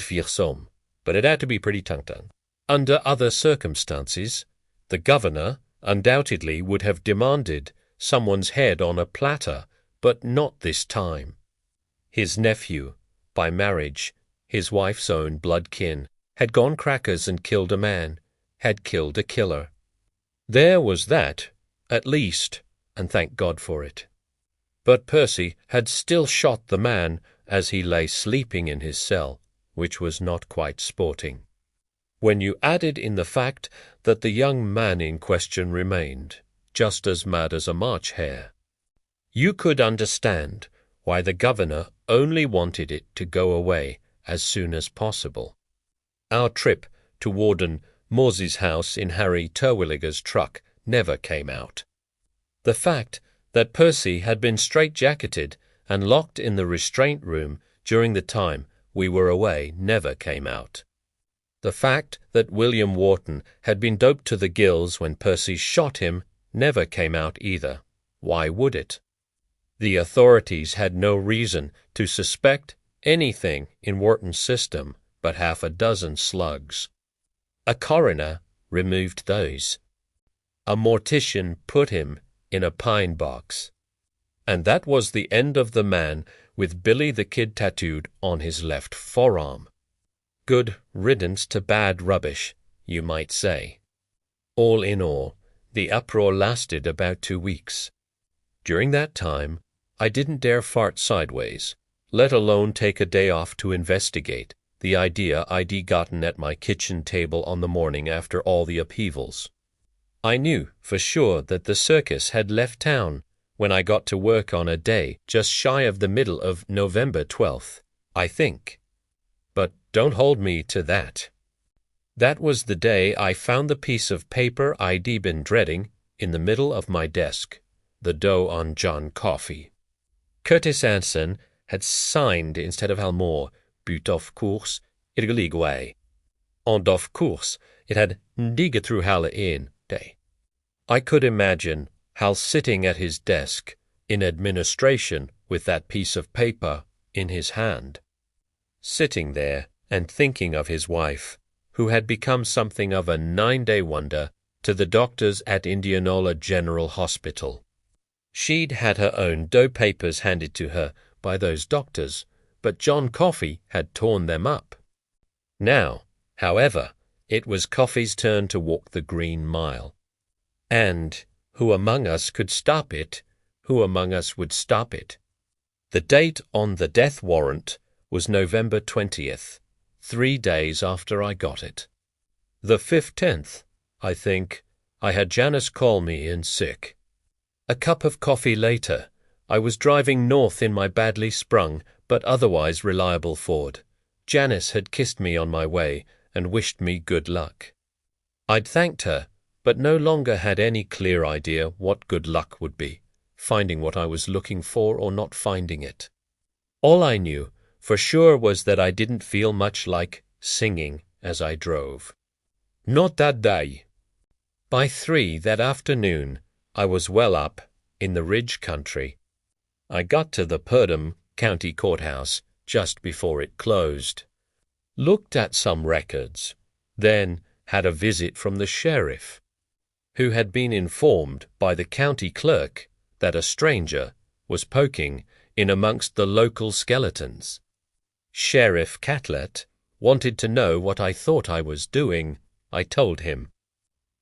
fearsome, but it had to be pretty tongue-tongue. Under other circumstances, the governor undoubtedly would have demanded someone's head on a platter, but not this time. His nephew, by marriage, his wife's own blood kin, had gone crackers and killed a man, had killed a killer. There was that, at least, and thank God for it. But Percy had still shot the man as he lay sleeping in his cell, which was not quite sporting. When you added in the fact that the young man in question remained, just as mad as a March hare, you could understand why the governor only wanted it to go away as soon as possible. Our trip to Warden Morsey's house in Harry Terwilliger's truck never came out. The fact that Percy had been straitjacketed and locked in the restraint room during the time we were away never came out. The fact that William Wharton had been doped to the gills when Percy shot him never came out either. Why would it? The authorities had no reason to suspect anything in Wharton's system but half a dozen slugs. A coroner removed those. A mortician put him in a pine box. And that was the end of the man with Billy the Kid tattooed on his left forearm. Good riddance to bad rubbish, you might say. All in all, the uproar lasted about 2 weeks. During that time, I didn't dare fart sideways, let alone take a day off to investigate the idea I'd gotten at my kitchen table on the morning after all the upheavals. I knew for sure that the circus had left town when I got to work on a day just shy of the middle of November 12th, I think. But don't hold me to that. That was the day I found the piece of paper I'd been dreading in the middle of my desk, the dough on John Coffey. Curtis Anson had signed instead of Halmore, but of course it ligway. And of course it had digga through Hal in day. I could imagine Hal sitting at his desk in administration with that piece of paper in his hand, sitting there and thinking of his wife, who had become something of a 9-day wonder to the doctors at Indianola General Hospital. She'd had her own dough papers handed to her by those doctors, but John Coffey had torn them up. Now, however, it was Coffey's turn to walk the Green Mile. And who among us could stop it? Who among us would stop it? The date on the death warrant was November 20th, 3 days after I got it. The 15th, I think, I had Janice call me in sick. A cup of coffee later, I was driving north in my badly sprung but otherwise reliable Ford. Janice had kissed me on my way and wished me good luck. I'd thanked her, but no longer had any clear idea what good luck would be, finding what I was looking for or not finding it. All I knew for sure was that I didn't feel much like singing as I drove. Not that day. By 3 that afternoon, I was well up in the Ridge country. I got to the Purdom County Courthouse just before it closed, looked at some records, then had a visit from the sheriff, who had been informed by the county clerk that a stranger was poking in amongst the local skeletons. Sheriff Catlett wanted to know what I thought I was doing. I told him.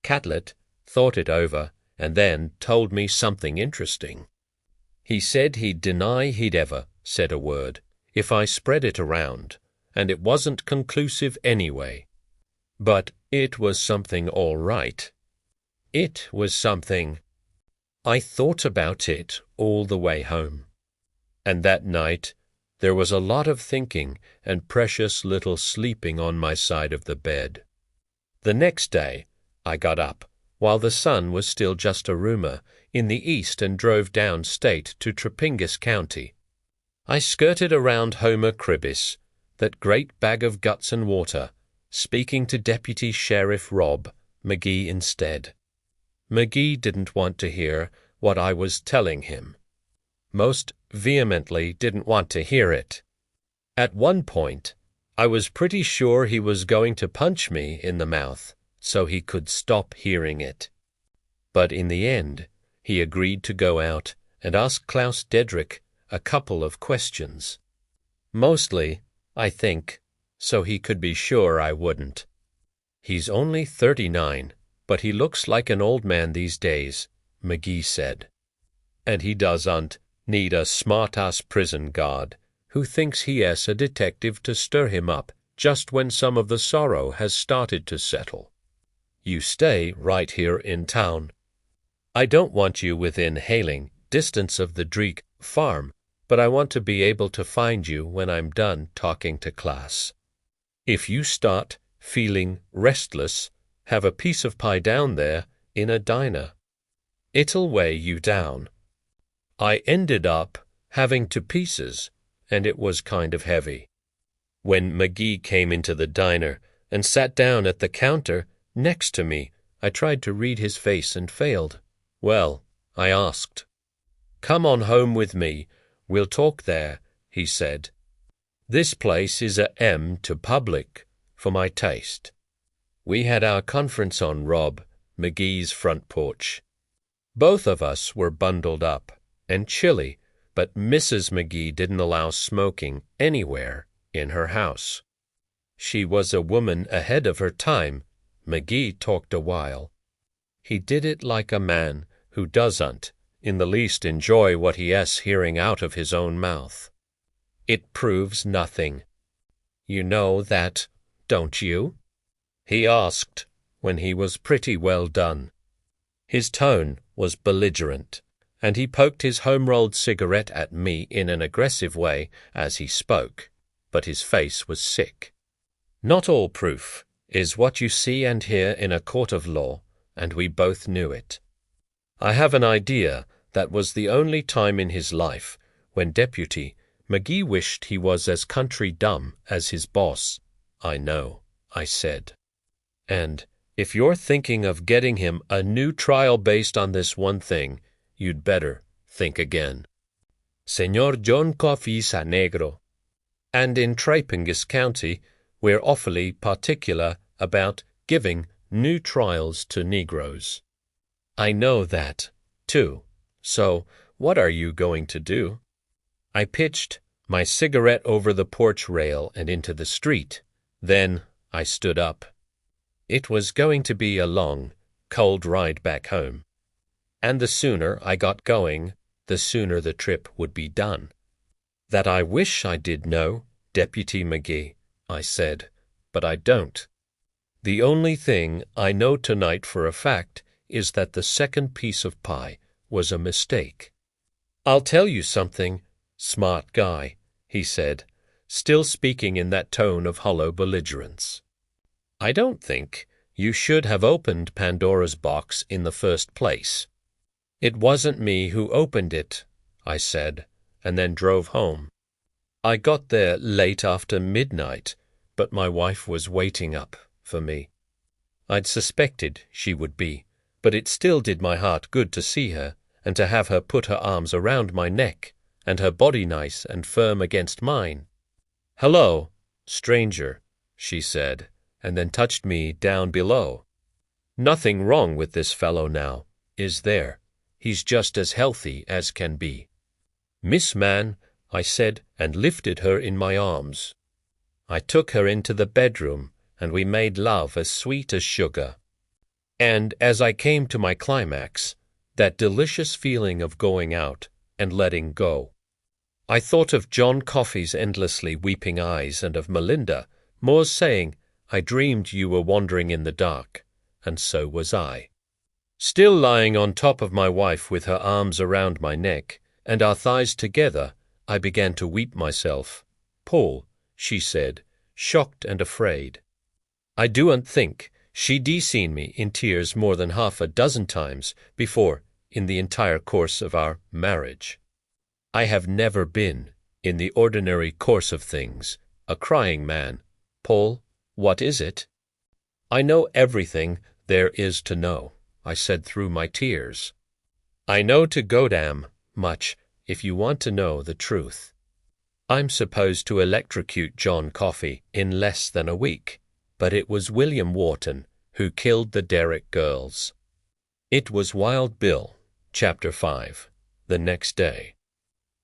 Catlett thought it over and then told me something interesting. He said he'd deny he'd ever said a word if I spread it around, and it wasn't conclusive anyway. But it was something all right. It was something. I thought about it all the way home. And that night there was a lot of thinking and precious little sleeping on my side of the bed. The next day I got up while the sun was still just a rumor in the east and drove down state to Trepingus County. I skirted around Homer Cribbis, that great bag of guts and water, speaking to Deputy Sheriff Rob McGee instead. McGee didn't want to hear what I was telling him. Most vehemently didn't want to hear it. At one point, I was pretty sure he was going to punch me in the mouth so he could stop hearing it. But in the end, he agreed to go out and ask Klaus Dedrick a couple of questions. Mostly, I think, so he could be sure I wouldn't. He's only 39, but he looks like an old man these days, McGee said. And he doesn't need a smart-ass prison guard who thinks he has a detective to stir him up just when some of the sorrow has started to settle. You stay right here in town. I don't want you within hailing distance of the Dreek farm, but I want to be able to find you when I'm done talking to class. If you start feeling restless, have a piece of pie down there in a diner. It'll weigh you down. I ended up having 2 pieces, and it was kind of heavy. When McGee came into the diner and sat down at the counter next to me, I tried to read his face and failed. Well, I asked. "Come on home with me. We'll talk there," he said. "This place is a M to public, for my taste." We had our conference on Rob, McGee's front porch. Both of us were bundled up and chilly, but Mrs. McGee didn't allow smoking anywhere in her house. She was a woman ahead of her time. McGee talked a while. He did it like a man who doesn't in the least enjoy what he is hearing out of his own mouth. "It proves nothing. You know that, don't you?" he asked when he was pretty well done. His tone was belligerent, and he poked his home-rolled cigarette at me in an aggressive way as he spoke, but his face was sick. Not all proof is what you see and hear in a court of law, and we both knew it. I have an idea that was the only time in his life when Deputy McGee wished he was as country dumb as his boss. "I know," I said. "And if you're thinking of getting him a new trial based on this one thing, you'd better think again. Señor John Coffey's a negro. And in Trapingus County, we're awfully particular about giving new trials to Negroes. I know that, too. So what are you going to do?" I pitched my cigarette over the porch rail and into the street. Then I stood up. It was going to be a long, cold ride back home. And the sooner I got going, the sooner the trip would be done. "That I wish I did know, Deputy McGee," I said, "but I don't. The only thing I know tonight for a fact is that the second piece of pie was a mistake." "I'll tell you something, smart guy," he said, still speaking in that tone of hollow belligerence. "I don't think you should have opened Pandora's box in the first place." "It wasn't me who opened it," I said, and then drove home. I got there late after midnight, but my wife was waiting up for me. I'd suspected she would be, but it still did my heart good to see her and to have her put her arms around my neck and her body nice and firm against mine. "Hello, stranger," she said, and then touched me down below. "Nothing wrong with this fellow now, is there? He's just as healthy as can be." "Miss Man," I said, and lifted her in my arms. I took her into the bedroom, and we made love as sweet as sugar. And as I came to my climax, that delicious feeling of going out and letting go, I thought of John Coffey's endlessly weeping eyes and of Melinda, Moore's saying, "I dreamed you were wandering in the dark," and so was I. Still lying on top of my wife with her arms around my neck and our thighs together, I began to weep myself. "Paul," she said, shocked and afraid. I doan't think she'd seen me in tears more than half a dozen times before in the entire course of our marriage. I have never been, in the ordinary course of things, a crying man. "Paul, what is it?" "I know everything there is to know," I said through my tears. "I know to go damn much if you want to know the truth." I'm supposed to electrocute John Coffey in less than a week, but it was William Wharton who killed the Derrick girls. It was Wild Bill, Chapter 5, the next day.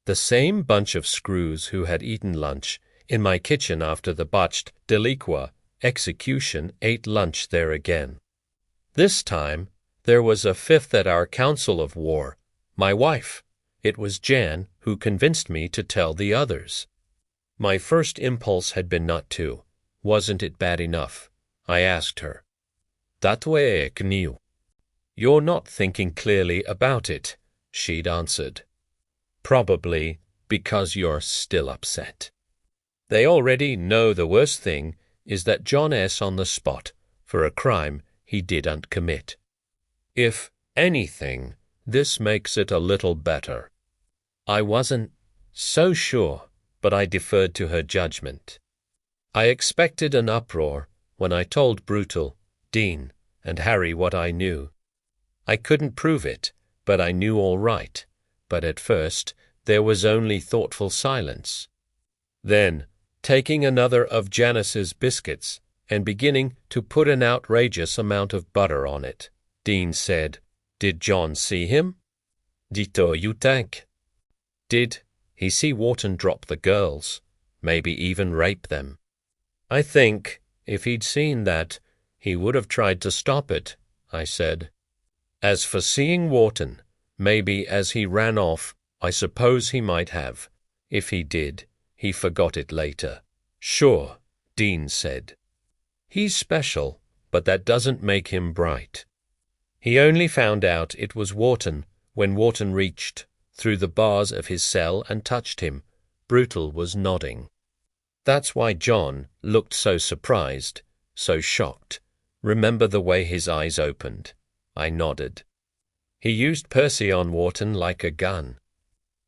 The same bunch of screws who had eaten lunch in my kitchen after the botched Deliqua execution ate lunch there again. This time, there was a fifth at our council of war, my wife. It was Jan who convinced me to tell the others. My first impulse had been not to. Wasn't it bad enough? I asked her. That way, Knew. You're not thinking clearly about it, she'd answered. Probably because you're still upset. They already know the worst thing is that John S. on the spot for a crime he didn't commit. If anything, this makes it a little better. I wasn't so sure, but I deferred to her judgment. I expected an uproar when I told Brutal, Dean, and Harry what I knew. I couldn't prove it, but I knew all right. But at first, there was only thoughtful silence. Then, taking another of Janice's biscuits and beginning to put an outrageous amount of butter on it, Dean said, Did John see him? Dito you think? Did he see Wharton drop the girls, maybe even rape them? I think, if he'd seen that, he would have tried to stop it, I said. As for seeing Wharton, maybe as he ran off, I suppose he might have. If he did, he forgot it later. Sure, Dean said. He's special, but that doesn't make him bright. He only found out it was Wharton when Wharton reached through the bars of his cell and touched him. Brutal was nodding. That's why John looked so surprised, so shocked. Remember the way his eyes opened? I nodded. He used Percy on Wharton like a gun.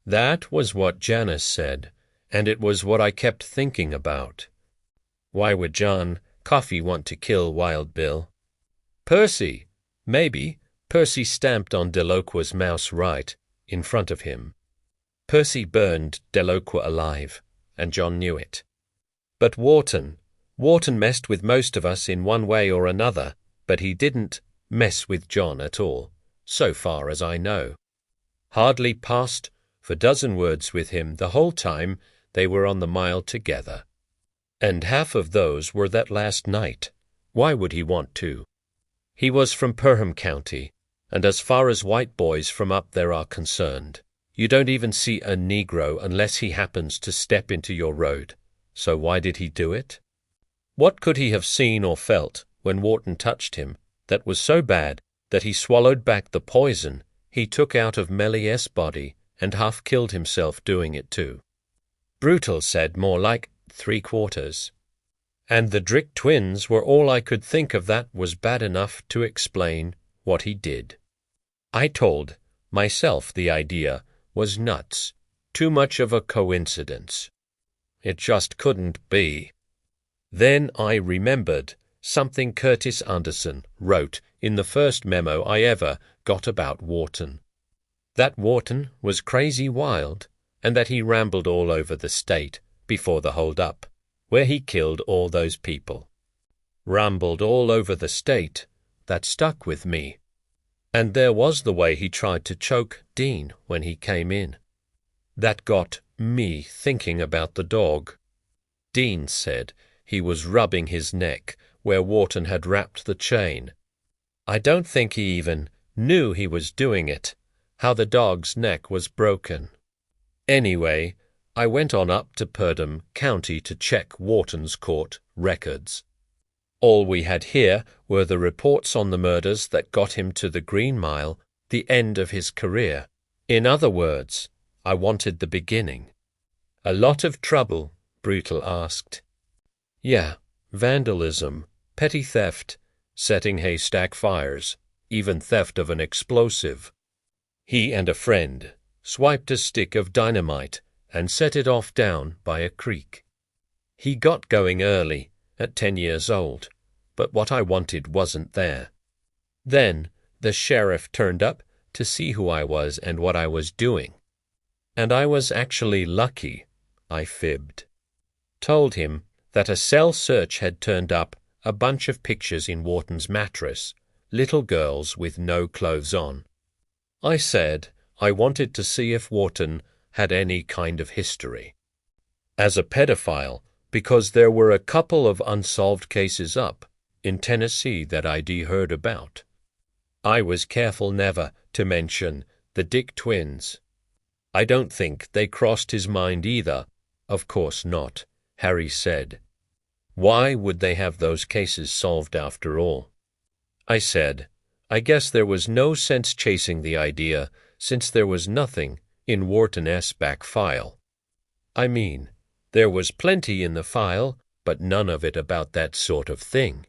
That was what Janice said, and it was what I kept thinking about. Why would John Coffey want to kill Wild Bill? Percy! Maybe. Percy stamped on Delaqua's mouse right, in front of him. Percy burned Delacroix alive, and John knew it. But Wharton messed with most of us in one way or another, but he didn't mess with John at all, so far as I know. Hardly passed for dozen words with him the whole time they were on the mile together. And half of those were that last night. Why would he want to? He was from Perham County, and as far as white boys from up there are concerned, you don't even see a Negro unless he happens to step into your road. So why did he do it? What could he have seen or felt when Wharton touched him that was so bad that he swallowed back the poison he took out of Melies' body and half killed himself doing it too? Brutal said more like 3/4. And the Drick twins were all I could think of that was bad enough to explain what he did. I told myself the idea was nuts, too much of a coincidence. It just couldn't be. Then I remembered something Curtis Anderson wrote in the first memo I ever got about Wharton. That Wharton was crazy wild, and that he rambled all over the state before the hold-up, where he killed all those people. Rambled all over the state, that stuck with me. And there was the way he tried to choke Dean when he came in. That got me thinking about the dog. Dean said he was rubbing his neck where Wharton had wrapped the chain. I don't think he even knew he was doing it, how the dog's neck was broken. Anyway, I went on up to Purdham County to check Wharton's court records. All we had here were the reports on the murders that got him to the Green Mile, the end of his career. In other words, I wanted the beginning. A lot of trouble? Brutal asked. Yeah, vandalism, petty theft, setting haystack fires, even theft of an explosive. He and a friend swiped a stick of dynamite and set it off down by a creek. He got going early, at 10 years old, but what I wanted wasn't there. Then the sheriff turned up to see who I was and what I was doing. And I was actually lucky. I fibbed. Told him that a cell search had turned up a bunch of pictures in Wharton's mattress, little girls with no clothes on. I said I wanted to see if Wharton had any kind of history as a pedophile, because there were a couple of unsolved cases up in Tennessee that I'd heard about. I was careful never to mention the Dick twins. I don't think they crossed his mind either. Of course not, Harry said. Why would they have those cases solved after all? I said, I guess there was no sense chasing the idea, since there was nothing in Wharton's back file. I mean, there was plenty in the file, but none of it about that sort of thing.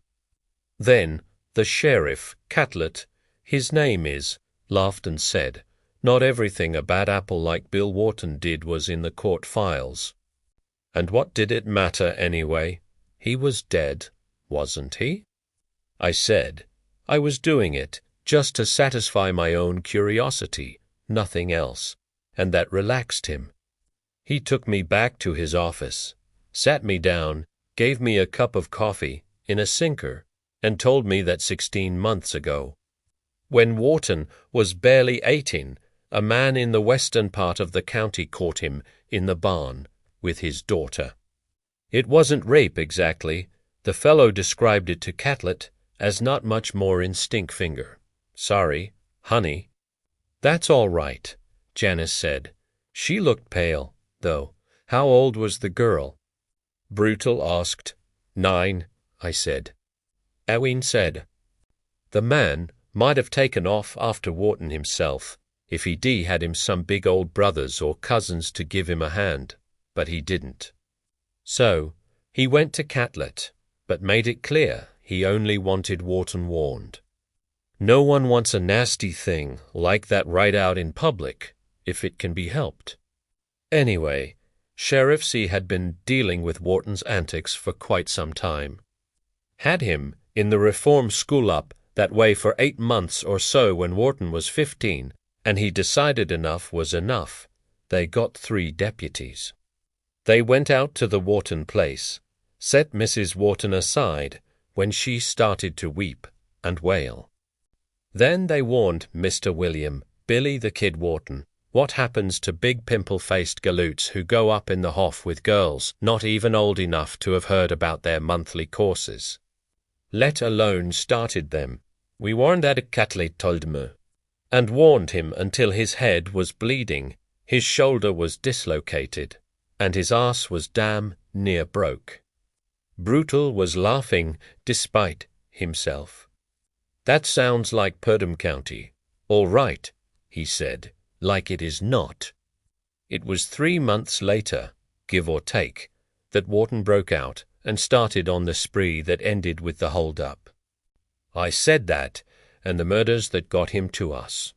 Then the sheriff, Catlett, his name is, laughed and said, not everything a bad apple like Bill Wharton did was in the court files. And what did it matter anyway? He was dead, wasn't he? I said I was doing it just to satisfy my own curiosity, nothing else, and that relaxed him. He took me back to his office, sat me down, gave me a cup of coffee in a sinker, and told me that 16 months ago, when Wharton was barely 18, a man in the western part of the county caught him in the barn with his daughter. It wasn't rape exactly. The fellow described it to Catlett as not much more in Stinkfinger. Sorry, honey. That's all right, Janice said. She looked pale, though. How old was the girl? Brutal asked. 9, I said. Ewing said, the man might have taken off after Wharton himself, if he'd had him some big old brothers or cousins to give him a hand, but he didn't. So he went to Catlett, but made it clear he only wanted Wharton warned. No one wants a nasty thing like that right out in public, if it can be helped. Anyway, Sheriff C had been dealing with Wharton's antics for quite some time. Had him in the reform school up that way for 8 months or so when Wharton was 15, and he decided enough was enough. They got 3 deputies. They went out to the Wharton place, set Mrs. Wharton aside when she started to weep and wail. Then they warned Mr. William, Billy the Kid Wharton, what happens to big pimple-faced galoots who go up in the hoff with girls not even old enough to have heard about their monthly courses. Let alone started them. We warned that Catlett told me, and warned him until his head was bleeding, his shoulder was dislocated, and his arse was damn near broke. Brutal was laughing despite himself. That sounds like Purdom County. All right, he said, like it is not. It was 3 months later, give or take, that Wharton broke out and started on the spree that ended with the hold-up. I said that, and the murders that got him to us.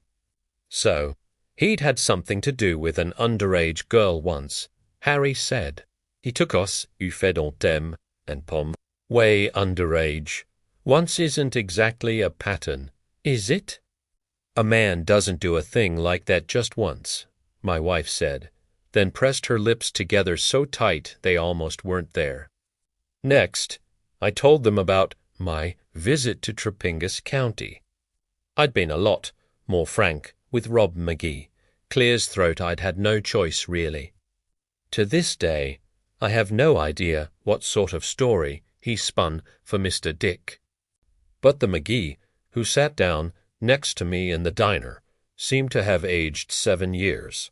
So, he'd had something to do with an underage girl once, Harry said. He took us, eu fait on thème, and pom, way underage. Once isn't exactly a pattern, is it? A man doesn't do a thing like that just once, my wife said, then pressed her lips together so tight they almost weren't there. Next, I told them about my visit to Trepingus County. I'd been a lot more frank with Rob McGee, clears throat I'd had no choice really. To this day, I have no idea what sort of story he spun for Mr. Dick. But the McGee, who sat down next to me in the diner, seemed to have aged 7 years.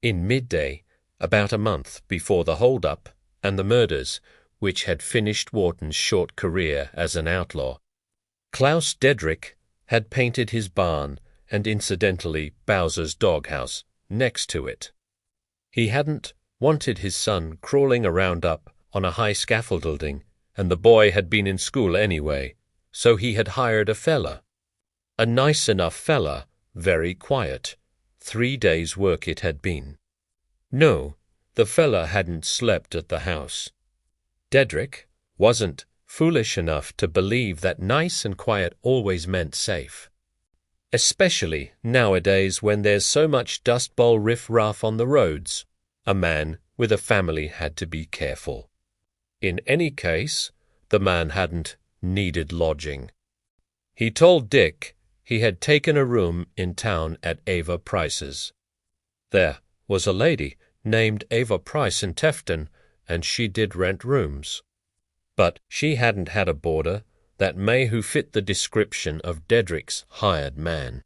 In midday, about a month before the hold-up and the murders, which had finished Wharton's short career as an outlaw, Klaus Dedrick had painted his barn and incidentally Bowser's doghouse next to it. He hadn't wanted his son crawling around up on a high scaffolding, and the boy had been in school anyway, so he had hired a fella. A nice enough fella, very quiet. 3 days' work it had been. No, the fella hadn't slept at the house. Dedrick wasn't foolish enough to believe that nice and quiet always meant safe. Especially nowadays when there's so much dust bowl riff-raff on the roads. A man with a family had to be careful. In any case, the man hadn't needed lodging. He told Dick he had taken a room in town at Ava Price's. There was a lady named Ava Price in Tefton, and she did rent rooms. But she hadn't had a boarder that may who fit the description of Dedrick's hired man.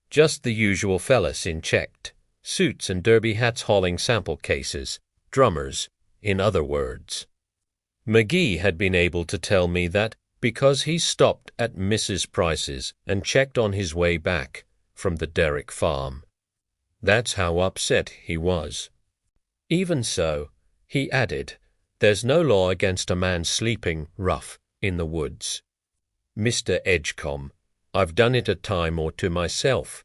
Just the usual fellas in checked suits and derby hats hauling sample cases, drummers, in other words. McGee had been able to tell me that because he stopped at Mrs. Price's and checked on his way back from the Derrick farm. That's how upset he was. Even so, he added, there's no law against a man sleeping rough in the woods. Mr. Edgecombe, I've done it a time or two myself.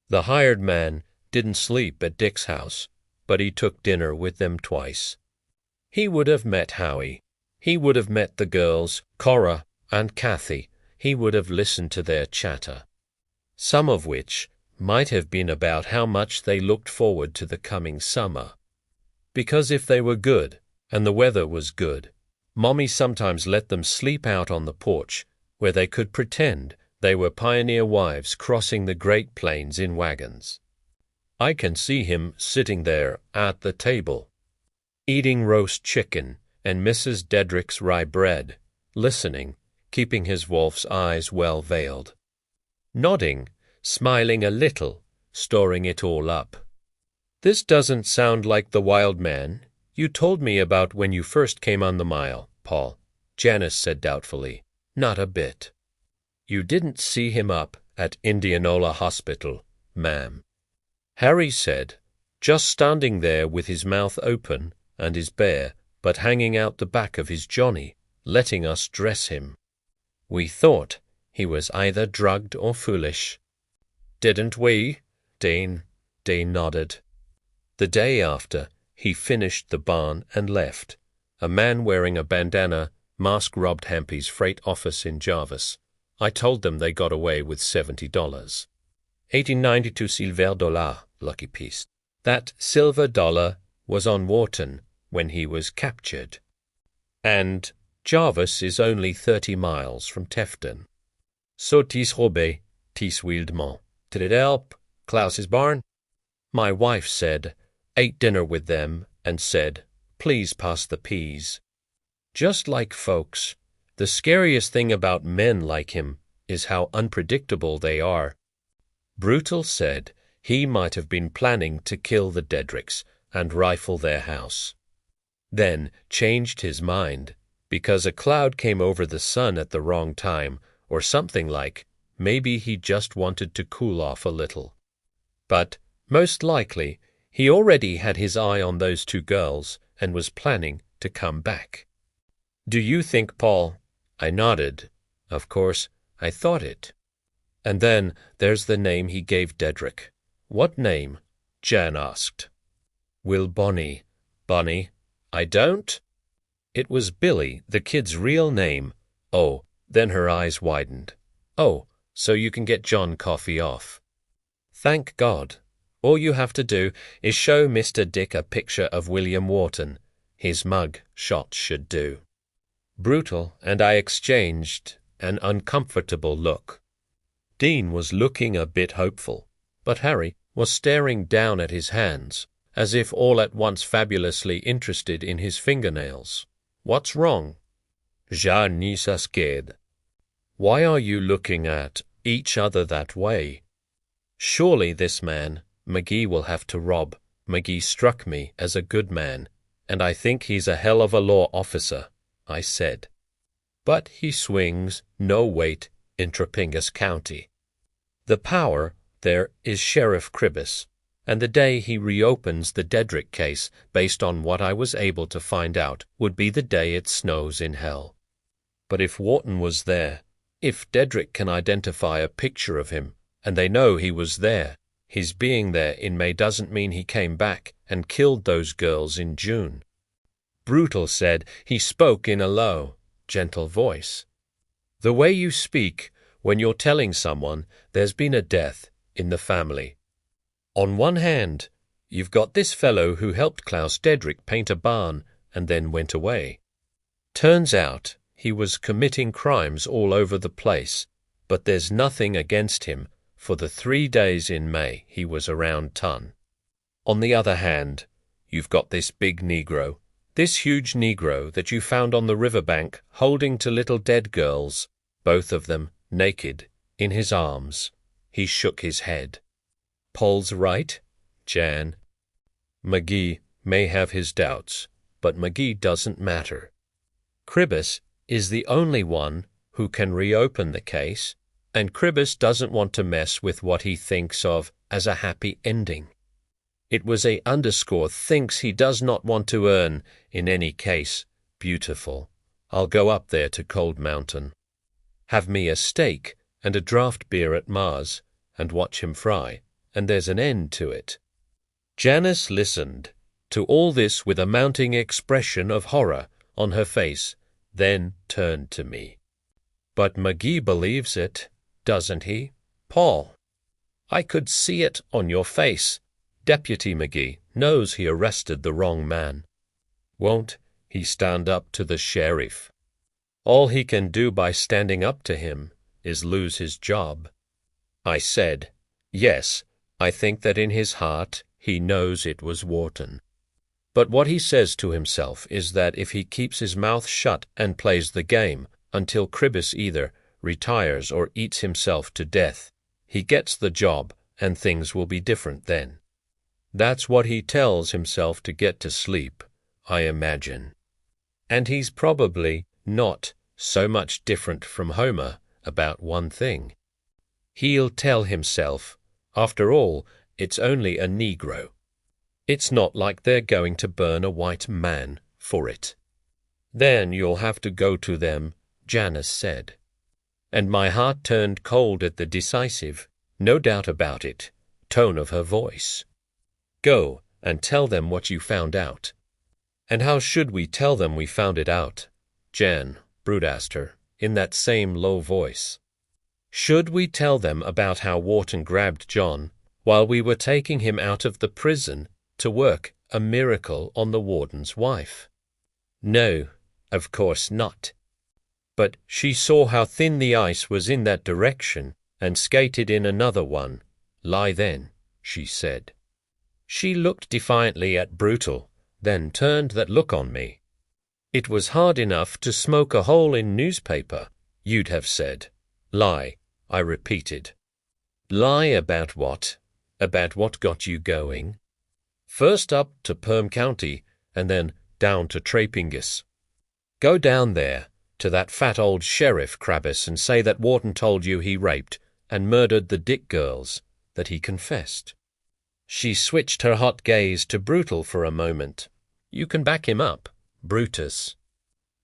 The hired man didn't sleep at Dick's house, but he took dinner with them twice. He would have met Howie. He would have met the girls, Cora and Kathy. He would have listened to their chatter, some of which might have been about how much they looked forward to the coming summer. Because if they were good, and the weather was good, Mommy sometimes let them sleep out on the porch, where they could pretend they were pioneer wives crossing the Great Plains in wagons. I can see him sitting there at the table, eating roast chicken and Mrs. Dedrick's rye bread, listening, keeping his wolf's eyes well veiled, nodding, smiling a little, storing it all up. This doesn't sound like the wild man you told me about when you first came on the mile, Paul, Janice said doubtfully. Not a bit. You didn't see him up at Indianola Hospital, ma'am. Harry said, just standing there with his mouth open and his bear, but hanging out the back of his Johnny, letting us dress him. We thought he was either drugged or foolish. Didn't we? Dean nodded. The day after, he finished the barn and left. A man wearing a bandana mask robbed Hampy's freight office in Jarvis. I told them they got away with $70. 1892 silver dollar, lucky piece. That silver dollar was on Wharton when he was captured. And Jarvis is only 30 miles from Tefton. So tis Robé, tis Wildemont. Did it help? Klaus's barn? My wife said, ate dinner with them, and said, please pass the peas. Just like folks, the scariest thing about men like him is how unpredictable they are. Brutal said he might have been planning to kill the Dedricks and rifle their house. Then changed his mind because a cloud came over the sun at the wrong time, or something like, maybe he just wanted to cool off a little. But most likely he already had his eye on those two girls and was planning to come back. Do you think, Paul? I nodded. Of course, I thought it. And then there's the name he gave Dedrick. What name? Jan asked. Will Bonnie. Bonnie. I don't? It was Billy, the kid's real name. Oh, then her eyes widened. Oh, so you can get John coffee off. Thank God. All you have to do is show Mr. Dick a picture of William Wharton. His mug shot should do. Brutal and I exchanged an uncomfortable look. Dean was looking a bit hopeful, but Harry was staring down at his hands, as if all at once fabulously interested in his fingernails. What's wrong? Ja n'y scared. Why are you looking at each other that way? Surely this man, McGee, will have to rob. McGee struck me as a good man, and I think he's a hell of a law officer, I said. But he swings no weight in Trapingus County. The power there is Sheriff Cribbis, and the day he reopens the Dedrick case based on what I was able to find out would be the day it snows in hell. But if Wharton was there, if Dedrick can identify a picture of him, and they know he was there, his being there in May doesn't mean he came back and killed those girls in June. Brutal said he spoke in a low, gentle voice. The way you speak when you're telling someone there's been a death in the family. On one hand, you've got this fellow who helped Klaus Dedrick paint a barn and then went away. Turns out he was committing crimes all over the place, but there's nothing against him for the 3 days in May he was around Ton. On the other hand, you've got this big Negro, this huge Negro that you found on the riverbank holding 2 little dead girls, both of them naked, in his arms. He shook his head. Paul's right, Jan. McGee may have his doubts, but McGee doesn't matter. Cribbus is the only one who can reopen the case, and Cribbus doesn't want to mess with what he thinks of as a happy ending. It was a _ thinks he does not want to earn, in any case, beautiful. I'll go up there to Cold Mountain. Have me a steak and a draft beer at Mars, and watch him fry, and there's an end to it. Janice listened to all this with a mounting expression of horror on her face, then turned to me. But McGee believes it, doesn't he, Paul? I could see it on your face. Deputy McGee knows he arrested the wrong man. Won't he stand up to the sheriff? All he can do by standing up to him is lose his job. I said, yes, I think that in his heart he knows it was Wharton. But what he says to himself is that if he keeps his mouth shut and plays the game until Cribbus either retires or eats himself to death, he gets the job and things will be different then. That's what he tells himself to get to sleep, I imagine. And he's probably not so much different from Homer about one thing. He'll tell himself, after all, it's only a Negro. It's not like they're going to burn a white man for it. Then you'll have to go to them, Janice said. And my heart turned cold at the decisive, no doubt about it, tone of her voice. Go and tell them what you found out. And how should we tell them we found it out? Jan, Brute asked her, in that same low voice. Should we tell them about how Wharton grabbed John while we were taking him out of the prison to work a miracle on the warden's wife? No, of course not. But she saw how thin the ice was in that direction and skated in another one. Lie then, she said. She looked defiantly at Brutal, then turned that look on me. It was hard enough to smoke a hole in newspaper, you'd have said. Lie, I repeated. Lie about what? About what got you going? First up to Perm County, and then down to Trapingus. Go down there, to that fat old sheriff, Cribbus, and say that Wharton told you he raped and murdered the Dick girls, that he confessed. She switched her hot gaze to Brutal for a moment. You can back him up, Brutus.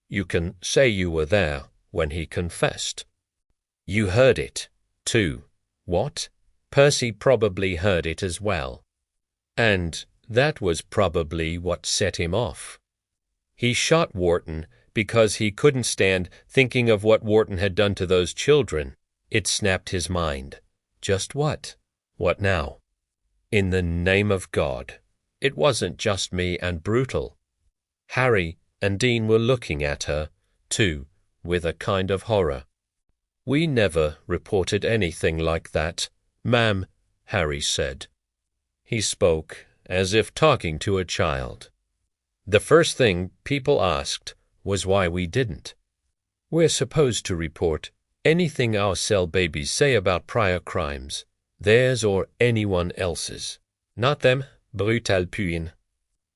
You can say you were there when he confessed. You heard it, too. What? Percy probably heard it as well. And that was probably what set him off. He shot Wharton because he couldn't stand thinking of what Wharton had done to those children. It snapped his mind. Just what? What now? In the name of God. It wasn't just me and Brutal. Harry and Dean were looking at her, too, with a kind of horror. We never reported anything like that, ma'am, Harry said. He spoke as if talking to a child. The first thing people asked was why we didn't. We're supposed to report anything our cell babies say about prior crimes, theirs or anyone else's. Not them, Brutal Puin.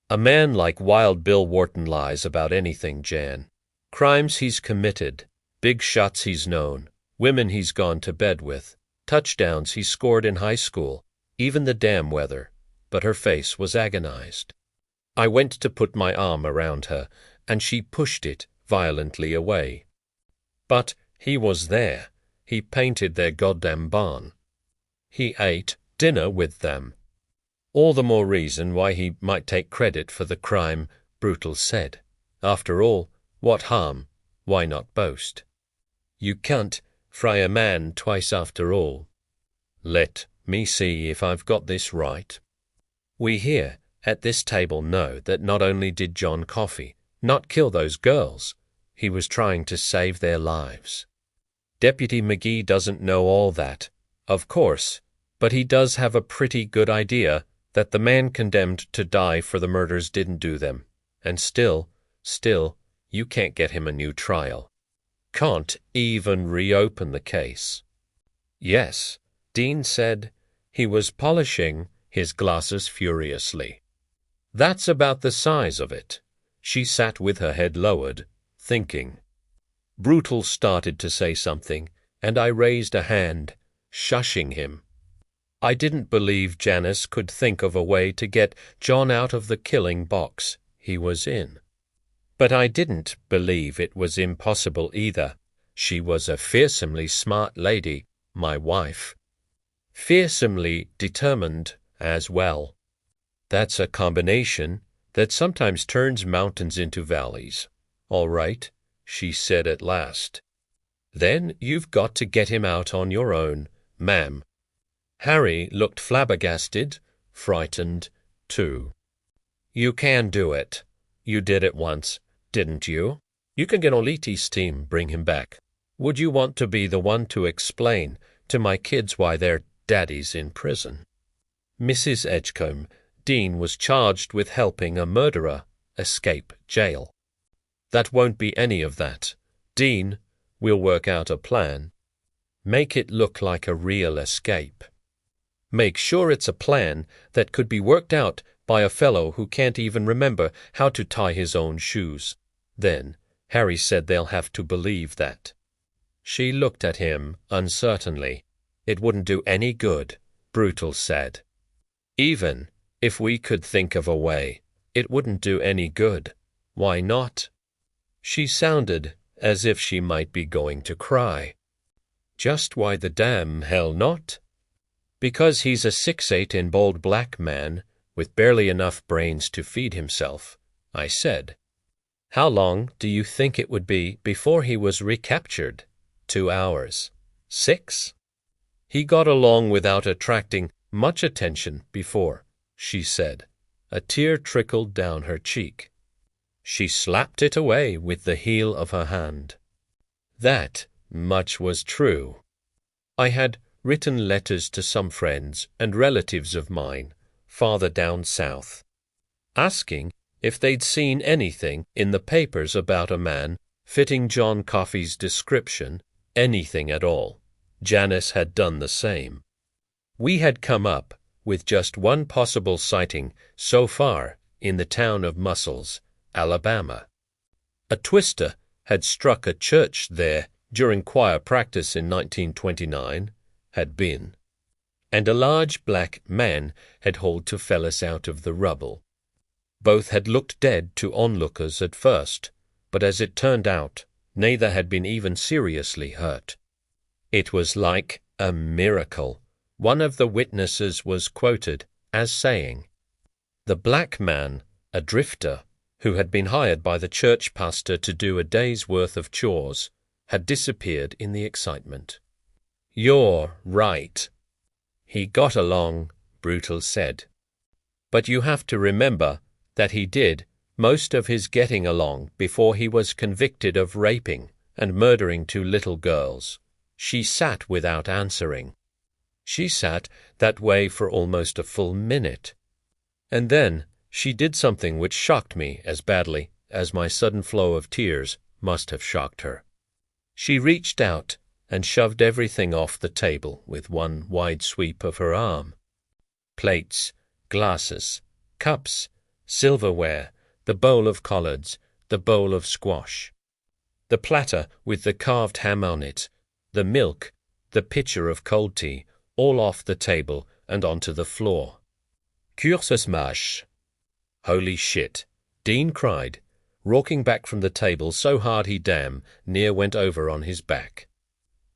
A man like Wild Bill Wharton lies about anything, Jan. Crimes he's committed, big shots he's known, women he's gone to bed with, touchdowns he scored in high school, even the damn weather. But her face was agonized. I went to put my arm around her, and she pushed it violently away. But he was there. He painted their goddamn barn. He ate dinner with them. All the more reason why he might take credit for the crime, Brutal said. After all, what harm? Why not boast? You can't fry a man twice after all. Let me see if I've got this right. We here at this table know that not only did John Coffey not kill those girls, he was trying to save their lives. Deputy McGee doesn't know all that, of course, but he does have a pretty good idea that the man condemned to die for the murders didn't do them, and still, you can't get him a new trial. Can't even reopen the case. Yes, Dean said. He was polishing his glasses furiously. That's about the size of it. She sat with her head lowered, thinking. Brutal started to say something, and I raised a hand, shushing him. I didn't believe Janice could think of a way to get John out of the killing box he was in. But I didn't believe it was impossible either. She was a fearsomely smart lady, my wife. Fearsomely determined as well. That's a combination that sometimes turns mountains into valleys. All right, she said at last. Then you've got to get him out on your own, ma'am. Harry looked flabbergasted, frightened, too. You can do it. You did it once, didn't you? You can get on Letty's team, bring him back. Would you want to be the one to explain to my kids why their daddy's in prison? Mrs. Edgecombe, Dean was charged with helping a murderer escape jail. That won't be any of that. Dean, we'll work out a plan. Make it look like a real escape. Make sure it's a plan that could be worked out by a fellow who can't even remember how to tie his own shoes. Then Harry said they'll have to believe that. She looked at him uncertainly. It wouldn't do any good, Brutal said. Even if we could think of a way, it wouldn't do any good. Why not? She sounded as if she might be going to cry. Just why the damn hell not? Because he's a 6'8" in bald black man with barely enough brains to feed himself, I said. How long do you think it would be before he was recaptured? 2 hours. 6? He got along without attracting much attention before, she said. A tear trickled down her cheek. She slapped it away with the heel of her hand. That much was true. I had written letters to some friends and relatives of mine, farther down south, asking if they'd seen anything in the papers about a man fitting John Coffey's description, anything at all. Janice had done the same. We had come up with just one possible sighting so far in the town of Muscles, Alabama. A twister had struck a church there during choir practice in 1929, and a large black man had hauled to Fellis out of the rubble. Both had looked dead to onlookers at first, but as it turned out, neither had been even seriously hurt. It was like a miracle. One of the witnesses was quoted as saying, "The black man, a drifter, who had been hired by the church pastor to do a day's worth of chores, had disappeared in the excitement." You're right. He got along, Brutal said. But you have to remember that he did most of his getting along before he was convicted of raping and murdering 2 little girls. She sat without answering. She sat that way for almost a full minute. And then she did something which shocked me as badly as my sudden flow of tears must have shocked her. She reached out and shoved everything off the table with one wide sweep of her arm. Plates, glasses, cups, silverware, the bowl of collards, the bowl of squash, the platter with the carved ham on it, the milk, the pitcher of cold tea, all off the table and onto the floor. Cursus mash. Holy shit, Dean cried, rocking back from the table so hard he damn near went over on his back.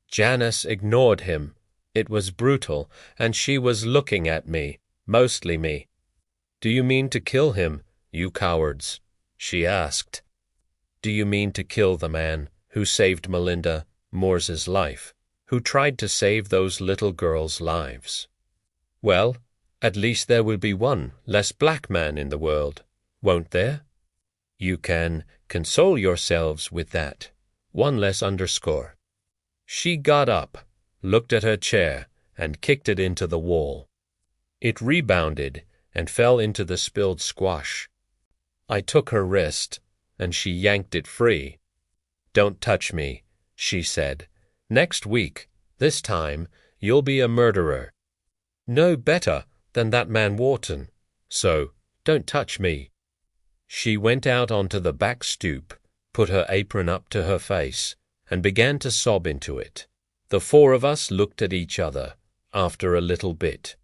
Janice ignored him. It was Brutal, and she was looking at me, mostly me. "Do you mean to kill him, you cowards?" she asked. "Do you mean to kill the man who saved Melinda Moore's life, who tried to save those little girls' lives?" Well, At least there will be one less black man in the world, won't there? You can console yourselves with that. One less underscore. She got up, looked at her chair, and kicked it into the wall. It rebounded and fell into the spilled squash. I took her wrist, and she yanked it free. Don't touch me, she said. Next week, this time, you'll be a murderer. No better than that man Wharton, so don't touch me. She went out onto the back stoop, put her apron up to her face, and began to sob into it. The four of us looked at each other, after a little bit.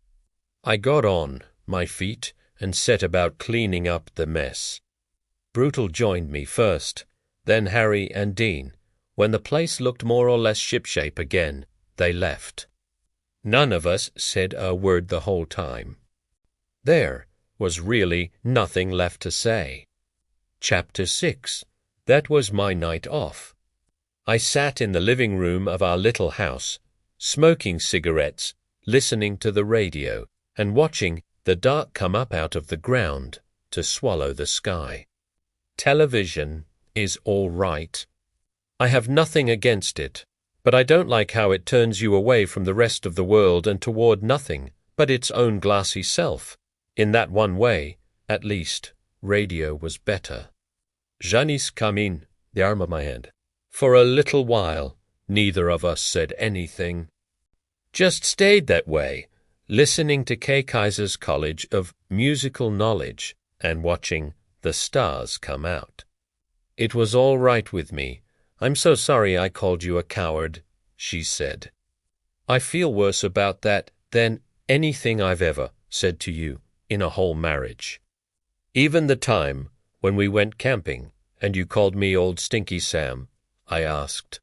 I got on my feet and set about cleaning up the mess. Brutal joined me first, then Harry and Dean. When the place looked more or less shipshape again, they left. None of us said a word the whole time. There was really nothing left to say. Chapter 6. That was my night off. I sat in the living room of our little house, smoking cigarettes, listening to the radio, and watching the dark come up out of the ground to swallow the sky. Television is all right. I have nothing against it, but I don't like how it turns you away from the rest of the world and toward nothing but its own glassy self. In that one way, at least, radio was better. Janice come in, the arm of my hand. For a little while, neither of us said anything. Just stayed that way, listening to K. Kaiser's College of Musical Knowledge and watching the stars come out. It was all right with me. I'm so sorry I called you a coward, she said. I feel worse about that than anything I've ever said to you in a whole marriage. Even the time when we went camping and you called me Old Stinky Sam, I asked.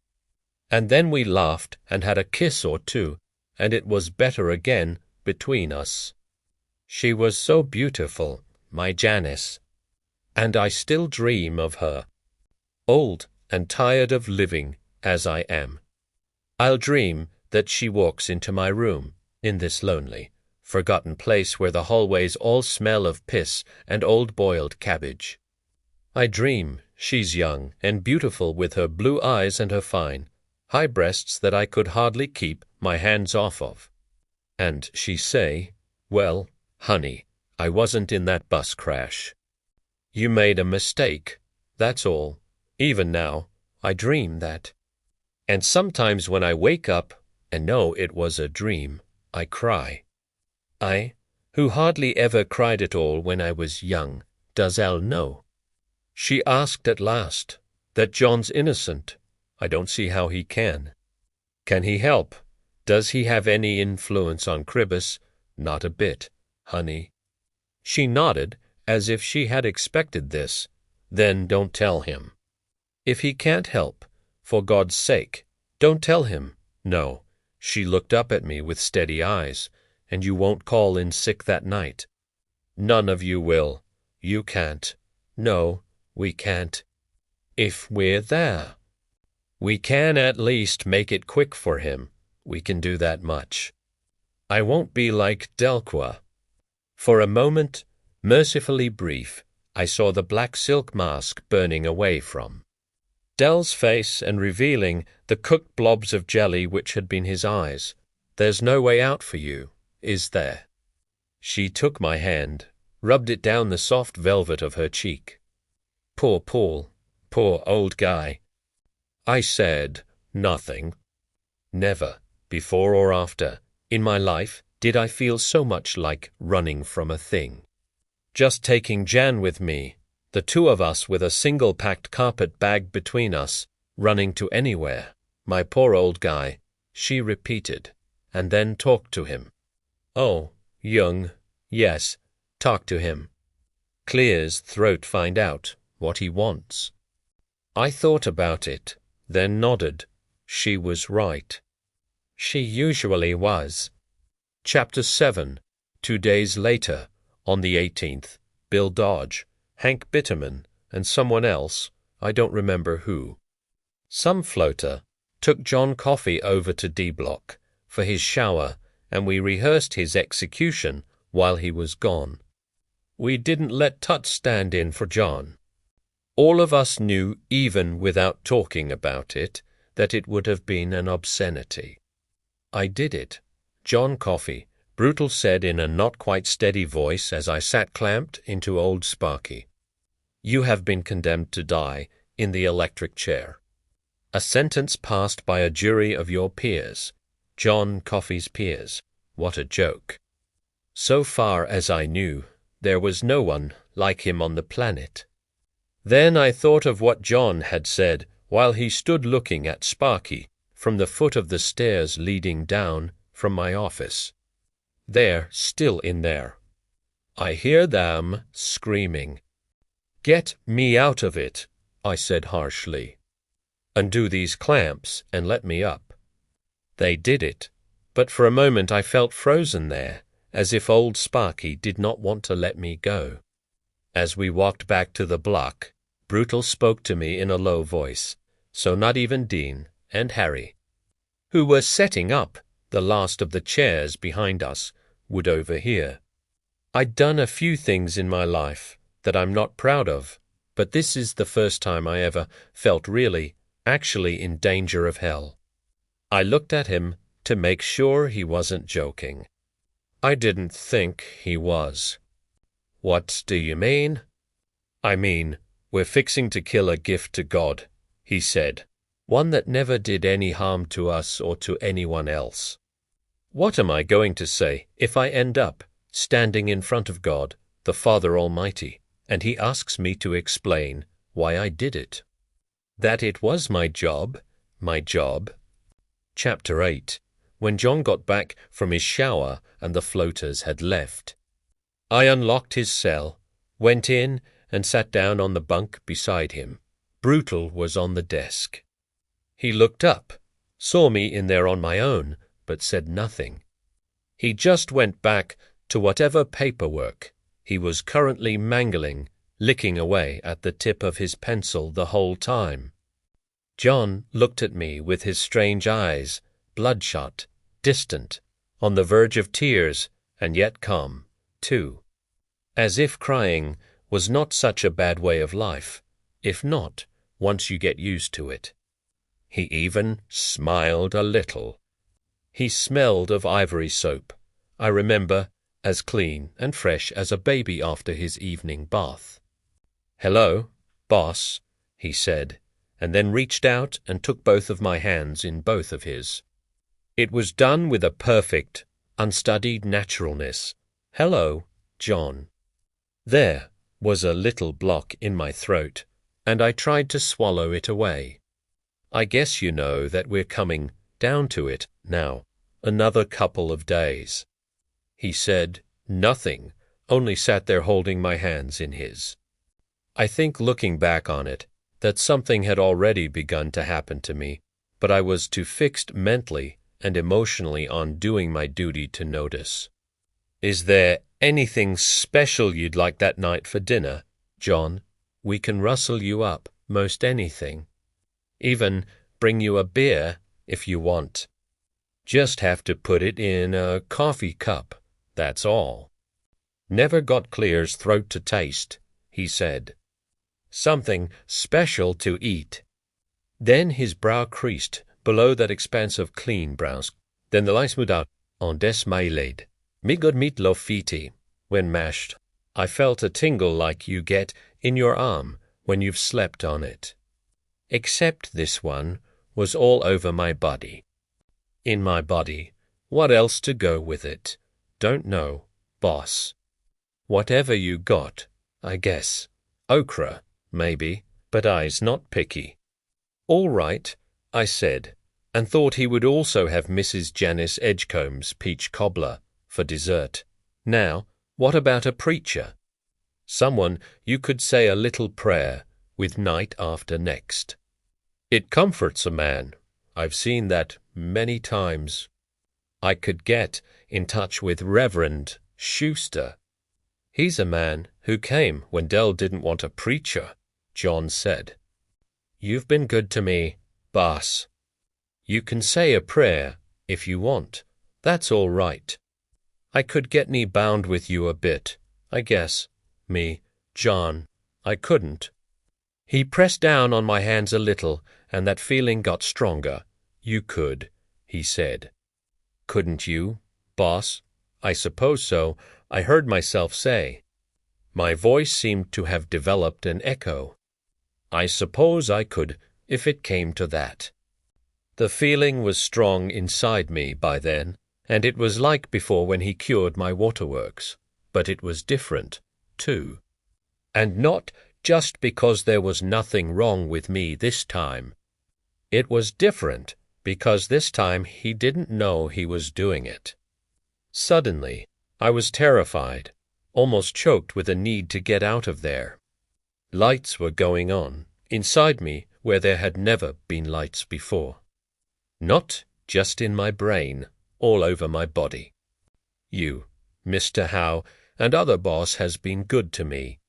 And then we laughed and had a kiss or two, and it was better again between us. She was so beautiful, my Janice, and I still dream of her. Old and tired of living as I am, I'll dream that she walks into my room in this lonely, forgotten place where the hallways all smell of piss and old boiled cabbage. I dream she's young and beautiful with her blue eyes and her fine, high breasts that I could hardly keep my hands off of. And she say, well, honey, I wasn't in that bus crash. You made a mistake, that's all. Even now, I dream that. And sometimes when I wake up and know it was a dream, I cry. I, who hardly ever cried at all when I was young, does Elle know? She asked at last that John's innocent. I don't see how he can. Can he help? Does he have any influence on Cribbus? Not a bit, honey. She nodded as if she had expected this. Then don't tell him. If he can't help, for God's sake, don't tell him. No, she looked up at me with steady eyes, and you won't call in sick that night. None of you will. You can't. No, we can't. If we're there. We can at least make it quick for him. We can do that much. I won't be like Delqua. For a moment, mercifully brief, I saw the black silk mask burning away from Dell's face and revealing the cooked blobs of jelly which had been his eyes. There's no way out for you, is there? She took my hand, rubbed it down the soft velvet of her cheek. Poor Paul, poor old guy. I said nothing. Never, before or after, in my life, did I feel so much like running from a thing. Just taking Jan with me, the two of us with a single packed carpet bag between us, running to anywhere. My poor old guy, she repeated, and then talked to him. Oh, young, yes, talk to him. Clears throat find out what he wants. I thought about it, then nodded. She was right. She usually was. Chapter 7. 2 days later, on the 18th, Bill Dodge, Hank Bitterman, and someone else, I don't remember who. Some floater took John Coffey over to D Block for his shower, and we rehearsed his execution while he was gone. We didn't let Tut stand in for John. All of us knew, even without talking about it, that it would have been an obscenity. I did it. John Coffey, Brutal said in a not quite steady voice as I sat clamped into old Sparky. You have been condemned to die in the electric chair. A sentence passed by a jury of your peers, John Coffey's peers. What a joke. So far as I knew, there was no one like him on the planet. Then I thought of what John had said while he stood looking at Sparky from the foot of the stairs leading down from my office. There, still in there. I hear them screaming. Get me out of it, I said harshly. Undo these clamps and let me up. They did it, but for a moment I felt frozen there, as if old Sparky did not want to let me go. As we walked back to the block, Brutal spoke to me in a low voice, so not even Dean and Harry, who were setting up the last of the chairs behind us, would overhear. I'd done a few things in my life that I'm not proud of, but this is the first time I ever felt really, actually in danger of hell. I looked at him to make sure he wasn't joking. I didn't think he was. What do you mean? I mean, we're fixing to kill a gift to God, he said, one that never did any harm to us or to anyone else. What am I going to say if I end up standing in front of God, the Father Almighty, and he asks me to explain why I did it? That it was my job. Chapter 8. When John got back from his shower and the floaters had left. I unlocked his cell, went in and sat down on the bunk beside him. Brutal was on the desk. He looked up, saw me in there on my own, but said nothing. He just went back to whatever paperwork he was currently mangling, licking away at the tip of his pencil the whole time. John looked at me with his strange eyes, bloodshot, distant, on the verge of tears, and yet calm, too. As if crying was not such a bad way of life, if not, once you get used to it. He even smiled a little. He smelled of ivory soap, I remember, as clean and fresh as a baby after his evening bath. Hello, boss, he said, and then reached out and took both of my hands in both of his. It was done with a perfect, unstudied naturalness. Hello, John. There was a little block in my throat, and I tried to swallow it away. I guess you know that we're coming down to it now, another couple of days. He said nothing, only sat there holding my hands in his. I think, looking back on it, that something had already begun to happen to me, but I was too fixed mentally and emotionally on doing my duty to notice. Is there anything special you'd like that night for dinner, John? We can rustle you up most anything. Even bring you a beer if you want. Just have to put it in a coffee cup, that's all. Never got Clear's throat to taste, he said. Something special to eat. Then his brow creased below that expanse of clean brows. Then the lights moved out on des mailed. Me good meatloaf fiti, when mashed. I felt a tingle like you get in your arm when you've slept on it. Except this one was all over my body. In my body. What else to go with it? Don't know, boss. Whatever you got, I guess. Okra, maybe, but I's not picky. All right, I said, and thought he would also have Mrs. Janice Edgecomb's peach cobbler for dessert. Now, what about a preacher? Someone you could say a little prayer with night after next. It comforts a man. I've seen that many times. I could get in touch with Reverend Schuster. He's a man who came when Dell didn't want a preacher, John said. You've been good to me, boss. You can say a prayer if you want. That's all right. I could get me bound with you a bit, I guess. Me, John, I couldn't. He pressed down on my hands a little, and that feeling got stronger. You could, he said. Couldn't you, boss? I suppose so, I heard myself say. My voice seemed to have developed an echo. I suppose I could, if it came to that. The feeling was strong inside me by then, and it was like before when he cured my waterworks, but it was different, too. And not just because there was nothing wrong with me this time. It was different because this time he didn't know he was doing it. Suddenly, I was terrified, almost choked with a need to get out of there. Lights were going on, inside me where there had never been lights before. Not just in my brain, all over my body. You, Mr. Howe, and other boss has been good to me.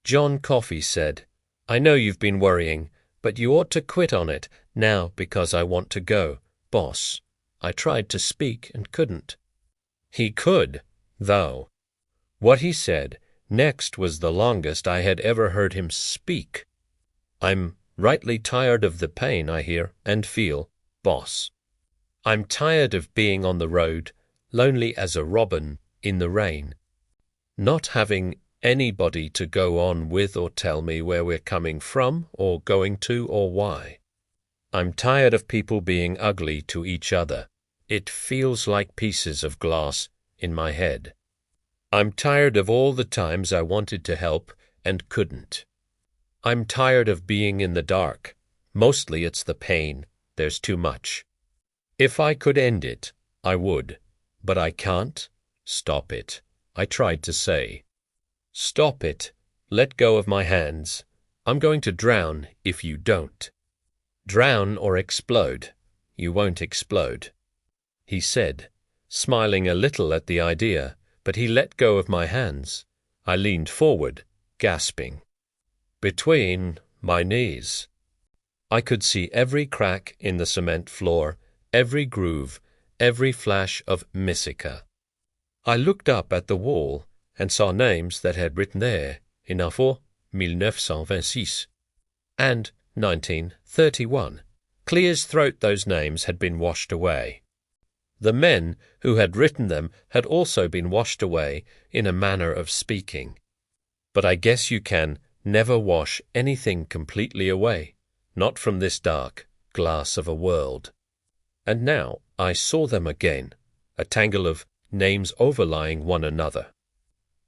John Coffey said, I know you've been worrying, but you ought to quit on it now because I want to go, boss. I tried to speak and couldn't. He could, though. What he said next was the longest I had ever heard him speak. I'm rightly tired of the pain I hear and feel, boss. I'm tired of being on the road, lonely as a robin in the rain, not having anybody to go on with or tell me where we're coming from or going to or why. I'm tired of people being ugly to each other. It feels like pieces of glass in my head. I'm tired of all the times I wanted to help and couldn't. I'm tired of being in the dark. Mostly it's the pain. There's too much. If I could end it, I would. But I can't. Stop it. I tried to say. Stop it. Let go of my hands. I'm going to drown if you don't. Drown or explode. You won't explode. He said, smiling a little at the idea, but he let go of my hands. I leaned forward, gasping. Between my knees. I could see every crack in the cement floor, every groove, every flash of Mysica. I looked up at the wall and saw names that had written there, Inafo, 1926, and 1931. Clear's throat those names had been washed away. The men who had written them had also been washed away in a manner of speaking. But I guess you can never wash anything completely away, not from this dark glass of a world. And now I saw them again, a tangle of names overlying one another.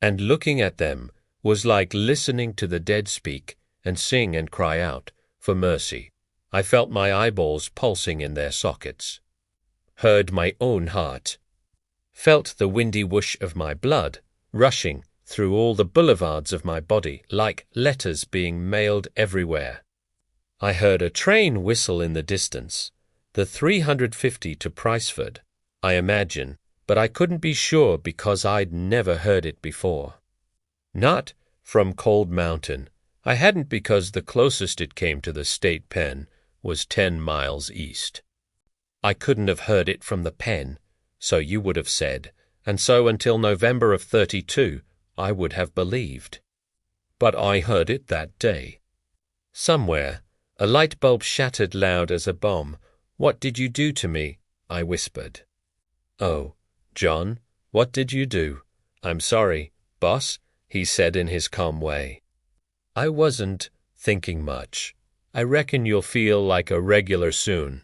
And looking at them was like listening to the dead speak and sing and cry out for mercy. I felt my eyeballs pulsing in their sockets, heard my own heart, felt the windy whoosh of my blood rushing through all the boulevards of my body like letters being mailed everywhere. I heard a train whistle in the distance, the 350 to Priceford, I imagine, but I couldn't be sure because I'd never heard it before. Not from Cold Mountain. I hadn't because the closest it came to the state pen was 10 miles east. I couldn't have heard it from the pen, so you would have said, and so until November of 32 I would have believed. But I heard it that day. Somewhere, a light bulb shattered loud as a bomb. What did you do to me? I whispered. Oh, John, what did you do? I'm sorry, boss, he said in his calm way. I wasn't thinking much. I reckon you'll feel like a regular soon.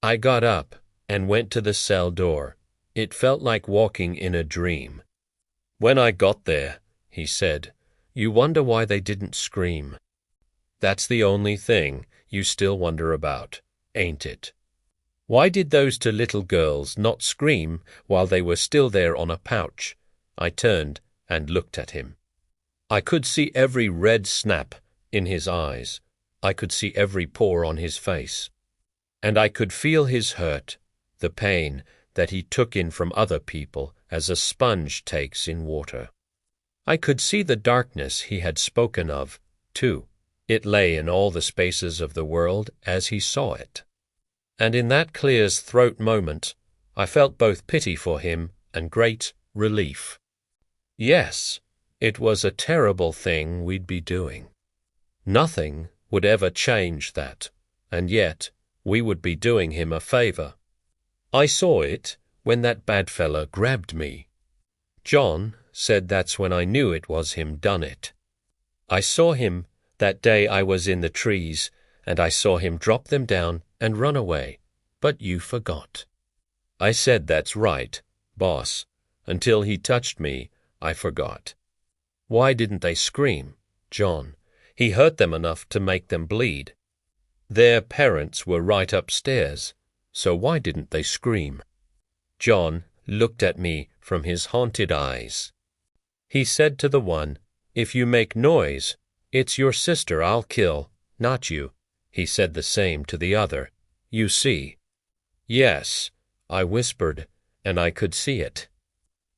I got up and went to the cell door. It felt like walking in a dream. When I got there, he said, you wonder why they didn't scream. That's the only thing you still wonder about, ain't it? Why did those 2 little girls not scream while they were still there on a pouch? I turned and looked at him. I could see every red snap in his eyes. I could see every pore on his face. And I could feel his hurt, the pain that he took in from other people as a sponge takes in water. I could see the darkness he had spoken of, too. It lay in all the spaces of the world as he saw it. And in that Clear's throat moment, I felt both pity for him and great relief. Yes, it was a terrible thing we'd be doing. Nothing would ever change that, and yet we would be doing him a favor. I saw it when that bad fella grabbed me. John said that's when I knew it was him done it. I saw him that day I was in the trees, and I saw him drop them down and run away, but you forgot. I said that's right, boss. Until he touched me, I forgot. Why didn't they scream? John. He hurt them enough to make them bleed. Their parents were right upstairs, so why didn't they scream? John looked at me from his haunted eyes. He said to the one, "If you make noise, it's your sister I'll kill, not you." He said the same to the other. You see. Yes, I whispered, and I could see it.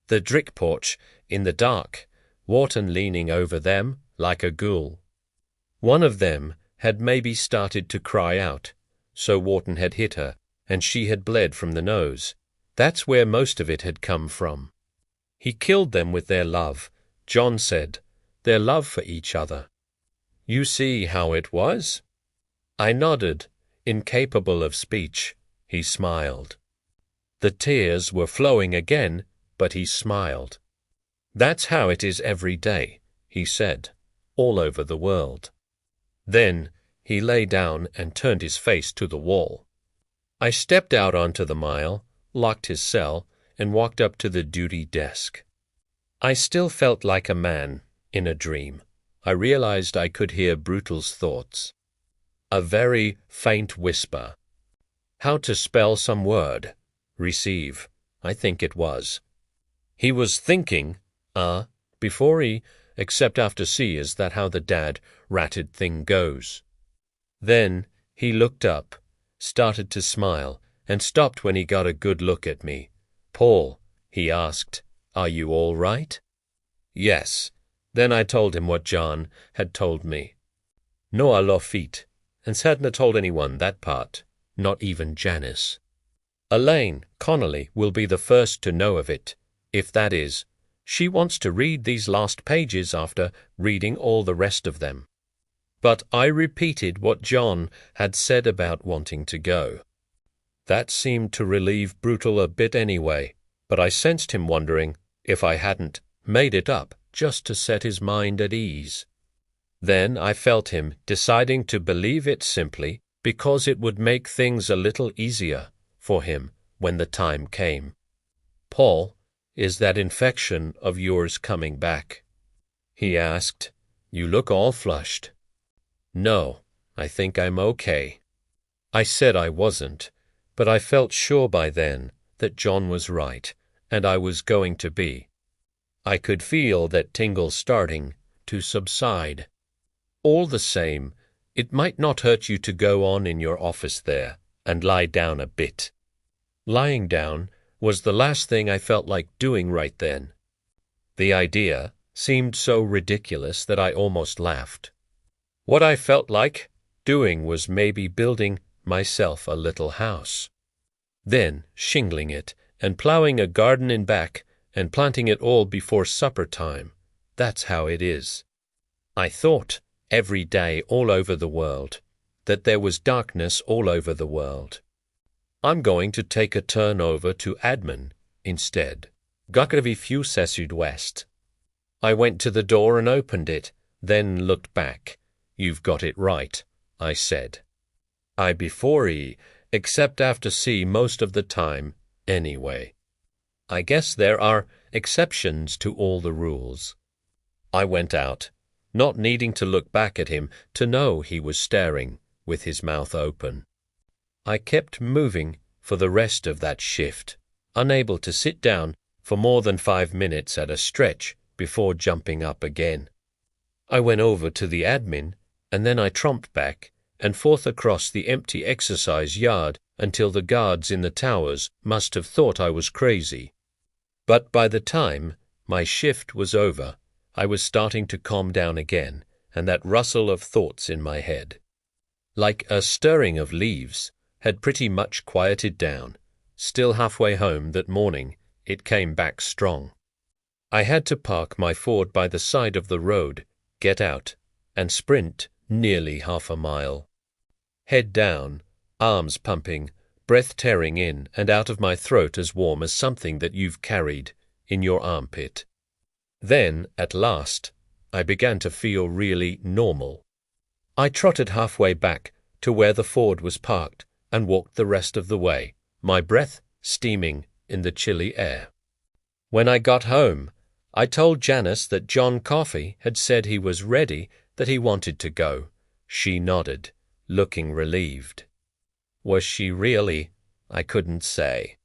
The drick porch, in the dark, Wharton leaning over them like a ghoul. One of them had maybe started to cry out, so Wharton had hit her, and she had bled from the nose. That's where most of it had come from. He killed them with their love, John said, their love for each other. You see how it was? I nodded, incapable of speech. He smiled. The tears were flowing again, but he smiled. That's how it is every day, he said, all over the world. Then he lay down and turned his face to the wall. I stepped out onto the mile, locked his cell, and walked up to the duty desk. I still felt like a man in a dream. I realized I could hear Brutal's thoughts. A very faint whisper. How to spell some word. Receive, I think it was. He was thinking, before E, except after C, is that how the dad ratted thing goes. Then he looked up, started to smile, and stopped when he got a good look at me. Paul, he asked, are you all right? Yes. Then I told him what John had told me. No a lo feet, and hadn't told anyone that part, not even Janice. Elaine Connolly will be the first to know of it, if that is, she wants to read these last pages after reading all the rest of them. But I repeated what John had said about wanting to go. That seemed to relieve Brutal a bit anyway, but I sensed him wondering if I hadn't made it up just to set his mind at ease. Then I felt him deciding to believe it simply because it would make things a little easier for him when the time came. Paul, is that infection of yours coming back? He asked. You look all flushed. No, I think I'm okay. I said I wasn't, but I felt sure by then that John was right, and I was going to be. I could feel that tingle starting to subside. All the same, it might not hurt you to go on in your office there and lie down a bit. Lying down was the last thing I felt like doing right then. The idea seemed so ridiculous that I almost laughed. What I felt like doing was maybe building myself a little house, then shingling it and plowing a garden in back and planting it all before supper time. That's how it is. I thought every day all over the world that there was darkness all over the world. I'm going to take a turn over to admin instead. Gakrevi Fuse Sud-West. I went to the door and opened it, then looked back. You've got it right, I said. I before E, except after C most of the time, anyway. I guess there are exceptions to all the rules. I went out, not needing to look back at him to know he was staring, with his mouth open. I kept moving for the rest of that shift, unable to sit down for more than 5 minutes at a stretch before jumping up again. I went over to the admin, and then I tromped back and forth across the empty exercise yard until the guards in the towers must have thought I was crazy. But by the time my shift was over, I was starting to calm down again, and that rustle of thoughts in my head, like a stirring of leaves, had pretty much quieted down. Still halfway home that morning, it came back strong. I had to park my Ford by the side of the road, get out, and sprint nearly half a mile. Head down, arms pumping, breath tearing in and out of my throat as warm as something that you've carried in your armpit. Then, at last, I began to feel really normal. I trotted halfway back to where the Ford was parked and walked the rest of the way, my breath steaming in the chilly air. When I got home, I told Janice that John Coffey had said he was ready, that he wanted to go. She nodded, looking relieved. Was she really? I couldn't say.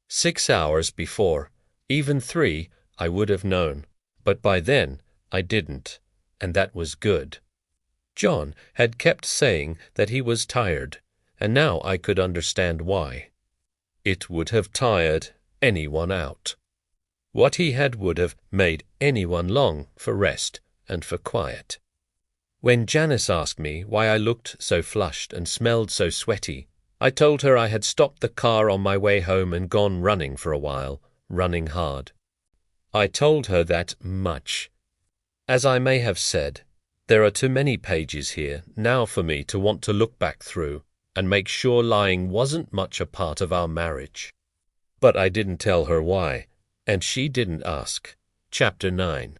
6 hours before, even 3, I would have known, but by then I didn't, and that was good. John had kept saying that he was tired, and now I could understand why. It would have tired anyone out. What he had would have made anyone long for rest and for quiet. When Janice asked me why I looked so flushed and smelled so sweaty, I told her I had stopped the car on my way home and gone running for a while, running hard. I told her that much. As I may have said, there are too many pages here now for me to want to look back through and make sure lying wasn't much a part of our marriage. But I didn't tell her why, and she didn't ask. Chapter 9.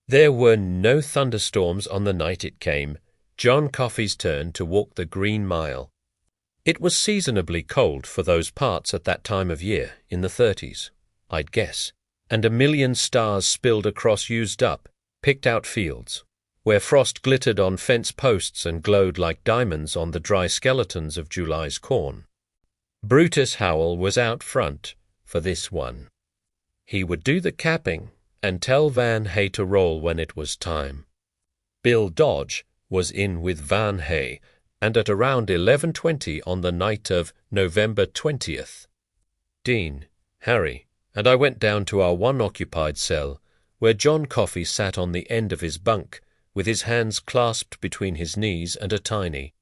There were no thunderstorms on the night it came, John Coffey's turn to walk the Green Mile. It was seasonably cold for those parts at that time of year, in the 30s, I'd guess, and a million stars spilled across used-up, picked-out fields, where frost glittered on fence posts and glowed like diamonds on the dry skeletons of July's corn. Brutus Howell was out front for this one. He would do the capping and tell Van Hay to roll when it was time. Bill Dodge was in with Van Hay, and at around 11:20 on the night of November 20th. Dean, Harry, and I went down to our one-occupied cell, where John Coffey sat on the end of his bunk, with his hands clasped between his knees and a tiny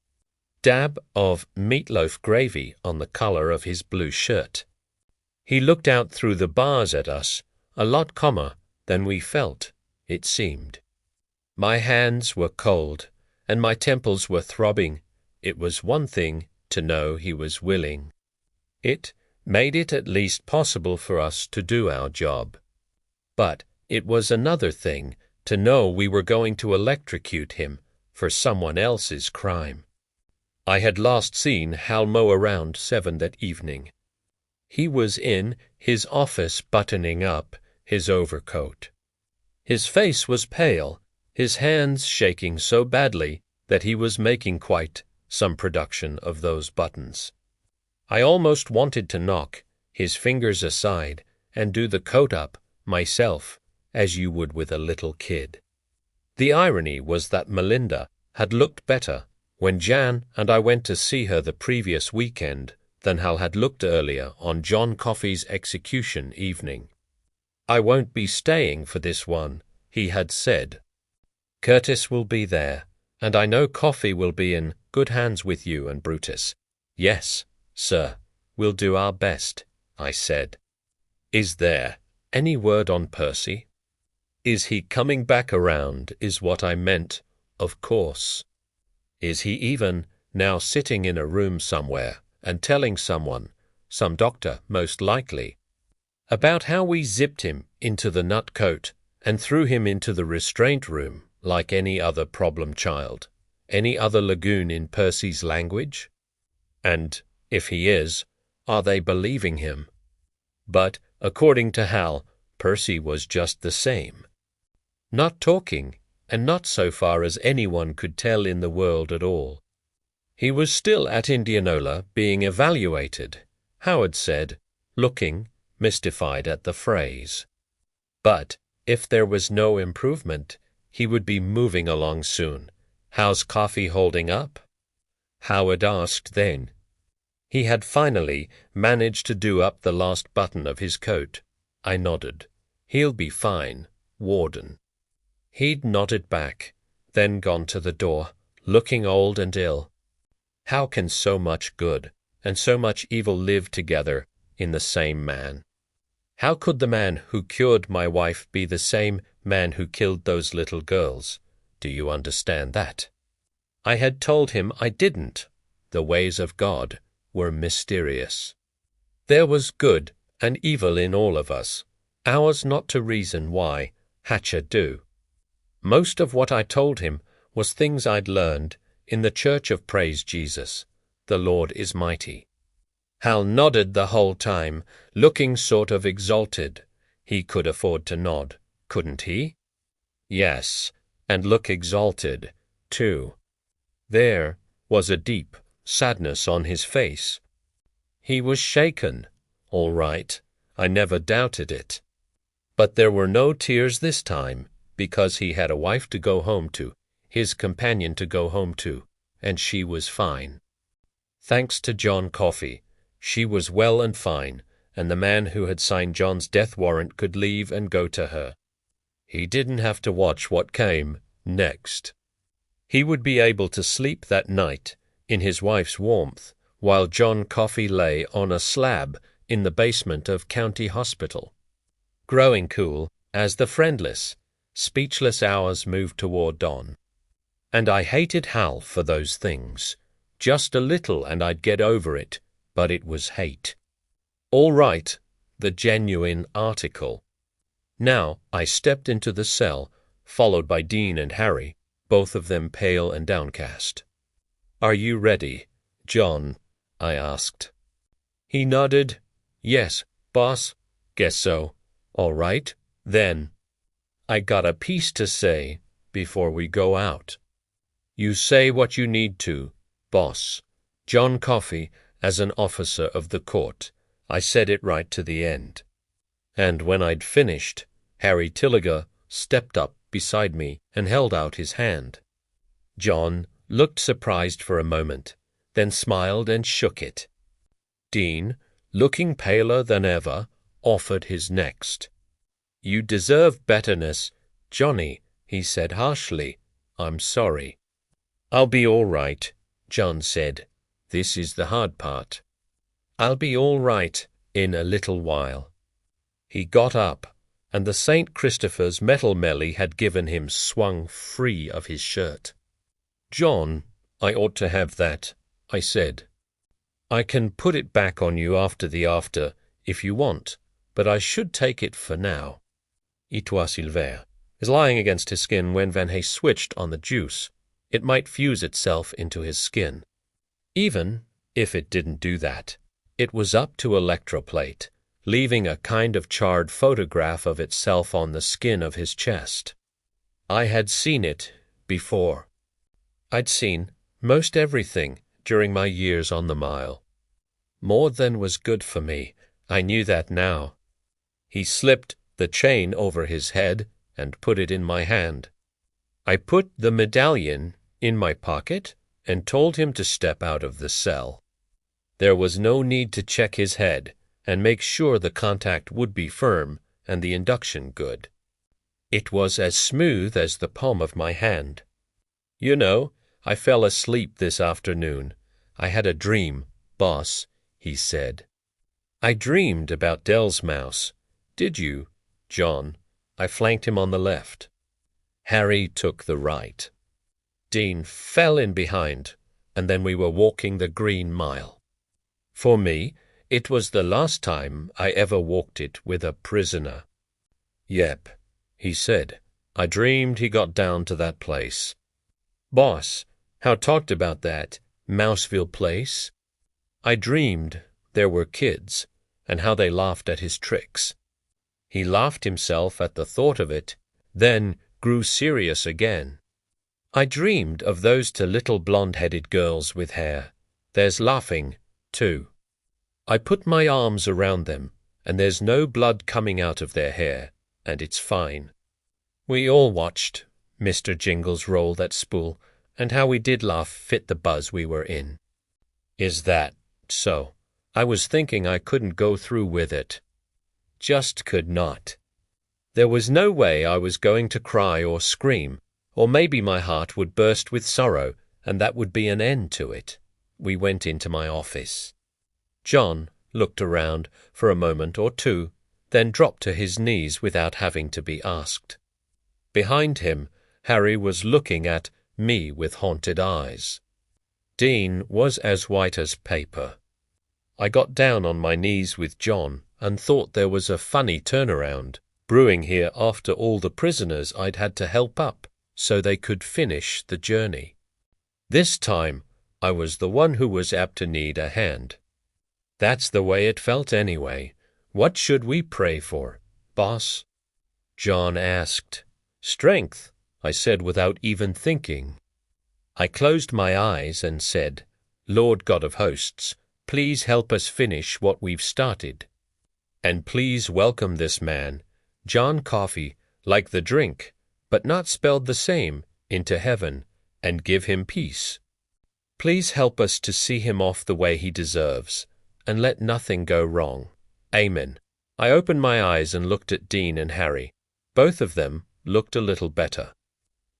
dab of meatloaf gravy on the collar of his blue shirt. He looked out through the bars at us, a lot calmer than we felt, it seemed. My hands were cold, and my temples were throbbing. It was one thing to know he was willing. It made it at least possible for us to do our job. But it was another thing to know we were going to electrocute him for someone else's crime. I had last seen Hal mow around 7 that evening. He was in his office buttoning up his overcoat. His face was pale, his hands shaking so badly that he was making quite some production of those buttons. I almost wanted to knock his fingers aside and do the coat up myself, as you would with a little kid. The irony was that Melinda had looked better when Jan and I went to see her the previous weekend than Hal had looked earlier on John Coffey's execution evening. "I won't be staying for this one," he had said. "Curtis will be there, and I know Coffey will be in good hands with you and Brutus." "Yes, sir, we'll do our best," I said. "Is there any word on Percy?" "Is he coming back around, is what I meant, of course. Is he even now sitting in a room somewhere and telling someone, some doctor most likely, about how we zipped him into the nut coat and threw him into the restraint room like any other problem child, any other lagoon in Percy's language? And if he is, are they believing him? But, according to Hal, Percy was just the same. Not talking, and not so far as anyone could tell in the world at all. He was still at Indianola being evaluated, Howard said, looking mystified at the phrase. But if there was no improvement, he would be moving along soon. "How's Coffey holding up?" Howard asked then. He had finally managed to do up the last button of his coat. I nodded. "He'll be fine, Warden." He'd nodded back, then gone to the door, looking old and ill. How can so much good and so much evil live together in the same man? How could the man who cured my wife be the same man who killed those little girls? Do you understand that? I had told him I didn't. The ways of God were mysterious. There was good and evil in all of us, ours not to reason why, Hatcher do. Most of what I told him was things I'd learned in the Church of Praise Jesus. The Lord is mighty. Hal nodded the whole time, looking sort of exalted. He could afford to nod, couldn't he? Yes, and look exalted, too. There was a deep sadness on his face. He was shaken, all right, I never doubted it. But there were no tears this time, because he had a wife to go home to, his companion to go home to, and she was fine. Thanks to John Coffey, she was well and fine, and the man who had signed John's death warrant could leave and go to her. He didn't have to watch what came next. He would be able to sleep that night in his wife's warmth, while John Coffey lay on a slab in the basement of County Hospital. Growing cool as the friendless, speechless hours moved toward dawn. And I hated Hal for those things. Just a little and I'd get over it, but it was hate. All right, the genuine article. Now I stepped into the cell, followed by Dean and Harry, both of them pale and downcast. "Are you ready, John?" I asked. He nodded. "Yes, boss. Guess so. All right, then. I got a piece to say before we go out." "You say what you need to, boss. John Coffey, as an officer of the court." I said it right to the end. And when I'd finished, Harry Tilliger stepped up beside me and held out his hand. John looked surprised for a moment, then smiled and shook it. Dean, looking paler than ever, offered his next. "You deserve betterness, Johnny," he said harshly. "I'm sorry." "I'll be all right," John said. "This is the hard part. I'll be all right in a little while." He got up, and the St. Christopher's metal melly had given him swung free of his shirt. "John, I ought to have that," I said. "I can put it back on you after the after, if you want, but I should take it for now." Itois Silver is lying against his skin when Van Hay switched on the juice. It might fuse itself into his skin. Even if it didn't do that, it was up to electroplate, leaving a kind of charred photograph of itself on the skin of his chest. I had seen it before. I'd seen most everything during my years on the mile. More than was good for me, I knew that now. He slipped the chain over his head and put it in my hand. I put the medallion in my pocket and told him to step out of the cell. There was no need to check his head and make sure the contact would be firm and the induction good. It was as smooth as the palm of my hand. "You know, I fell asleep this afternoon. I had a dream, boss," he said. "I dreamed about Dell's mouse. Did you, John?" I flanked him on the left. Harry took the right. Dean fell in behind, and then we were walking the Green Mile. For me, it was the last time I ever walked it with a prisoner. "Yep," he said. "I dreamed he got down to that place." "Boss, how talked about that, Mouseville Place?" "I dreamed there were kids, and how they laughed at his tricks." He laughed himself at the thought of it, then grew serious again. "I dreamed of those two little blonde-headed girls with hair. There's laughing, too. I put my arms around them, and there's no blood coming out of their hair, and it's fine." We all watched Mr. Jingles roll that spool, and how we did laugh fit the buzz we were in. "Is that so? I was thinking I couldn't go through with it. Just could not. There was no way I was going to cry or scream, or maybe my heart would burst with sorrow, and that would be an end to it." We went into my office. John looked around for a moment or two, then dropped to his knees without having to be asked. Behind him, Harry was looking at me with haunted eyes. Dean was as white as paper. I got down on my knees with John and thought there was a funny turnaround brewing here after all the prisoners I'd had to help up so they could finish the journey. This time, I was the one who was apt to need a hand. That's the way it felt anyway. What should we pray for, boss? John asked. Strength, I said without even thinking. I closed my eyes and said, Lord God of hosts, please help us finish what we've started. And please welcome this man, John Coffey, like the drink, but not spelled the same, into heaven, and give him peace. Please help us to see him off the way he deserves, and let nothing go wrong. Amen. I opened my eyes and looked at Dean and Harry. Both of them looked a little better.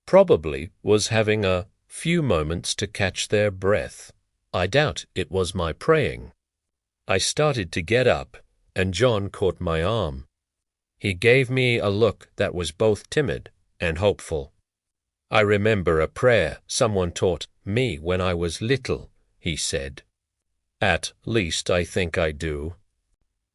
Probably was having a few moments to catch their breath. I doubt it was my praying. I started to get up, and John caught my arm. He gave me a look that was both timid and hopeful. I remember a prayer someone taught me when I was little, he said. At least I think I do.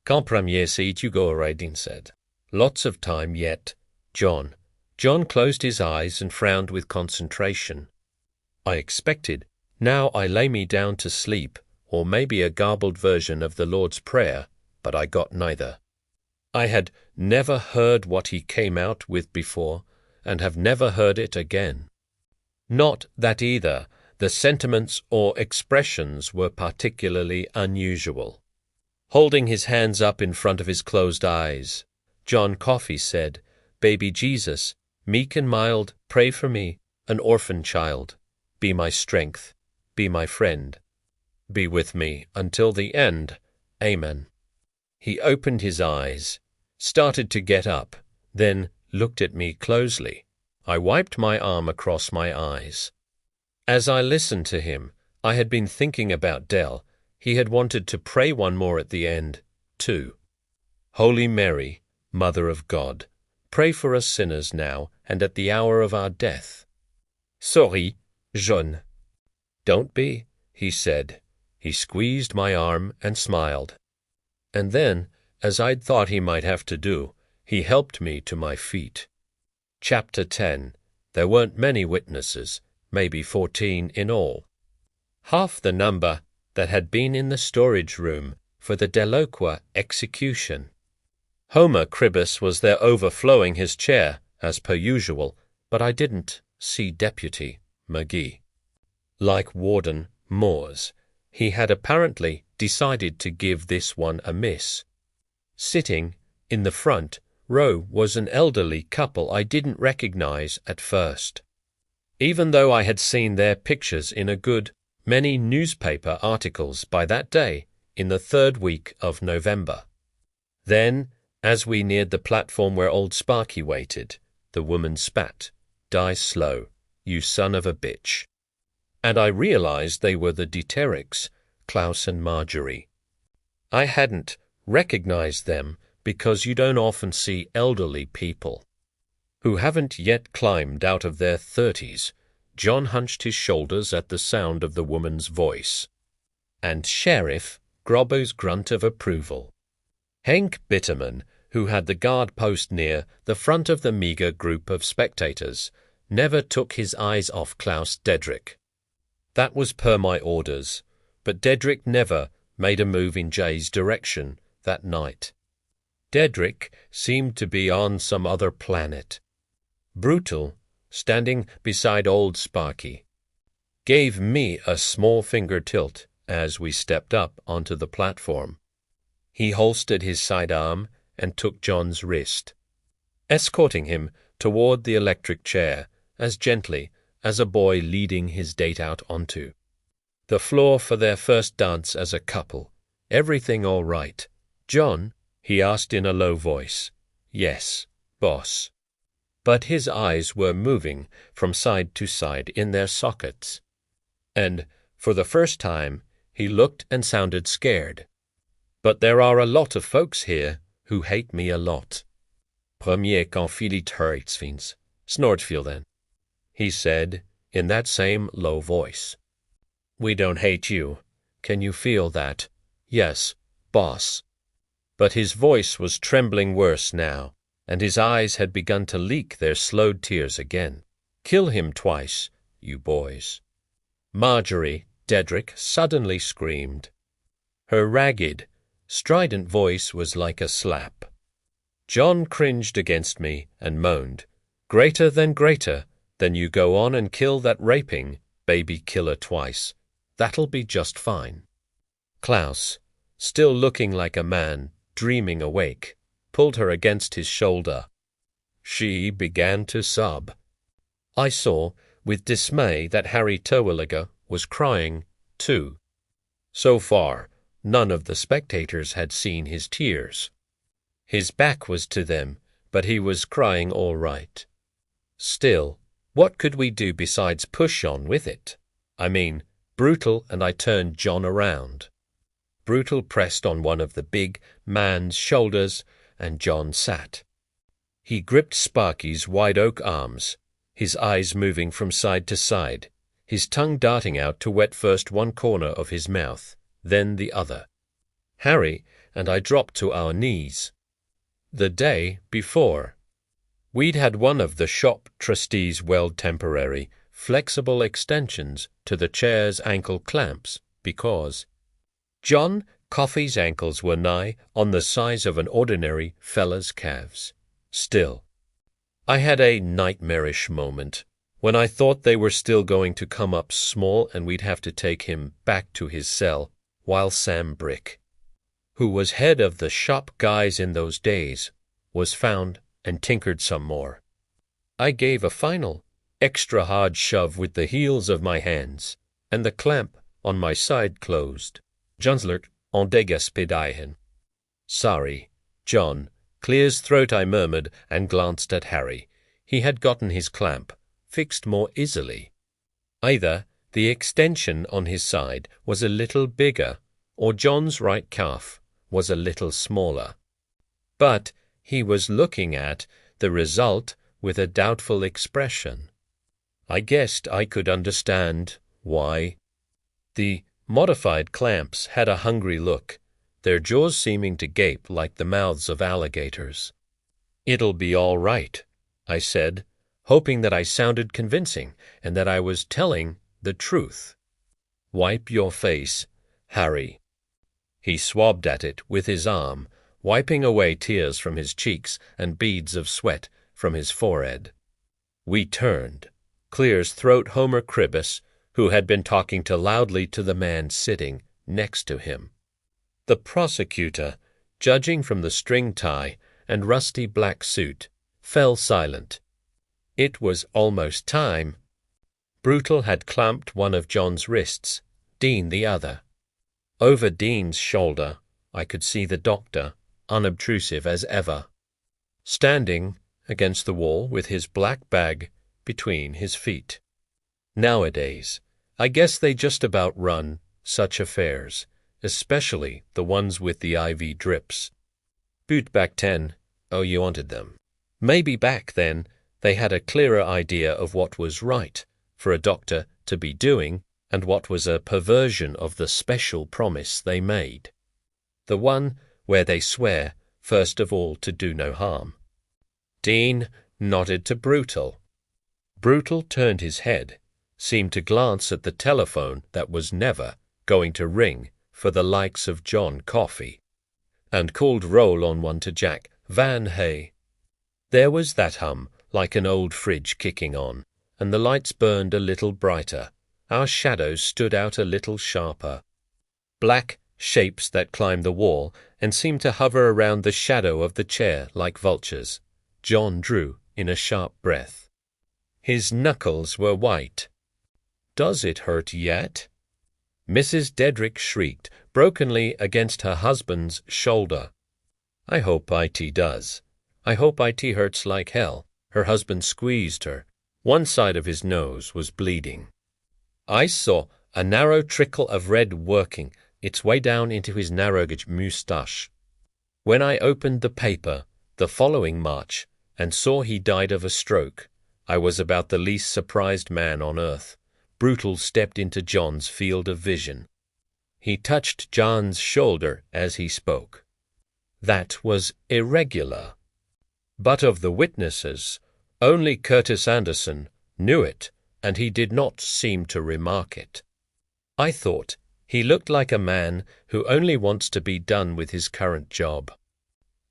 Quand premier seat you go, Dean said. Lots of time yet, John. John closed his eyes and frowned with concentration. I expected, now I lay me down to sleep, or maybe a garbled version of the Lord's Prayer, but I got neither. I had never heard what he came out with before, and have never heard it again. Not that either the sentiments or expressions were particularly unusual. Holding his hands up in front of his closed eyes, John Coffey said, Baby Jesus, meek and mild, pray for me, an orphan child. Be my strength, be my friend. Be with me until the end. Amen. He opened his eyes, started to get up, then looked at me closely. I wiped my arm across my eyes. As I listened to him, I had been thinking about Dell. He had wanted to pray one more at the end, too. Holy Mary, Mother of God, pray for us sinners now and at the hour of our death. Sorry, jeune. Don't be, he said. He squeezed my arm and smiled. And then, as I'd thought he might have to do, he helped me to my feet. Chapter 10. There weren't many witnesses, maybe 14 in all. Half the number that had been in the storage room for the Delacroix execution. Homer Cribbus was there overflowing his chair, as per usual, but I didn't see Deputy McGee. Like Warden Moores, he had apparently decided to give this one a miss. Sitting in the front row was an elderly couple I didn't recognize at first, even though I had seen their pictures in a good many newspaper articles by that day in the third week of November. Then, as we neared the platform where old Sparky waited, the woman spat, Die slow, you son of a bitch. And I realized they were the Deterics, Klaus and Marjorie. I hadn't recognized them because you don't often see elderly people who haven't yet climbed out of their 30s. John hunched his shoulders at the sound of the woman's voice. And Sheriff Grobbo's grunt of approval. Henk Bitterman, who had the guard post near the front of the meagre group of spectators, never took his eyes off Klaus Dedrick. That was per my orders, but Dedrick never made a move in Jay's direction that night. Dedrick seemed to be on some other planet. Brutal, standing beside old Sparky, gave me a small finger tilt as we stepped up onto the platform. He holstered his sidearm and took John's wrist, escorting him toward the electric chair as gently as a boy leading his date out onto the floor for their first dance as a couple. Everything all right, John? He asked in a low voice. Yes, boss. But his eyes were moving from side to side in their sockets, and for the first time he looked and sounded scared. But there are a lot of folks here who hate me a lot. Premier quand Philip hurts fins, Snortfield then, he said in that same low voice. We don't hate you. Can you feel that? Yes, boss. But his voice was trembling worse now, and his eyes had begun to leak their slowed tears again. Kill him twice, you boys. Marjorie Dedrick suddenly screamed. Her ragged, strident voice was like a slap. John cringed against me and moaned, greater than you go on and kill that raping baby killer twice. That'll be just fine. Klaus, still looking like a man, dreaming awake, pulled her against his shoulder. She began to sob. I saw, with dismay, that Harry Terwilliger was crying, too. So far, none of the spectators had seen his tears. His back was to them, but he was crying all right. Still, what could we do besides push on with it? I mean, Brutal and I turned John around. Brutal pressed on one of the big man's shoulders, and John sat. He gripped Sparky's wide oak arms, his eyes moving from side to side, his tongue darting out to wet first one corner of his mouth, then the other. Harry and I dropped to our knees. The day before, we'd had one of the shop trustees weld temporary, flexible extensions to the chair's ankle clamps because John Coffey's ankles were nigh on the size of an ordinary fella's calves. Still, I had a nightmarish moment when I thought they were still going to come up small and we'd have to take him back to his cell while Sam Brick, who was head of the shop guys in those days, was found and tinkered some more. I gave a final, extra hard shove with the heels of my hands, and the clamp on my side closed. Johnslert en dégespédaien. Sorry, John. Clear's throat, I murmured, and glanced at Harry. He had gotten his clamp fixed more easily. Either the extension on his side was a little bigger, or John's right calf was a little smaller. But he was looking at the result with a doubtful expression. I guessed I could understand why. The modified clamps had a hungry look, their jaws seeming to gape like the mouths of alligators. It'll be all right, I said, hoping that I sounded convincing and that I was telling the truth. Wipe your face, Harry. He swabbed at it with his arm, wiping away tears from his cheeks and beads of sweat from his forehead. We turned. Clear's throat Homer Cribbus, who had been talking too loudly to the man sitting next to him. The prosecutor, judging from the string tie and rusty black suit, fell silent. It was almost time. Brutal had clamped one of John's wrists, Dean the other. Over Dean's shoulder, I could see the doctor, unobtrusive as ever, standing against the wall with his black bag between his feet. Nowadays, I guess they just about run such affairs, especially the ones with the IV drips. Boot back 10, oh, you wanted them. Maybe back then they had a clearer idea of what was right for a doctor to be doing and what was a perversion of the special promise they made. The one where they swear, first of all, to do no harm. Dean nodded to Brutal. Brutal turned his head, seemed to glance at the telephone that was never going to ring for the likes of John Coffey, and called roll on one to Jack Van Hay. There was that hum, like an old fridge kicking on, and the lights burned a little brighter. Our shadows stood out a little sharper. Black shapes that climbed the wall and seemed to hover around the shadow of the chair like vultures. John drew in a sharp breath. His knuckles were white. Does it hurt yet? Mrs. Dedrick shrieked brokenly against her husband's shoulder. I hope it does. I hope it hurts like hell. Her husband squeezed her. One side of his nose was bleeding. I saw a narrow trickle of red working its way down into his narrow moustache. When I opened the paper the following March and saw he died of a stroke, I was about the least surprised man on earth. Brutal stepped into John's field of vision. He touched John's shoulder as he spoke. That was irregular. But of the witnesses, only Curtis Anderson knew it, and he did not seem to remark it. I thought he looked like a man who only wants to be done with his current job.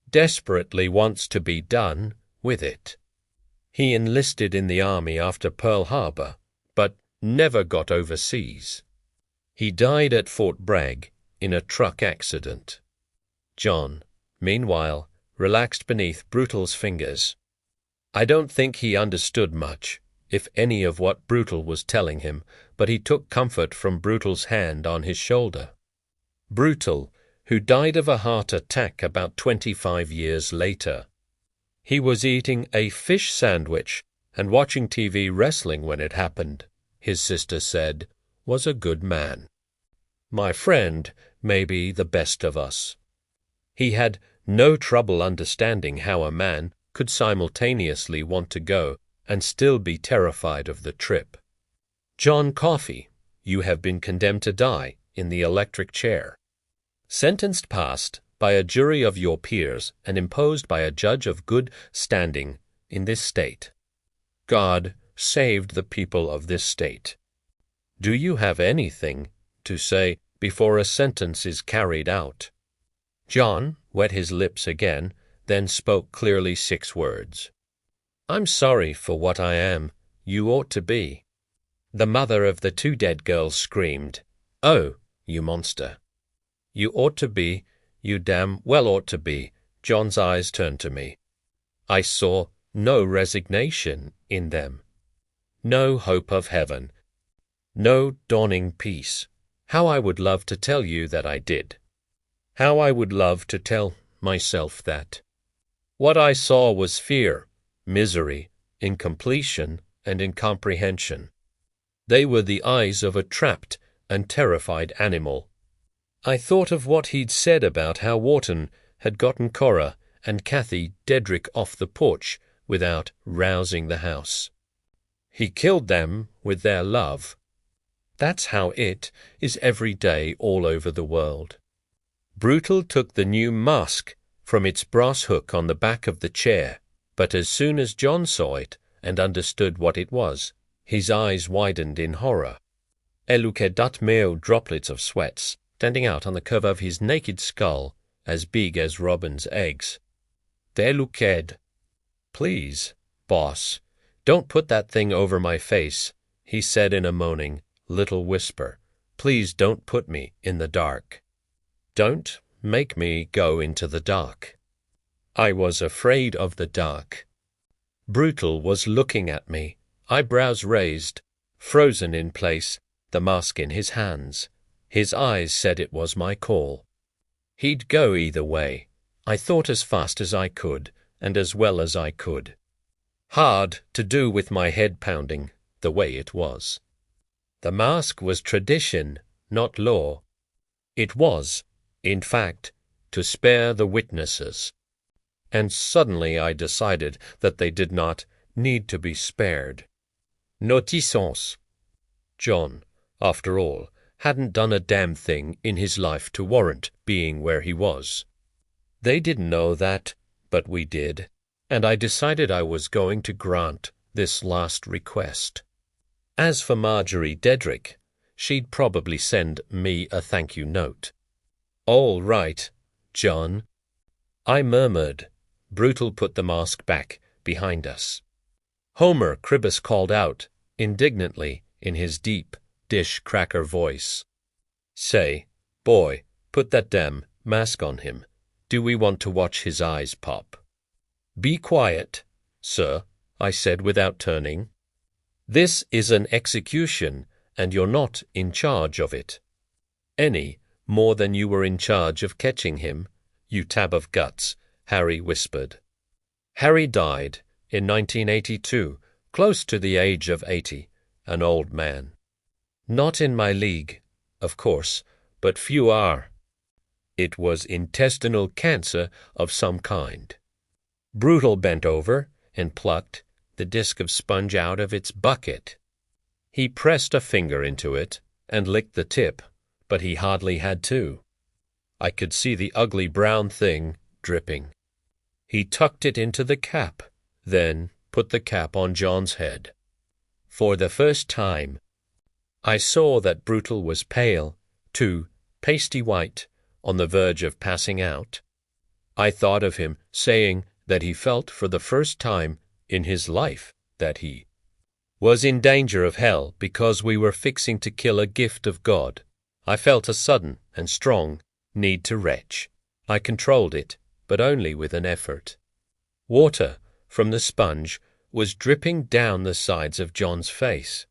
Desperately wants to be done with it. He enlisted in the army after Pearl Harbor, but never got overseas. He died at Fort Bragg in a truck accident. John, meanwhile, relaxed beneath Brutal's fingers. I don't think he understood much, if any, of what Brutal was telling him, but he took comfort from Brutal's hand on his shoulder. Brutal, who died of a heart attack about 25 years later. He was eating a fish sandwich and watching TV wrestling when it happened, his sister said, was a good man. My friend may be the best of us. He had no trouble understanding how a man could simultaneously want to go and still be terrified of the trip. John Coffey, you have been condemned to die in the electric chair. Sentenced passed by a jury of your peers and imposed by a judge of good standing in this state. God saved the people of this state. Do you have anything to say before a sentence is carried out? John wet his lips again, then spoke clearly 6 words. I'm sorry for what I am. You ought to be. The mother of the 2 dead girls screamed, Oh, you monster. You ought to be, you damn well ought to be. John's eyes turned to me. I saw no resignation in them. No hope of heaven. No dawning peace. How I would love to tell you that I did. How I would love to tell myself that. What I saw was fear, misery, incompletion, and incomprehension. They were the eyes of a trapped and terrified animal. I thought of what he'd said about how Wharton had gotten Cora and Kathy Dedrick off the porch without rousing the house. He killed them with their love. That's how it is every day all over the world. Brutal took the new mask from its brass hook on the back of the chair, but as soon as John saw it and understood what it was, his eyes widened in horror. Eluquedat meo droplets of sweats standing out on the curve of his naked skull, as big as robins' eggs. Deluqued. Please, boss, don't put that thing over my face, he said in a moaning little whisper. Please don't put me in the dark. Don't make me go into the dark. I was afraid of the dark. Brutal was looking at me, eyebrows raised, frozen in place, the mask in his hands. His eyes said it was my call. He'd go either way. I thought as fast as I could, and as well as I could. Hard to do with my head pounding, the way it was. The mask was tradition, not law. It was, in fact, to spare the witnesses. And suddenly I decided that they did not need to be spared. Notissance. John, after all, hadn't done a damn thing in his life to warrant being where he was. They didn't know that, but we did, and I decided I was going to grant this last request. As for Marjorie Dedrick, she'd probably send me a thank-you note. All right, John. I murmured. Brutal put the mask back behind us. Homer Cribbus called out, indignantly, in his deep, dish-cracker voice. Say, boy, put that damn mask on him. Do we want to watch his eyes pop? Be quiet, sir, I said without turning. This is an execution, and you're not in charge of it. Any more than you were in charge of catching him, you tab of guts, Harry whispered. Harry died in 1982, close to the age of 80, an old man. Not in my league, of course, but few are. It was intestinal cancer of some kind. Brutal bent over and plucked the disk of sponge out of its bucket. He pressed a finger into it and licked the tip, but he hardly had to. I could see the ugly brown thing dripping. He tucked it into the cap, then put the cap on John's head. For the first time, I saw that Brutal was pale, too pasty white, on the verge of passing out. I thought of him saying that he felt for the first time in his life that he was in danger of hell because we were fixing to kill a gift of God. I felt a sudden and strong need to retch. I controlled it, but only with an effort. Water from the sponge was dripping down the sides of John's face.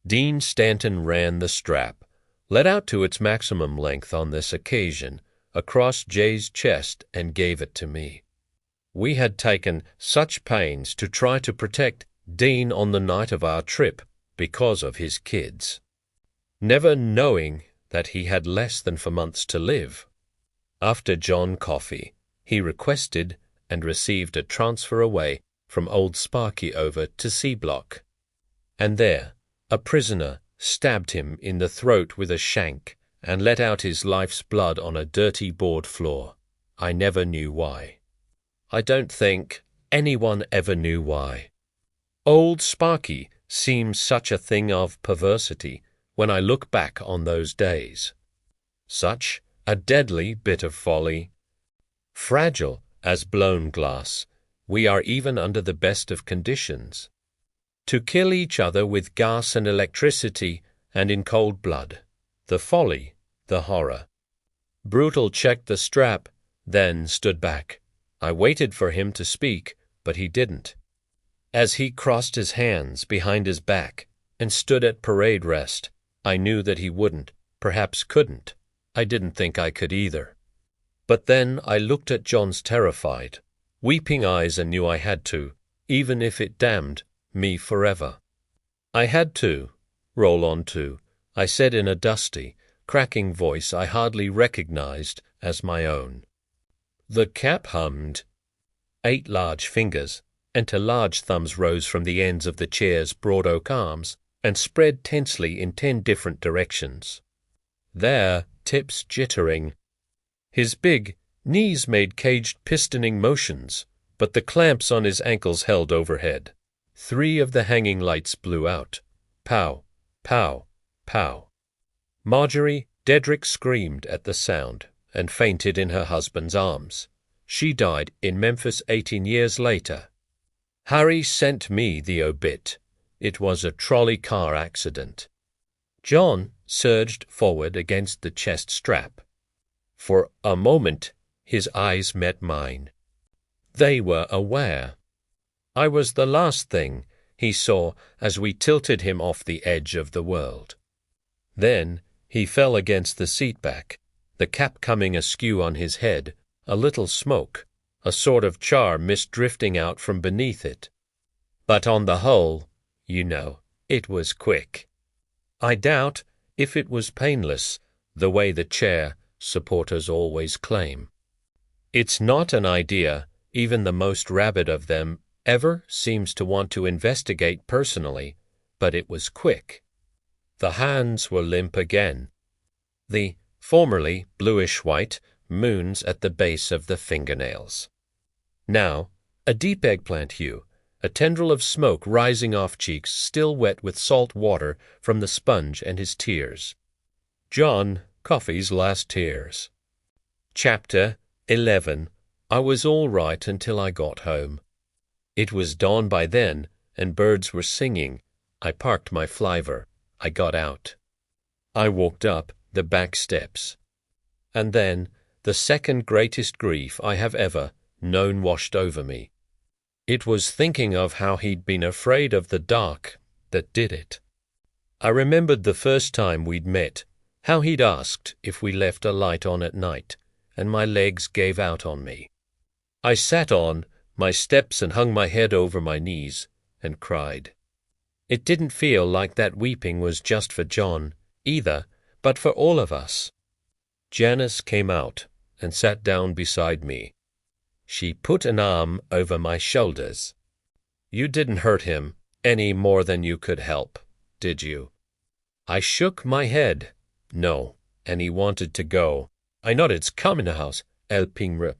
Dean Stanton ran the strap, let out to its maximum length on this occasion, across Jay's chest and gave it to me. We had taken such pains to try to protect Dean on the night of our trip because of his kids, never knowing that he had less than 4 months to live. After John Coffey, he requested and received a transfer away from Old Sparky over to C Block. And there, a prisoner stabbed him in the throat with a shank and let out his life's blood on a dirty board floor. I never knew why. I don't think anyone ever knew why. Old Sparky seems such a thing of perversity when I look back on those days. Such a deadly bit of folly. Fragile as blown glass, we are even under the best of conditions. To kill each other with gas and electricity and in cold blood. The folly, the horror. Brutal checked the strap, then stood back. I waited for him to speak, but he didn't. As he crossed his hands behind his back and stood at parade rest, I knew that he wouldn't, perhaps couldn't. I didn't think I could either. But then I looked at John's terrified, weeping eyes and knew I had to, even if it damned me forever. I had to, roll on to, I said in a dusty, cracking voice I hardly recognized as my own. The cap hummed. 8 large fingers and 2 large thumbs rose from the ends of the chair's broad oak arms and spread tensely in 10 different directions. There, tips jittering. His big knees made caged pistoning motions, but the clamps on his ankles held overhead. 3 of the hanging lights blew out. Pow, pow, pow. Marjorie Dedrick screamed at the sound and fainted in her husband's arms. She died in Memphis 18 years later. Harry sent me the obit. It was a trolley car accident. John surged forward against the chest strap. For a moment, his eyes met mine. They were aware. I was the last thing he saw as we tilted him off the edge of the world. Then he fell against the seat back, the cap coming askew on his head, a little smoke, a sort of char mist drifting out from beneath it. But on the whole, you know, it was quick. I doubt if it was painless, the way the chair supporters always claim. It's not an idea even the most rabid of them ever seems to want to investigate personally, but it was quick. The hands were limp again. The formerly bluish-white moons at the base of the fingernails. Now, a deep eggplant hue, a tendril of smoke rising off cheeks still wet with salt water from the sponge and his tears. John Coffey's last tears. Chapter 11. I was all right until I got home. It was dawn by then, and birds were singing. I parked my flivver. I got out. I walked up the back steps. And then the second greatest grief I have ever known washed over me. It was thinking of how he'd been afraid of the dark that did it. I remembered the first time we'd met, how he'd asked if we left a light on at night, and my legs gave out on me. I sat on my steps and hung my head over my knees and cried. It didn't feel like that weeping was just for John, either, but for all of us. Janice came out and sat down beside me. She put an arm over my shoulders. "You didn't hurt him any more than you could help, did you?" I shook my head. "No, and he wanted to go. I nodded. Come in the house, El Pingre."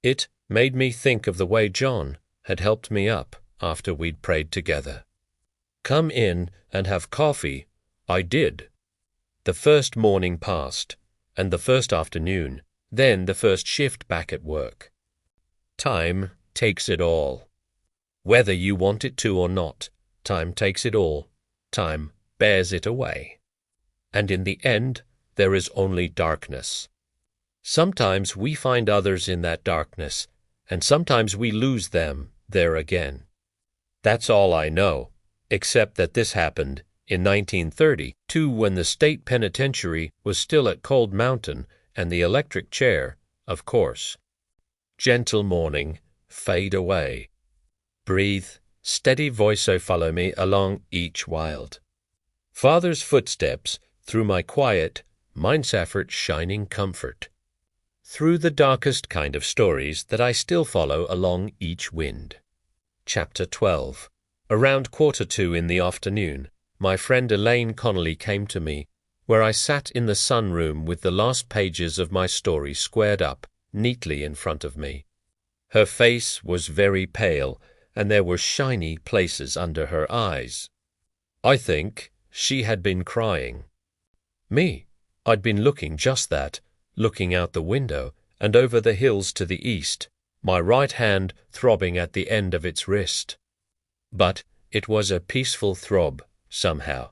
It made me think of the way John had helped me up after we'd prayed together. "Come in and have coffee." I did. The first morning passed, and the first afternoon, then the first shift back at work. Time takes it all. Whether you want it to or not, time takes it all. Time bears it away. And in the end, there is only darkness. Sometimes we find others in that darkness, and sometimes we lose them there again. That's all I know, except that this happened in 1930, when the state penitentiary was still at Cold Mountain, and the electric chair, of course. Gentle morning, fade away. Breathe, steady voice follow me along each wild. Father's footsteps through my quiet, mind's effort shining comfort. Through the darkest kind of stories that I still follow along each wind. Chapter 12. Around 1:45 in the afternoon, my friend Elaine Connolly came to me, where I sat in the sunroom with the last pages of my story squared up neatly in front of me. Her face was very pale, and there were shiny places under her eyes. I think she had been crying. Me, I'd been looking just that, looking out the window and over the hills to the east, my right hand throbbing at the end of its wrist. But it was a peaceful throb, somehow.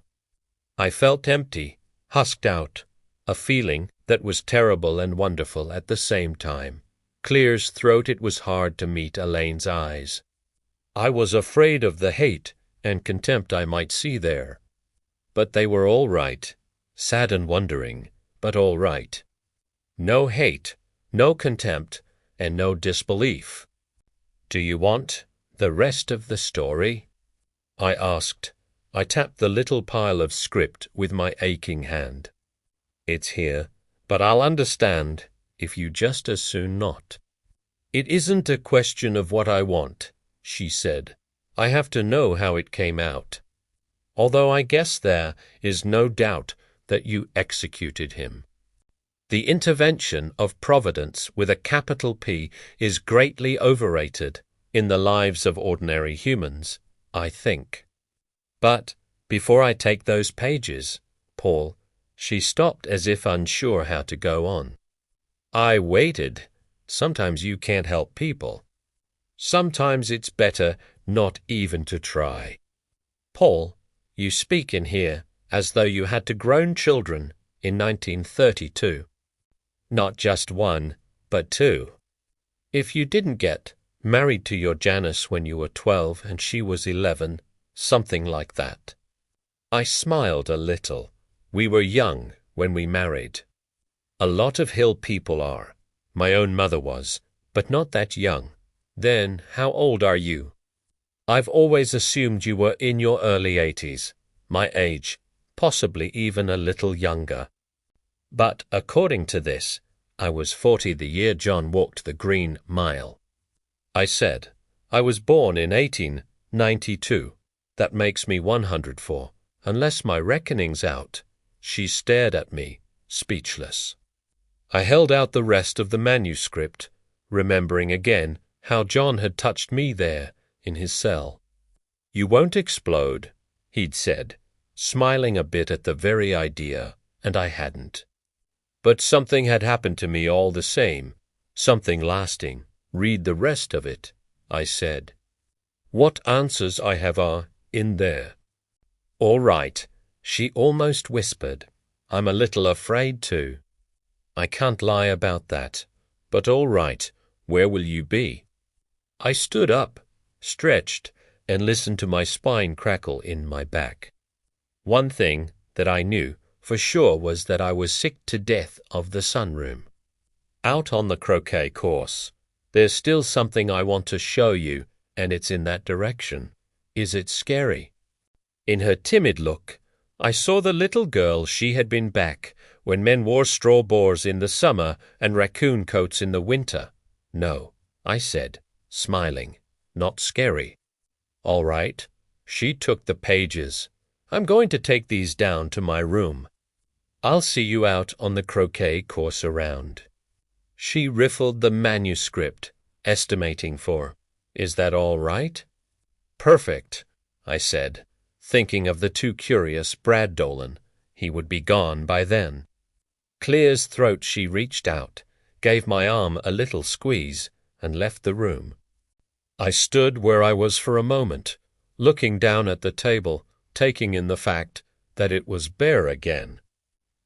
I felt empty, husked out, a feeling that was terrible and wonderful at the same time. Clear's throat, it was hard to meet Elaine's eyes. I was afraid of the hate and contempt I might see there. But they were all right, sad and wondering, but all right. No hate, no contempt, and no disbelief. "Do you want the rest of the story?" I asked. I tapped the little pile of script with my aching hand. "It's here, but I'll understand if you just as soon not." "It isn't a question of what I want," she said. "I have to know how it came out. Although I guess there is no doubt that you executed him. The intervention of Providence with a capital P is greatly overrated in the lives of ordinary humans, I think. But before I take those pages, Paul," she stopped as if unsure how to go on. I waited. Sometimes you can't help people. Sometimes it's better not even to try. "Paul, you speak in here as though you had to grown children in 1932. Not just one, but two. If you didn't get married to your Janice when you were 12 and she was 11, something like that." I smiled a little. We were young when we married. A lot of hill people are. My own mother was, but not that young. Then, how old are you? I've always assumed you were in your early 80s, my age, possibly even a little younger. But according to this, I was 40 the year John walked the Green Mile. I said, I was born in 1892. That makes me 104, unless my reckoning's out. She stared at me, speechless. I held out the rest of the manuscript, remembering again how John had touched me there in his cell. "You won't explode," he'd said, smiling a bit at the very idea, and I hadn't. But something had happened to me all the same, something lasting. "Read the rest of it," I said. "What answers I have are in there." "All right," she almost whispered. "I'm a little afraid to." "I can't lie about that. But all right, where will you be?" I stood up, stretched, and listened to my spine crackle in my back. One thing that I knew for sure was that I was sick to death of the sunroom. Out on the croquet course, there's still something I want to show you, and it's in that direction. Is it scary? In her timid look, I saw the little girl she had been back when men wore straw boars in the summer and raccoon coats in the winter. No, I said, smiling, not scary. All right. She took the pages. I'm going to take these down to my room. I'll see you out on the croquet course around. She riffled the manuscript, estimating for, "Is that all right?" "Perfect," I said, thinking of the too curious Brad Dolan. He would be gone by then. Clear's throat, she reached out, gave my arm a little squeeze, and left the room. I stood where I was for a moment, looking down at the table, taking in the fact that it was bare again.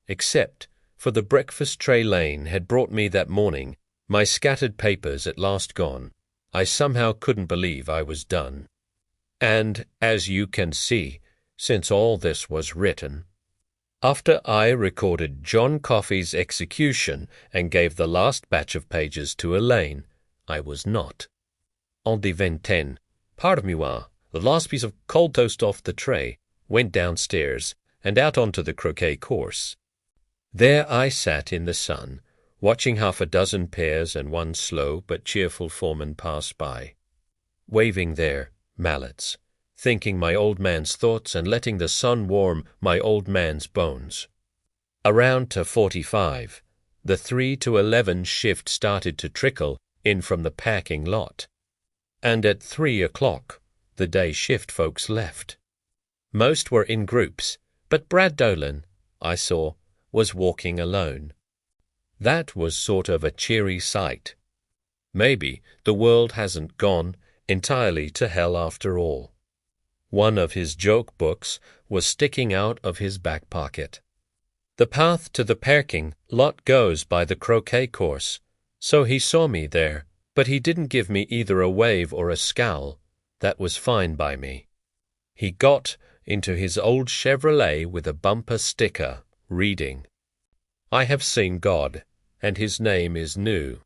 Except for the breakfast tray Lane had brought me that morning, my scattered papers at last gone, I somehow couldn't believe I was done. And, as you can see, since all this was written, after I recorded John Coffey's execution and gave the last batch of pages to Elaine, I was not. En de vingtaine, pardonnez-moi, the last piece of cold toast off the tray, went downstairs and out onto the croquet course. There I sat in the sun, watching half a dozen pairs and one slow but cheerful foreman pass by, waving their mallets, thinking my old man's thoughts and letting the sun warm my old man's bones. Around to 45, the 3 to 11 shift started to trickle in from the packing lot, and at 3 o'clock the day shift folks left. Most were in groups, but Brad Dolan, I saw, was walking alone. That was sort of a cheery sight. Maybe the world hasn't gone entirely to hell after all. One of his joke books was sticking out of his back pocket. The path to the parking lot goes by the croquet course, so he saw me there, but he didn't give me either a wave or a scowl. That was fine by me. He got into his old Chevrolet with a bumper sticker, reading, "I have seen God, and his name is new."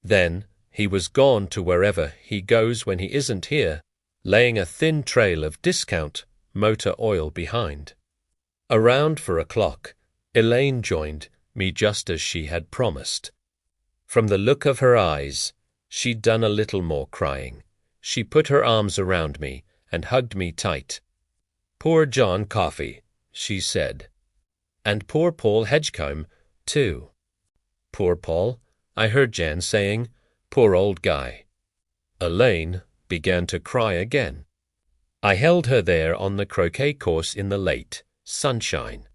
Then he was gone to wherever he goes when he isn't here, laying a thin trail of discount motor oil behind. Around 4 o'clock, Elaine joined me just as she had promised. From the look of her eyes, she'd done a little more crying. She put her arms around me and hugged me tight. "Poor John Coffey," she said. "And poor Paul Hedgecombe, too." "Poor Paul," I heard Jan saying. "Poor old guy." Elaine began to cry again. I held her there on the croquet course in the late sunshine.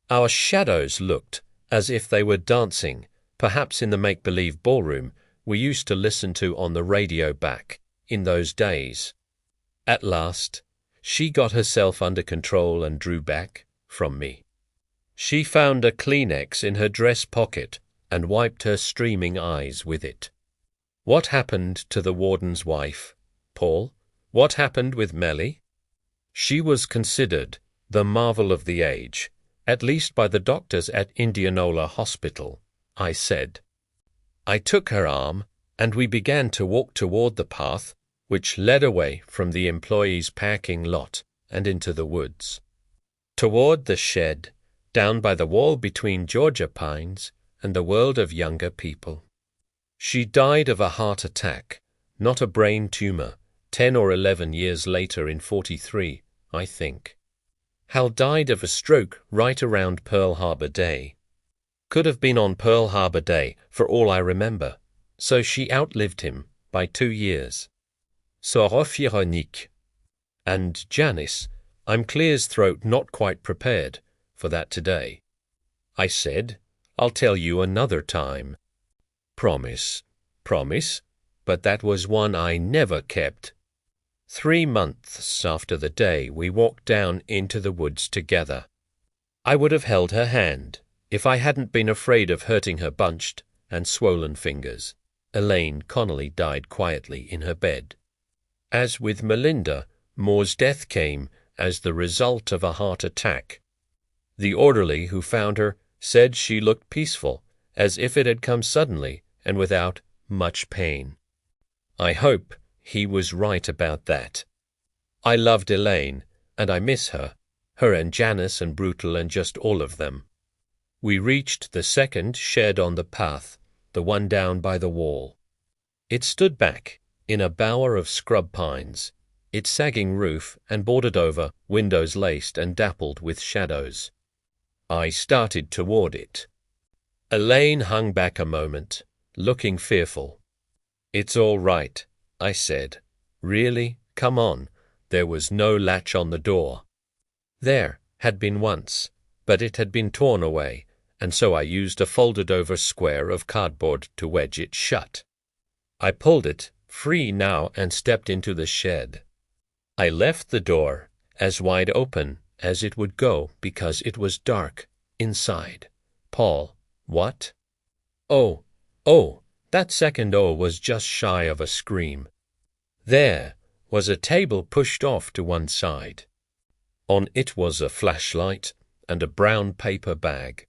Our shadows looked as if they were dancing, perhaps in the make-believe ballroom we used to listen to on the radio back in those days. At last, she got herself under control and drew back from me. She found a Kleenex in her dress pocket and wiped her streaming eyes with it. What happened to the warden's wife, Paul? What happened with Melly? She was considered the marvel of the age, at least by the doctors at Indianola Hospital, I said. I took her arm, and we began to walk toward the path which led away from the employees' parking lot and into the woods. Toward the shed, down by the wall between Georgia pines and the world of younger people. She died of a heart attack, not a brain tumor, 10 or 11 years later in 43, I think. Hal died of a stroke right around Pearl Harbor Day. Could have been on Pearl Harbor Day, for all I remember, so she outlived him by 2 years. Sauf ironique. And Janice, I'm Clear's throat not quite prepared for that today. I said, I'll tell you another time. Promise, promise, but that was one I never kept. 3 months after the day we walked down into the woods together. I would have held her hand if I hadn't been afraid of hurting her bunched and swollen fingers. Elaine Connolly died quietly in her bed. As with Melinda, Moore's death came as the result of a heart attack. The orderly who found her said she looked peaceful, as if it had come suddenly and without much pain. I hope he was right about that. I loved Elaine, and I miss her and Janice and Brutal and just all of them. We reached the second shed on the path, the one down by the wall. It stood back in a bower of scrub pines, its sagging roof and boarded over, windows laced and dappled with shadows. I started toward it. Elaine hung back a moment, looking fearful. "It's all right," I said. "Really? Come on." There was no latch on the door. There had been once, but it had been torn away, and so I used a folded-over square of cardboard to wedge it shut. I pulled it free now and stepped into the shed. I left the door as wide open as it would go because it was dark inside. Paul, what? Oh, that second "oh" was just shy of a scream. There was a table pushed off to one side. On it was a flashlight and a brown paper bag.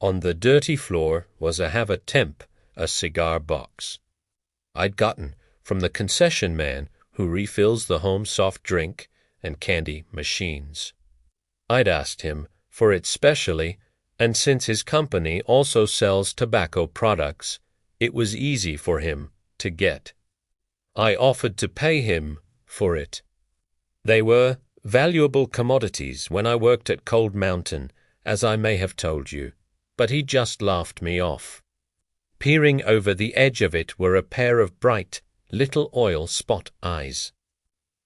On the dirty floor was a have a temp, a cigar box. I'd gotten from the concession man who refills the home soft drink and candy machines. I'd asked him for it specially, and since his company also sells tobacco products, it was easy for him to get. I offered to pay him for it. They were valuable commodities when I worked at Cold Mountain, as I may have told you, but he just laughed me off. Peering over the edge of it were a pair of bright, little oil spot eyes.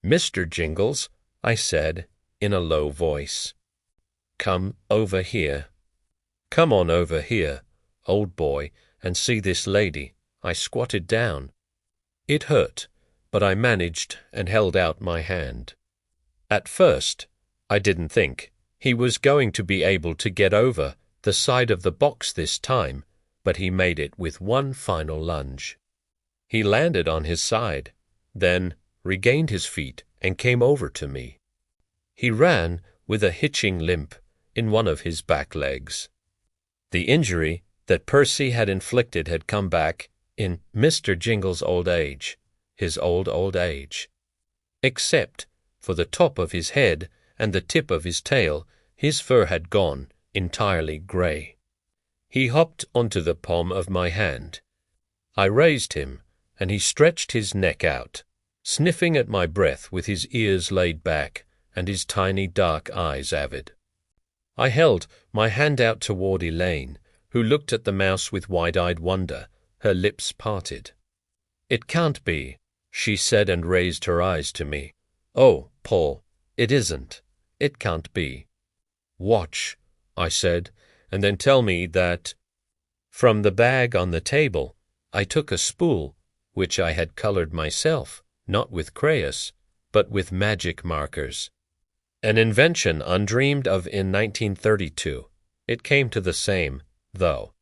"Mr. Jingles," I said in a low voice, "come over here. Come on over here, old boy, and see this lady." I squatted down. It hurt, but I managed and held out my hand. At first, I didn't think he was going to be able to get over the side of the box this time, but he made it with one final lunge. He landed on his side, then regained his feet and came over to me. He ran with a hitching limp in one of his back legs. The injury that Percy had inflicted had come back in Mr. Jingle's old age, his old age. Except for the top of his head and the tip of his tail, his fur had gone entirely gray. He hopped onto the palm of my hand. I raised him, and he stretched his neck out, sniffing at my breath with his ears laid back and his tiny dark eyes avid. I held my hand out toward Elaine, who looked at the mouse with wide-eyed wonder, her lips parted. "It can't be," she said and raised her eyes to me. "Oh, Paul, it isn't. It can't be." "Watch," I said, "and then tell me that—" From the bag on the table, I took a spool, which I had colored myself, not with crayons, but with magic markers. An invention undreamed of in 1932. It came to the same, though.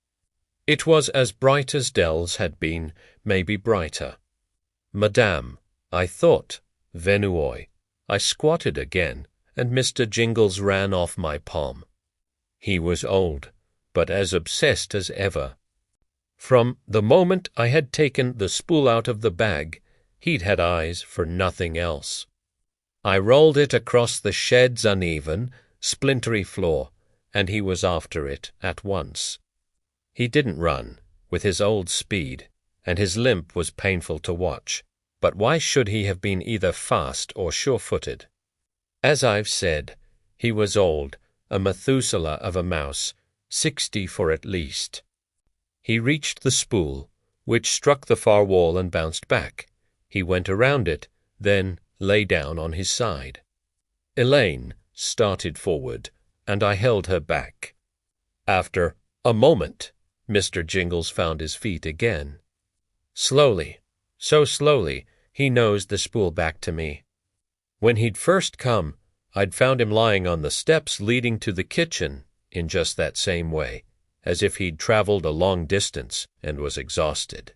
It was as bright as Dell's had been, maybe brighter. "Madame," I thought, "Venouille." I squatted again, and Mr. Jingles ran off my palm. He was old, but as obsessed as ever. From the moment I had taken the spool out of the bag, he'd had eyes for nothing else. I rolled it across the shed's uneven, splintery floor, and he was after it at once. He didn't run, with his old speed, and his limp was painful to watch, but why should he have been either fast or sure-footed? As I've said, he was old, a Methuselah of a mouse, 60 for at least. He reached the spool, which struck the far wall and bounced back. He went around it, then lay down on his side. Elaine started forward, and I held her back. After a moment, Mr. Jingles found his feet again. Slowly, so slowly, he nosed the spool back to me. When he'd first come, I'd found him lying on the steps leading to the kitchen in just that same way, as if he'd traveled a long distance and was exhausted.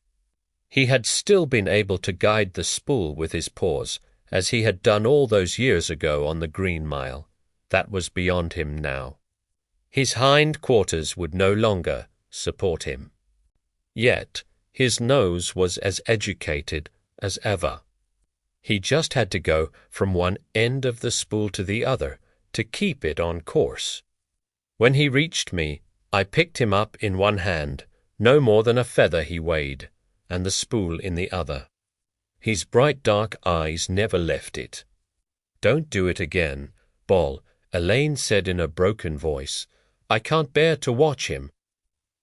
He had still been able to guide the spool with his paws, as he had done all those years ago on the Green Mile. That was beyond him now. His hind quarters would no longer support him. Yet his nose was as educated as ever. He just had to go from one end of the spool to the other to keep it on course. When he reached me, I picked him up in one hand, no more than a feather he weighed, and the spool in the other. His bright dark eyes never left it. "Don't do it again, Bol," Elaine said in a broken voice. "I can't bear to watch him."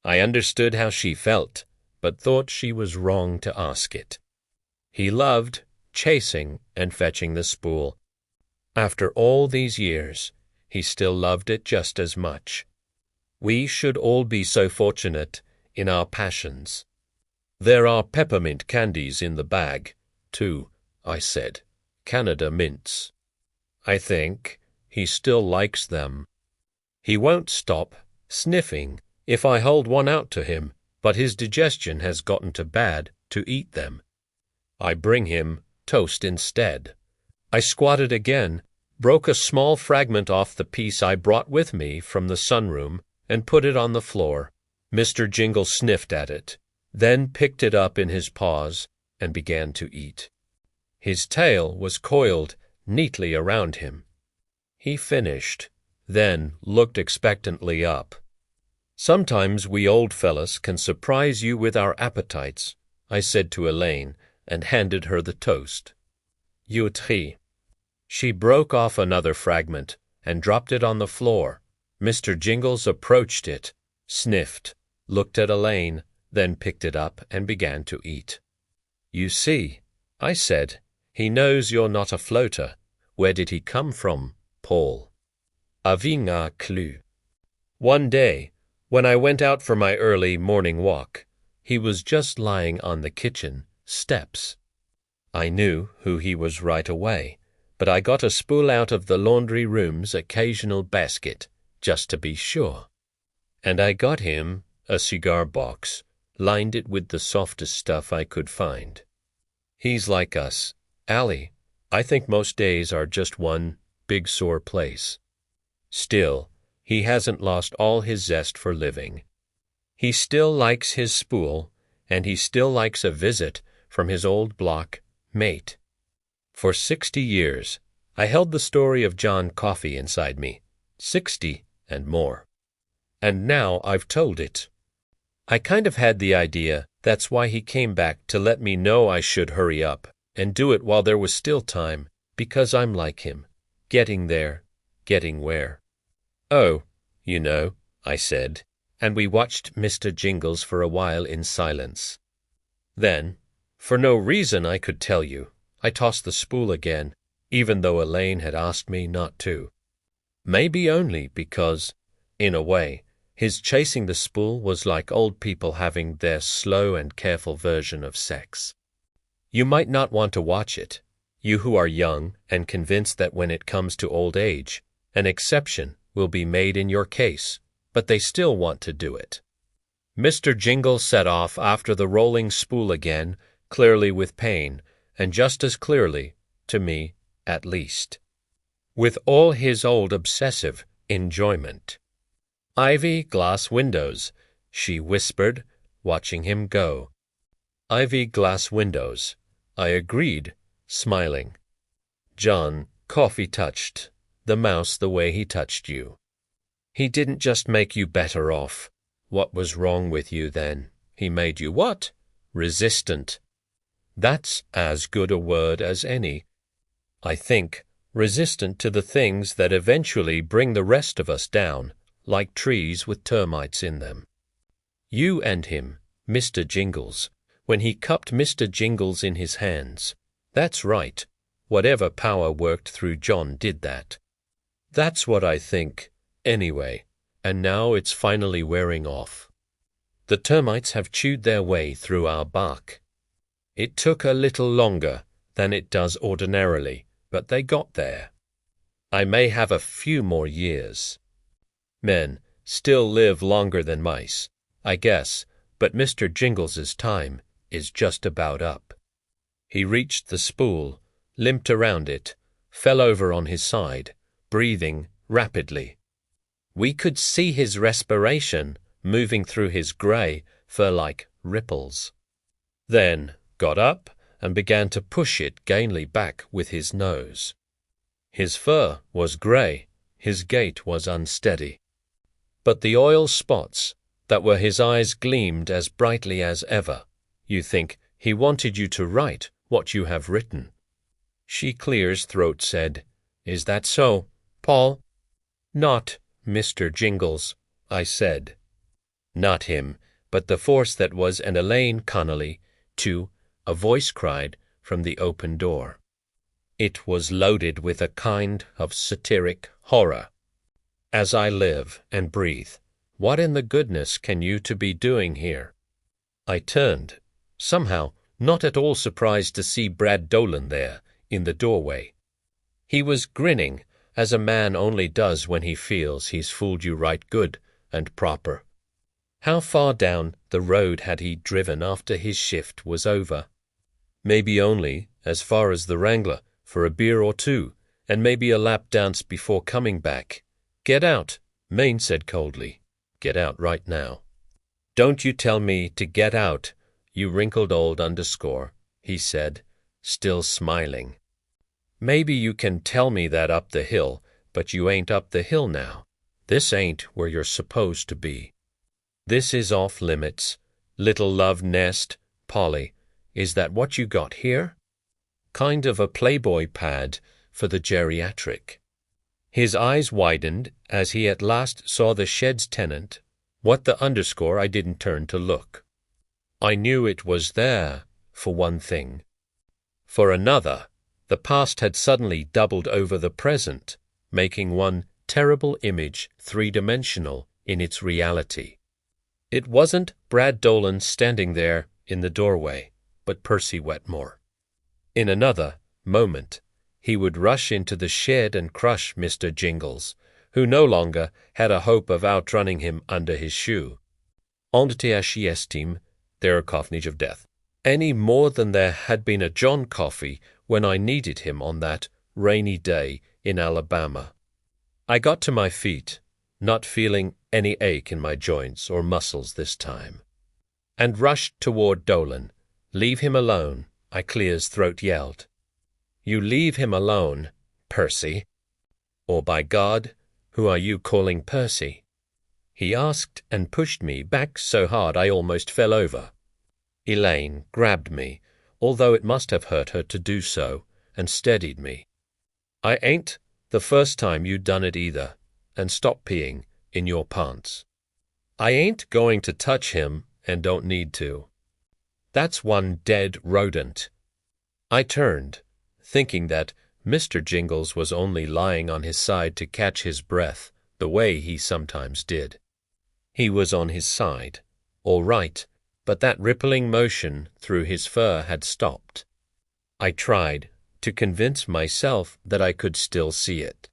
I understood how she felt, but thought she was wrong to ask it. He loved chasing and fetching the spool. After all these years, he still loved it just as much. We should all be so fortunate in our passions. "There are peppermint candies in the bag, too," I said. "Canada mints. I think he still likes them. He won't stop sniffing if I hold one out to him, but his digestion has gotten too bad to eat them. I bring him toast instead." I squatted again, broke a small fragment off the piece I brought with me from the sunroom, and put it on the floor. Mr. Jingle sniffed at it, then picked it up in his paws and began to eat. His tail was coiled neatly around him. He finished, then looked expectantly up. "Sometimes we old fellas can surprise you with our appetites," I said to Elaine, and handed her the toast. "Youtri." She broke off another fragment and dropped it on the floor. Mr. Jingles approached it, sniffed, looked at Elaine, then picked it up and began to eat. "You see," I said, "he knows you're not a floater. Where did he come from, Paul?" "Avinga Clu." One day, when I went out for my early morning walk, he was just lying on the kitchen steps. I knew who he was right away, but I got a spool out of the laundry room's occasional basket, just to be sure. And I got him a cigar box, lined it with the softest stuff I could find. He's like us, Allie. I think most days are just one big sore place. Still, he hasn't lost all his zest for living. He still likes his spool, and he still likes a visit from his old block mate. For 60 years, I held the story of John Coffey inside me, 60 and more. And now I've told it. I kind of had the idea that's why he came back to let me know I should hurry up and do it while there was still time, because I'm like him, getting there, getting where. "Oh, you know," I said, and we watched Mr. Jingles for a while in silence. Then, for no reason I could tell you, I tossed the spool again, even though Elaine had asked me not to. Maybe only because, in a way, his chasing the spool was like old people having their slow and careful version of sex. You might not want to watch it, you who are young and convinced that when it comes to old age, an exception will be made in your case, but they still want to do it. Mr. Jingle set off after the rolling spool again, clearly with pain, and just as clearly, to me at least, with all his old obsessive enjoyment. "Ivy glass windows," she whispered, watching him go. "Ivy glass windows," I agreed, smiling. "John, Coffey touched the mouse the way he touched you. He didn't just make you better off. What was wrong with you then? He made you what? Resistant. That's as good a word as any. I think resistant to the things that eventually bring the rest of us down, like trees with termites in them. You and him, Mr. Jingles, when he cupped Mr. Jingles in his hands. That's right. Whatever power worked through John did that. That's what I think, anyway, and now it's finally wearing off. The termites have chewed their way through our bark. It took a little longer than it does ordinarily, but they got there. I may have a few more years. Men still live longer than mice, I guess, but Mr. Jingles's time is just about up. He reached the spool, limped around it, fell over on his side, breathing rapidly. We could see his respiration moving through his grey, fur-like ripples. Then got up and began to push it gainly back with his nose. His fur was grey, his gait was unsteady. but the oil spots that were his eyes gleamed as brightly as ever. You think he wanted you to write what you have written. She Clear's throat said, "Is that so, Paul?" "Not Mr. Jingles," I said. Not him, but the force that was an Elaine Connolly, too, a voice cried from the open door. It was loaded with a kind of satiric horror. "As I live and breathe, what in the goodness can you to be doing here?" I turned, somehow not at all surprised to see Brad Dolan there in the doorway. He was grinning, as a man only does when he feels he's fooled you right good and proper. How far down the road had he driven after his shift was over? Maybe only as far as the Wrangler for a beer or two, and maybe a lap dance before coming back. "Get out," Maine said coldly. "Get out right now." "Don't you tell me to get out, you wrinkled old underscore," he said, still smiling. "Maybe you can tell me that up the hill, but you ain't up the hill now. This ain't where you're supposed to be. This is off limits. Little love nest, Polly, is that what you got here? Kind of a Playboy pad for the geriatric." His eyes widened as he at last saw the shed's tenant. What the underscore I didn't turn to look. I knew it was there, for one thing. For another, the past had suddenly doubled over the present, making one terrible image three-dimensional in its reality. It wasn't Brad Dolan standing there in the doorway, but Percy Wetmore. In another moment, he would rush into the shed and crush Mr. Jingles, who no longer had a hope of outrunning him under his shoe. Estime, there coffnage of death, any more than there had been a John Coffey when I needed him on that rainy day in Alabama. I got to my feet, not feeling any ache in my joints or muscles this time, and rushed toward Dolan. "Leave him alone," I Clear's throat yelled. "You leave him alone, Percy." "Or by God, who are you calling Percy?" he asked and pushed me back so hard I almost fell over. Elaine grabbed me, although it must have hurt her to do so, and steadied me. "I ain't the first time you done it either, and stop peeing in your pants. I ain't going to touch him and don't need to. That's one dead rodent." I turned, thinking that Mr. Jingles was only lying on his side to catch his breath, the way he sometimes did. He was on his side, all right, but that rippling motion through his fur had stopped. I tried to convince myself that I could still see it.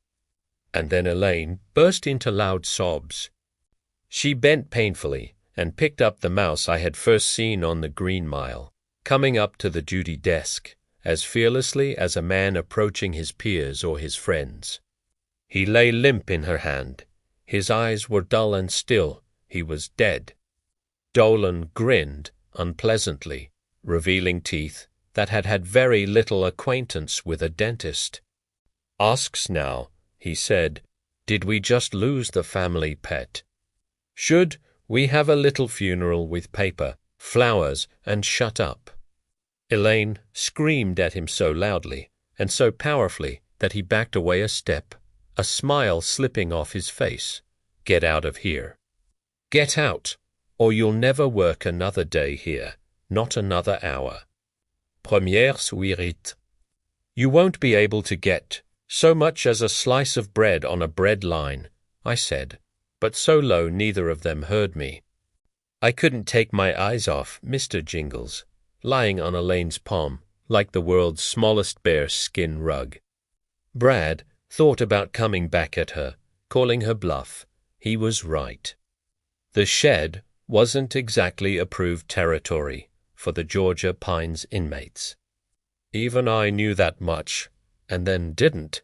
And then Elaine burst into loud sobs. She bent painfully and picked up the mouse I had first seen on the Green Mile, coming up to the duty desk as fearlessly as a man approaching his peers or his friends. He lay limp in her hand. His eyes were dull and still. He was dead. Dolan grinned unpleasantly, revealing teeth that had had very little acquaintance with a dentist. "Asks now," he said, "did we just lose the family pet? Should we have a little funeral with paper, flowers, and shut up?" Elaine screamed at him so loudly and so powerfully that he backed away a step, a smile slipping off his face. "Get out of here. Get out, or you'll never work another day here, not another hour. Première suirite. You won't be able to get so much as a slice of bread on a bread line," I said, but so low neither of them heard me. I couldn't take my eyes off Mr. Jingles, lying on Elaine's palm like the world's smallest bear skin rug. Brad thought about coming back at her, calling her bluff. He was right. The shed wasn't exactly approved territory for the Georgia Pines inmates. Even I knew that much, and then didn't.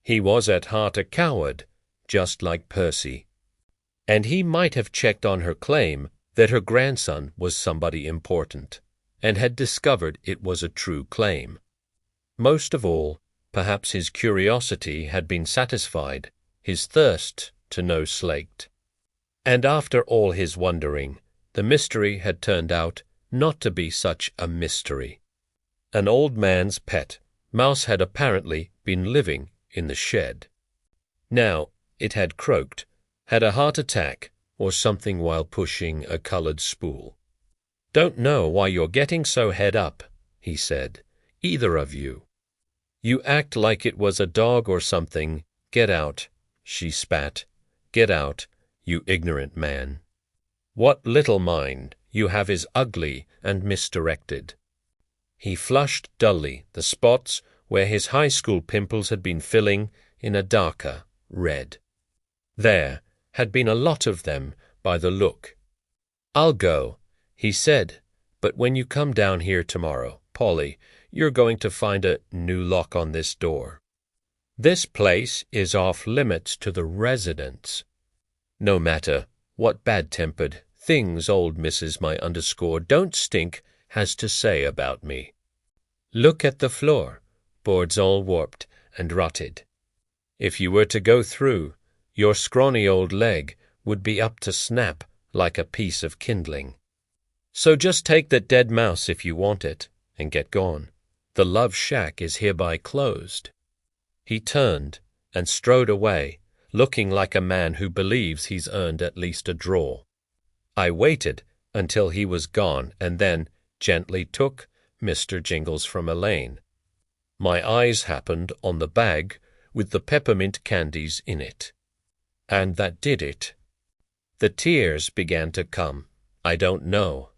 He was at heart a coward, just like Percy. And he might have checked on her claim that her grandson was somebody important, and had discovered it was a true claim. Most of all, perhaps his curiosity had been satisfied, his thirst to know slaked. And after all his wondering, the mystery had turned out not to be such a mystery. An old man's pet mouse had apparently been living in the shed. Now, it had croaked, had a heart attack, or something while pushing a colored spool. "Don't know why you're getting so head up," he said, "either of you. You act like it was a dog or something. Get out," she spat. "Get out, you ignorant man. What little mind you have is ugly and misdirected." He flushed dully, the spots where his high school pimples had been filling in a darker red. There had been a lot of them by the look. "I'll go," he said, "but when you come down here tomorrow, Polly, you're going to find a new lock on this door. This place is off limits to the residents. No matter what bad-tempered things old Mrs. My underscore don't stink has to say about me. Look at the floor, boards all warped and rotted. If you were to go through, your scrawny old leg would be up to snap like a piece of kindling. So just take that dead mouse if you want it, and get gone. The love shack is hereby closed." He turned and strode away, looking like a man who believes he's earned at least a draw. I waited until he was gone and then gently took Mr. Jingles from Elaine. My eyes happened on the bag with the peppermint candies in it. And that did it. The tears began to come. I don't know.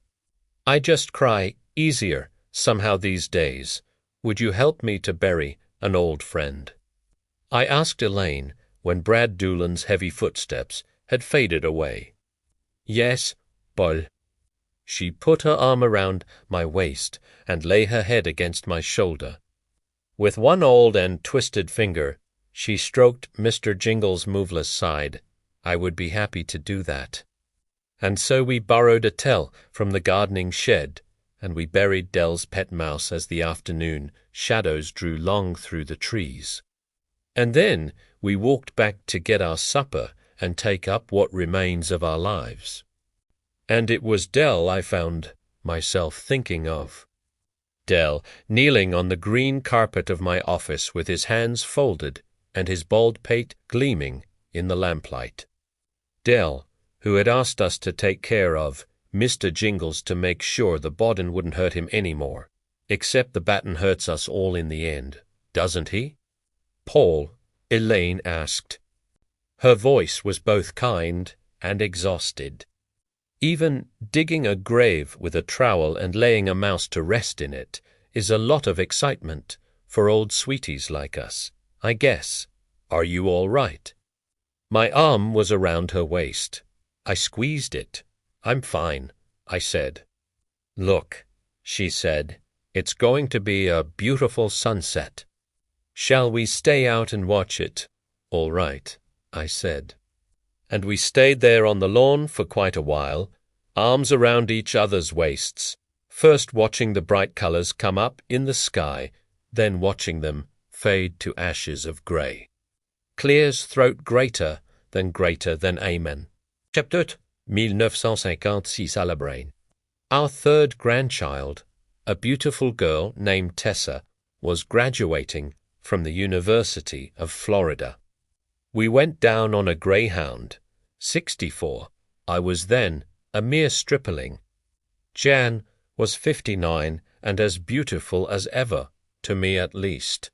I just cry easier somehow these days. Would you help me to bury an old friend? I asked Elaine when Brad Doolan's heavy footsteps had faded away. "Yes, Paul." She put her arm around my waist and lay her head against my shoulder. With one old and twisted finger, she stroked Mr. Jingle's moveless side. I would be happy to do that. And so we borrowed a tell from the gardening shed, and we buried Dell's pet mouse as the afternoon shadows drew long through the trees. And then we walked back to get our supper and take up what remains of our lives. And it was Dell I found myself thinking of. Dell, kneeling on the green carpet of my office with his hands folded and his bald pate gleaming in the lamplight. Dell, who had asked us to take care of Mr. Jingles to make sure the bodden wouldn't hurt him any more, except the batten hurts us all in the end, doesn't he? Paul, Elaine asked. Her voice was both kind and exhausted. Even digging a grave with a trowel and laying a mouse to rest in it is a lot of excitement for old sweeties like us, I guess. Are you all right? My arm was around her waist. I squeezed it. I'm fine, I said. Look, she said, it's going to be a beautiful sunset. Shall we stay out and watch it? All right, I said. And we stayed there on the lawn for quite a while, arms around each other's waists, first watching the bright colors come up in the sky, then watching them fade to ashes of gray. Clear's throat greater than Amen. Chapter 1956 à la brain. Our third grandchild, a beautiful girl named Tessa, was graduating from the University of Florida. We went down on a Greyhound, 64. I was then a mere stripling. Jan was 59 and as beautiful as ever, to me at least.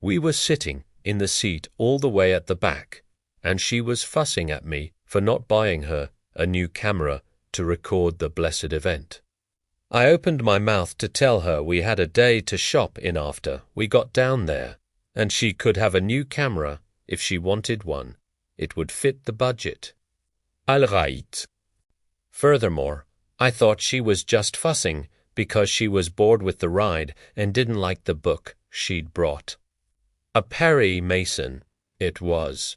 We were sitting in the seat all the way at the back, and she was fussing at me for not buying her a new camera to record the blessed event. I opened my mouth to tell her we had a day to shop in after we got down there, and she could have a new camera if she wanted one. It would fit the budget. All right. Furthermore, I thought she was just fussing because she was bored with the ride and didn't like the book she'd brought. A Perry Mason, it was.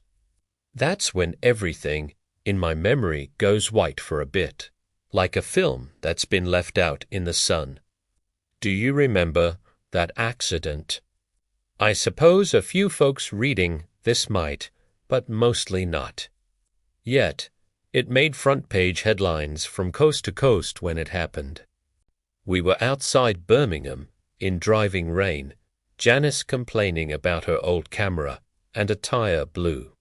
That's when everything in my memory goes white for a bit, like a film that's been left out in the sun. Do you remember that accident? I suppose a few folks reading this might, but mostly not. Yet, It made front-page headlines from coast to coast when it happened. We were outside Birmingham, in driving rain, Janice complaining about her old camera, and a tire blew.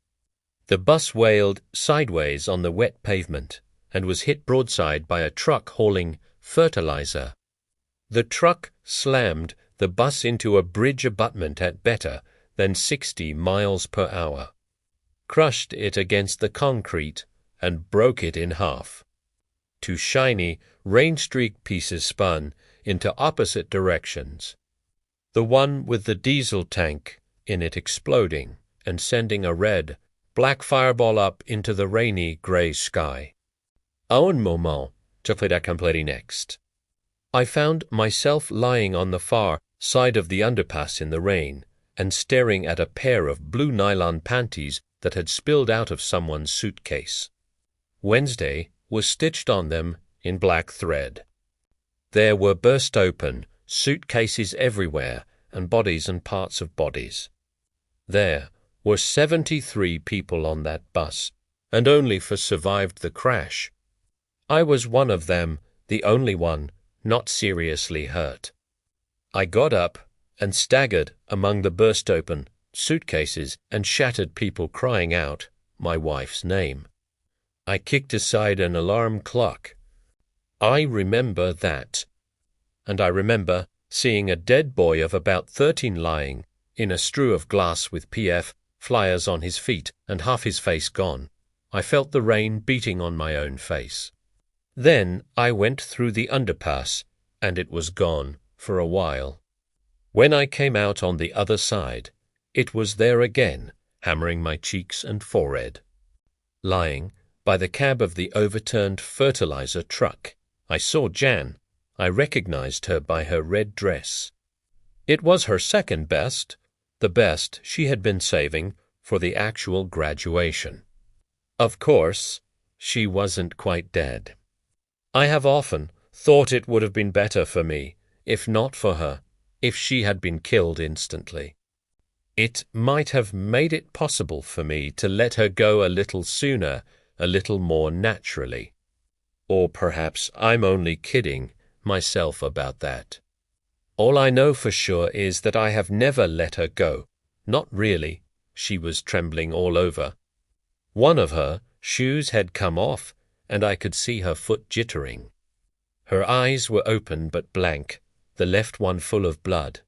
The bus wailed sideways on the wet pavement and was hit broadside by a truck hauling fertilizer. The truck slammed the bus into a bridge abutment at better than 60 miles per hour, crushed it against the concrete, and broke it in half. Two shiny, rain-streaked pieces spun into opposite directions, the one with the diesel tank in it exploding and sending a red, black fireball up into the rainy grey sky. Un moment, je ferai accomplir next. I found myself lying on the far side of the underpass in the rain and staring at a pair of blue nylon panties that had spilled out of someone's suitcase. Wednesday was stitched on them in black thread. There were burst open suitcases everywhere and bodies and parts of bodies. There were 73 people on that bus, and only 4 survived the crash. I was one of them, the only one not seriously hurt. I got up and staggered among the burst-open suitcases and shattered people crying out my wife's name. I kicked aside an alarm clock. I remember that. And I remember seeing a dead boy of about 13 lying in a strew of glass with PF flyers on his feet and half his face gone. I felt the rain beating on my own face. Then I went through the underpass, and it was gone for a while. When I came out on the other side, it was there again, hammering my cheeks and forehead. Lying by the cab of the overturned fertilizer truck, I saw Jan. I recognized her by her red dress. It was her second best, the best she had been saving for the actual graduation. Of course, she wasn't quite dead. I have often thought it would have been better for me, if not for her, if she had been killed instantly. It might have made it possible for me to let her go a little sooner, a little more naturally. Or perhaps I'm only kidding myself about that. All I know for sure is that I have never let her go. Not really. She was trembling all over. One of her shoes had come off, and I could see her foot jittering. Her eyes were open but blank, the left one full of blood.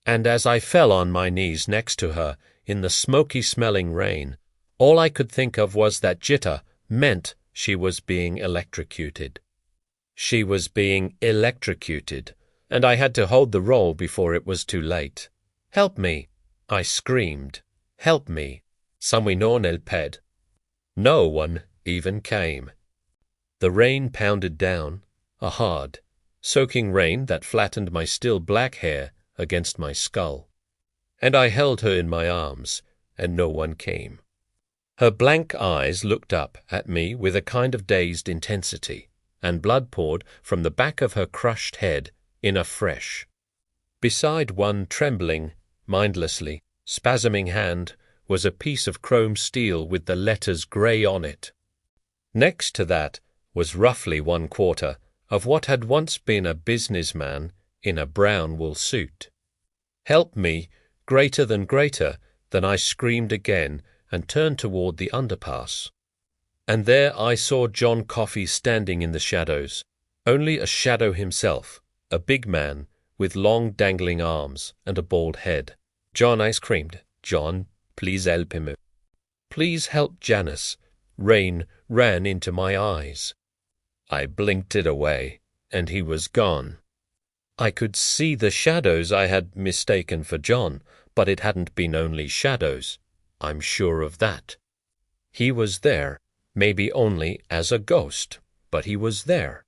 And as I fell on my knees next to her in the smoky-smelling rain, all I could think of was that jitter meant she was being electrocuted. She was being electrocuted, and I had to hold the roll before it was too late. "Help me!" I screamed. "Help me! Samui non el ped." No one even came. The rain pounded down, a hard, soaking rain that flattened my still black hair against my skull. And I held her in my arms, and no one came. Her blank eyes looked up at me with a kind of dazed intensity, and blood poured from the back of her crushed head in a fresh. Beside one trembling, mindlessly, spasming hand was a piece of chrome steel with the letters grey on it. Next to that was roughly 1/4 of what had once been a businessman in a brown wool suit. "Help me!" greater than I screamed again and turned toward the underpass. And there I saw John Coffey standing in the shadows, only a shadow himself, a big man with long dangling arms and a bald head. "John," I screamed, "John, please help him. Please help Janice." Rain ran into my eyes. I blinked it away, and he was gone. I could see the shadows I had mistaken for John, but it hadn't been only shadows. I'm sure of that. He was there, maybe only as a ghost, but he was there.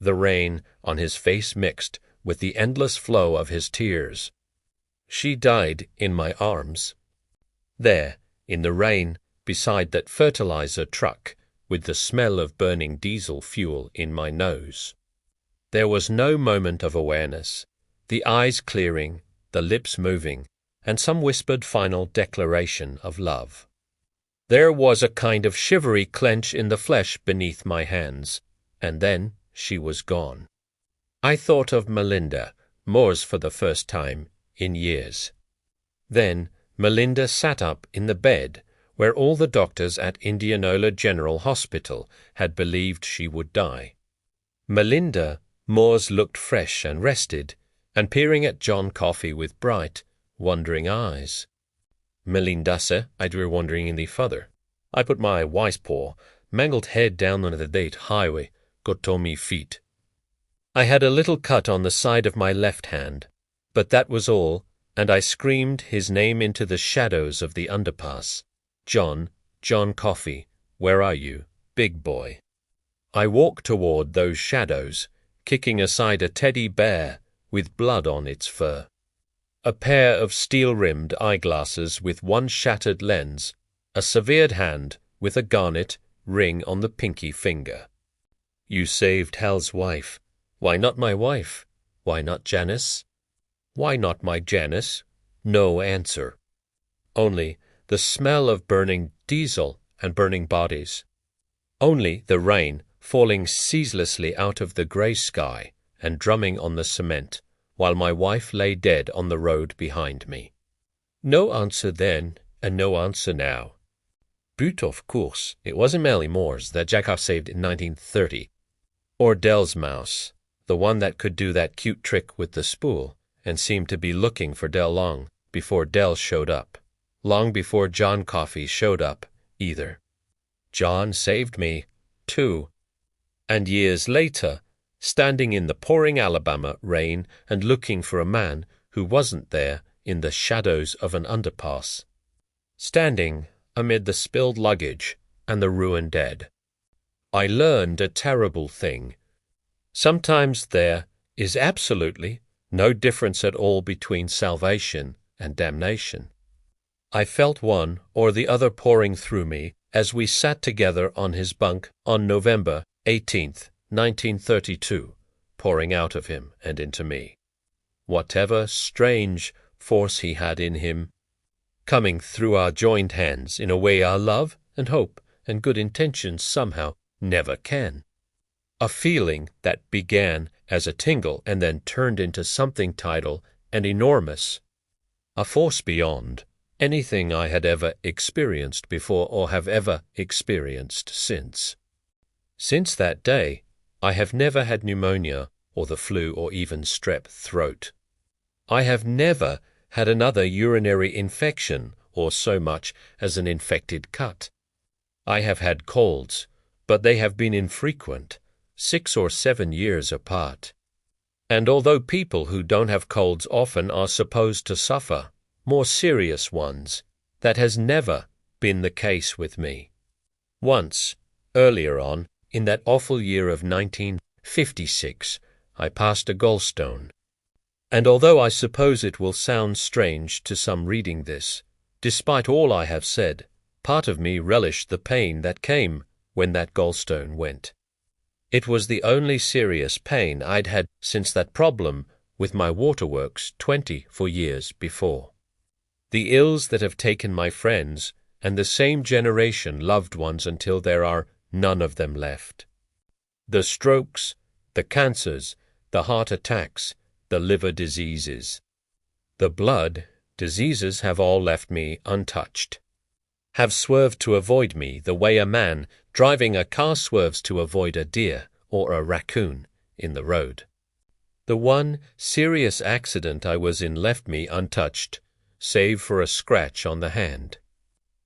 The rain on his face mixed with the endless flow of his tears. She died in my arms. There, in the rain, beside that fertilizer truck, with the smell of burning diesel fuel in my nose. There was no moment of awareness, the eyes clearing, the lips moving, and some whispered final declaration of love. There was a kind of shivery clench in the flesh beneath my hands, and then she was gone. I thought of Melinda, Moores for the first time in years. Then Melinda sat up in the bed where all the doctors at Indianola General Hospital had believed she would die. Melinda, Moores looked fresh and rested, and peering at John Coffey with bright, wondering eyes. Melindasse, I drew wondering in the further. I put my wise paw, mangled head down on the date highway, got to me feet. I had a little cut on the side of my left hand, but that was all, and I screamed his name into the shadows of the underpass. John Coffey, where are you, big boy? I walked toward those shadows, kicking aside a teddy bear with blood on its fur. A pair of steel-rimmed eyeglasses with one shattered lens, a severed hand with a garnet ring on the pinky finger. You saved Hal's wife. Why not my wife? Why not Janice? Why not my Janice? No answer. Only the smell of burning diesel and burning bodies. Only the rain falling ceaselessly out of the grey sky and drumming on the cement, while my wife lay dead on the road behind me. No answer then, and no answer now. But of course, it wasn't Melly Moore's that Jacob saved in 1930, or Dell's mouse, the one that could do that cute trick with the spool, and seemed to be looking for Dell long before Dell showed up, long before John Coffey showed up, either. John saved me, too. And years later, standing in the pouring Alabama rain and looking for a man who wasn't there in the shadows of an underpass. Standing amid the spilled luggage and the ruined dead. I learned a terrible thing. Sometimes there is absolutely no difference at all between salvation and damnation. I felt one or the other pouring through me as we sat together on his bunk on November 18th, 1932, pouring out of him and into me. Whatever strange force he had in him, coming through our joined hands in a way our love and hope and good intentions somehow never can. A feeling that began as a tingle and then turned into something tidal and enormous. A force beyond anything I had ever experienced before or have ever experienced since. Since that day, I have never had pneumonia or the flu or even strep throat. I have never had another urinary infection or so much as an infected cut. I have had colds, but they have been infrequent, 6 or 7 years apart. And although people who don't have colds often are supposed to suffer more serious ones, that has never been the case with me. Once, earlier on, in that awful year of 1956, I passed a gallstone. And although I suppose it will sound strange to some reading this, despite all I have said, part of me relished the pain that came when that gallstone went. It was the only serious pain I'd had since that problem with my waterworks 24 years before. The ills that have taken my friends and the same generation loved ones until there are none of them left. The strokes, the cancers, the heart attacks, the liver diseases. The blood diseases have all left me untouched, have swerved to avoid me the way a man driving a car swerves to avoid a deer or a raccoon in the road. The one serious accident I was in left me untouched, save for a scratch on the hand.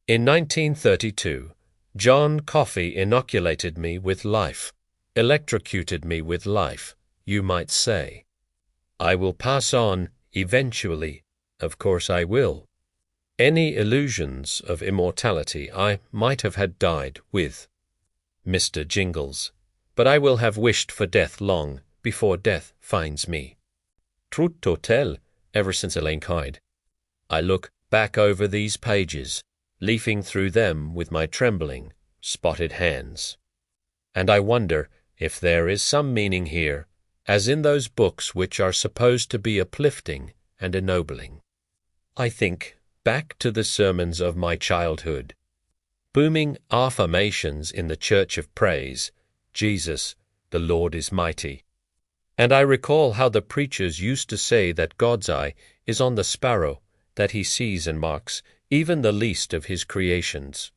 In 1932, John Coffey inoculated me with life, electrocuted me with life, you might say. I will pass on, eventually, of course I will. Any illusions of immortality I might have had died with, Mr. Jingles, but I will have wished for death long before death finds me. Truth to tell, ever since Elaine died, I look back over these pages, leafing through them with my trembling, spotted hands. And I wonder if there is some meaning here, as in those books which are supposed to be uplifting and ennobling. I think back to the sermons of my childhood. booming affirmations in the church of praise, Jesus, the Lord is mighty. And I recall how the preachers used to say that God's eye is on the sparrow, that he sees and marks even the least of his creations.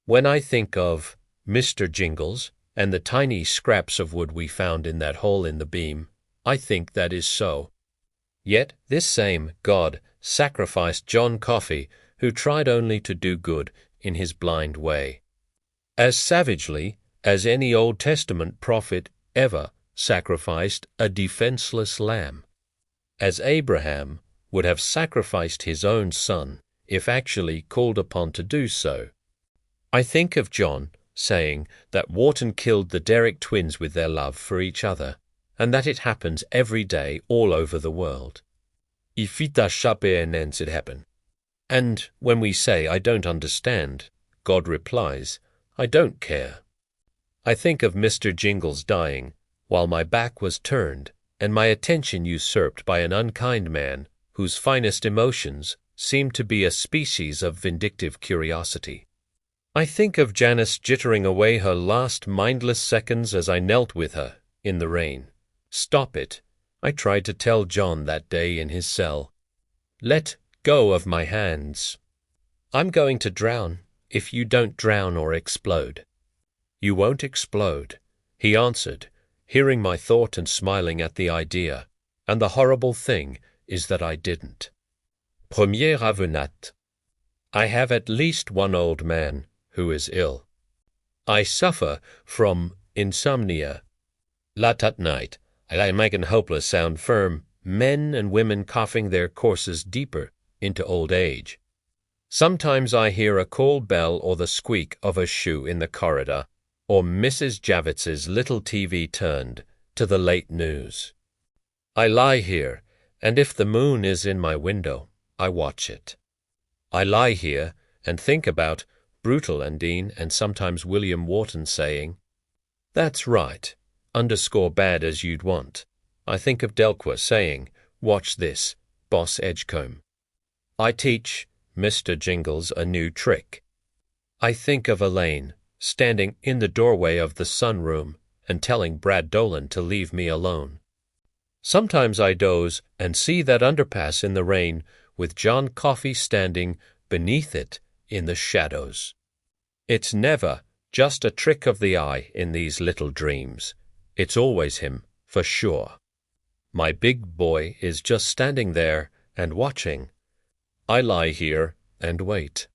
When I think of Mr. Jingles and the tiny scraps of wood we found in that hole in the beam, I think that is so. Yet this same God sacrificed John Coffey, who tried only to do good in his blind way, as savagely as any Old Testament prophet ever sacrificed a defenseless lamb, as Abraham would have sacrificed his own son if actually called upon to do so. I think of John saying that Wharton killed the Derrick twins with their love for each other, and that it happens every day all over the world. Ifita chapenens it happen. And when we say, I don't understand, God replies, I don't care. I think of Mr. Jingles dying, while my back was turned, and my attention usurped by an unkind man whose finest emotions seemed to be a species of vindictive curiosity. I think of Janice jittering away her last mindless seconds as I knelt with her in the rain. Stop it, I tried to tell John that day in his cell. Let go of my hands. I'm going to drown if you don't drown or explode. You won't explode, he answered, hearing my thought and smiling at the idea, and the horrible thing is that I didn't. Premier avenat. I have at least one old man who is ill. I suffer from insomnia. Late at night, I lie making hopeless sound firm, men and women coughing their courses deeper into old age. Sometimes I hear a call bell or the squeak of a shoe in the corridor, or Mrs. Javitz's little TV turned to the late news. I lie here, and if the moon is in my window, I watch it. I lie here and think about Brutal Undine and sometimes William Wharton saying, That's right, _bad as you'd want. I think of Delqua saying, Watch this, Boss Edgecombe. I teach Mr. Jingles a new trick. I think of Elaine standing in the doorway of the sunroom and telling Brad Dolan to leave me alone. Sometimes I doze and see that underpass in the rain with John Coffey standing beneath it in the shadows. It's never just a trick of the eye in these little dreams. It's always him, for sure. My big boy is just standing there and watching. I lie here and wait.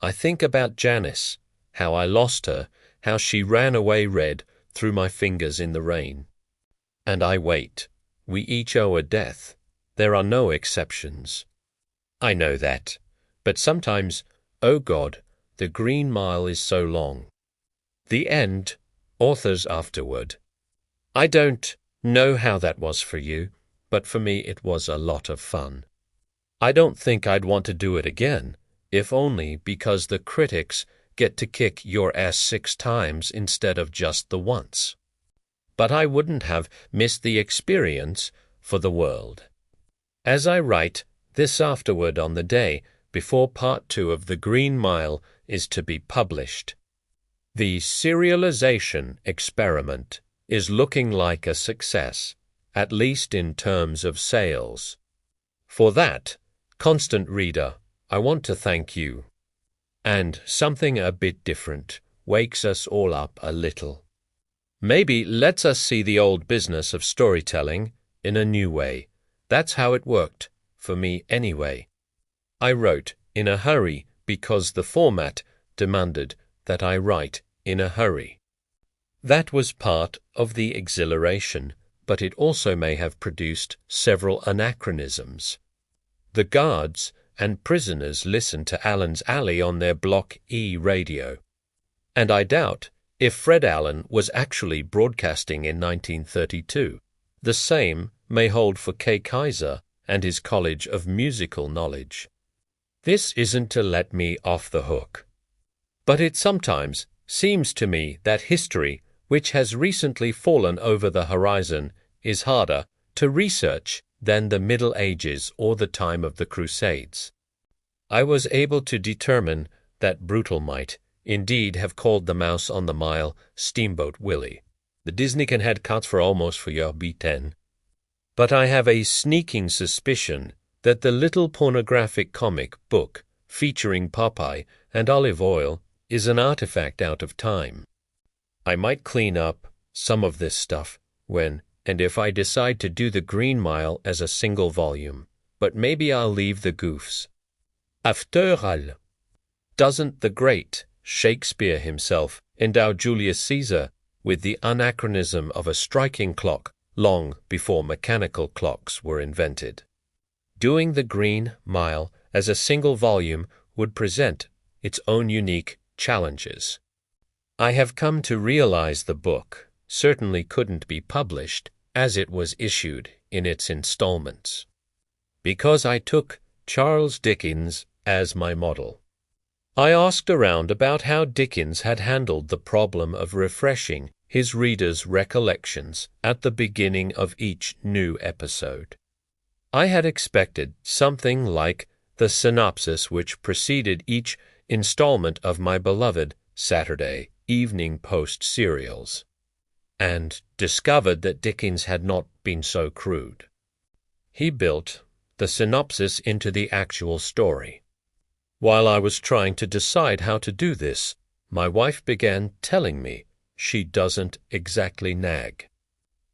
I think about Janice, how I lost her, how she ran away red through my fingers in the rain. And I wait. We each owe a death. There are no exceptions. I know that. But sometimes, oh God, the green mile is so long. The end, authors afterward. I don't know how that was for you, but for me it was a lot of fun. I don't think I'd want to do it again, if only because the critics get to kick your ass 6 times instead of just the once. But I wouldn't have missed the experience for the world. As I write this afterward on the day before Part 2 of The Green Mile is to be published, the serialization experiment is looking like a success, at least in terms of sales. For that, constant reader, I want to thank you. And something a bit different wakes us all up a little. Maybe lets us see the old business of storytelling in a new way. That's how it worked, for me anyway. I wrote in a hurry because the format demanded that I write in a hurry. That was part of the exhilaration, but it also may have produced several anachronisms. The guards and prisoners listened to Allen's Alley on their Block E radio, and I doubt if Fred Allen was actually broadcasting in 1932. The same may hold for Kay Kaiser and his College of Musical Knowledge. This isn't to let me off the hook, but it sometimes seems to me that history, which has recently fallen over the horizon, is harder to research than the Middle Ages or the time of the Crusades. I was able to determine that Brutal might indeed have called the Mouse on the Mile Steamboat Willie. The Disney can head cuts for almost for your B10. But I have a sneaking suspicion that the little pornographic comic book featuring Popeye and olive oil is an artifact out of time. I might clean up some of this stuff when and if I decide to do the Green Mile as a single volume, but maybe I'll leave the goofs. After all, doesn't the great Shakespeare himself endow Julius Caesar with the anachronism of a striking clock long before mechanical clocks were invented? Doing the Green Mile as a single volume would present its own unique challenges. I have come to realize the book certainly couldn't be published as it was issued in its installments, because I took Charles Dickens as my model. I asked around about how Dickens had handled the problem of refreshing his readers' recollections at the beginning of each new episode. I had expected something like the synopsis which preceded each installment of my beloved Saturday Evening Post serials, and discovered that Dickens had not been so crude. He built the synopsis into the actual story. While I was trying to decide how to do this, my wife began telling me she doesn't exactly nag,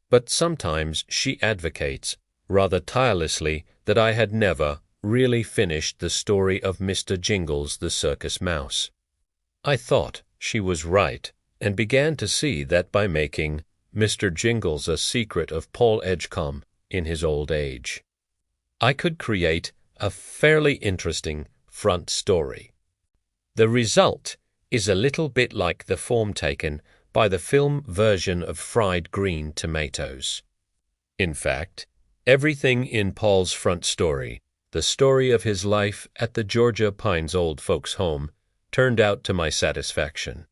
but sometimes she advocates rather tirelessly that I had never really finished the story of Mr. Jingles the Circus Mouse. I thought she was right, and began to see that by making Mr. Jingles a secret of Paul Edgecombe in his old age, I could create a fairly interesting front story. The result is a little bit like the form taken by the film version of Fried Green Tomatoes. In fact, everything in Paul's front story, the story of his life at the Georgia Pines Old Folks' Home, turned out to my satisfaction.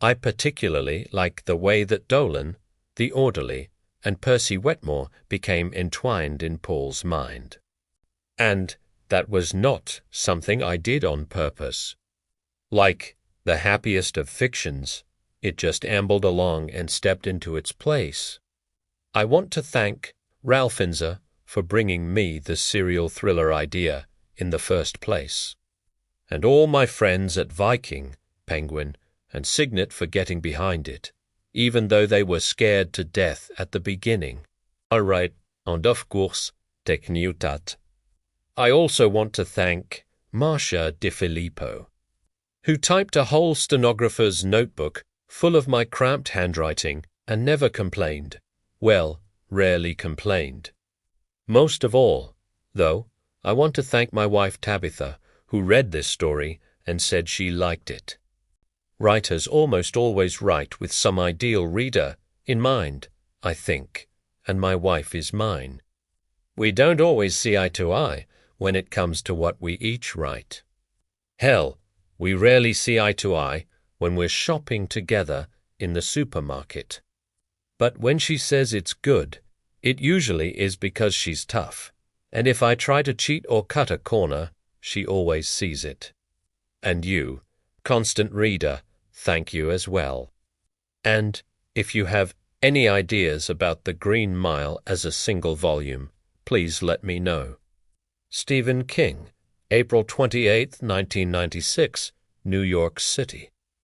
I particularly like the way that Dolan, the orderly, and Percy Wetmore became entwined in Paul's mind. And that was not something I did on purpose. Like the happiest of fictions, it just ambled along and stepped into its place. I want to thank Ralph Inzer for bringing me the serial thriller idea in the first place, and all my friends at Viking, Penguin, and Signet for getting behind it, even though they were scared to death at the beginning. All right, and of course, Techniutat. I also want to thank Marcia Di Filippo, who typed a whole stenographer's notebook full of my cramped handwriting and never complained. Well, rarely complained. Most of all, though, I want to thank my wife Tabitha, who read this story and said she liked it. Writers almost always write with some ideal reader in mind, I think, and my wife is mine. We don't always see eye to eye when it comes to what we each write. Hell, we rarely see eye to eye when we're shopping together in the supermarket. But when she says it's good, it usually is because she's tough, and if I try to cheat or cut a corner, she always sees it. And you, constant reader, thank you as well. And if you have any ideas about the Green Mile as a single volume, please let me know. Stephen King, April 28, 1996, New York City.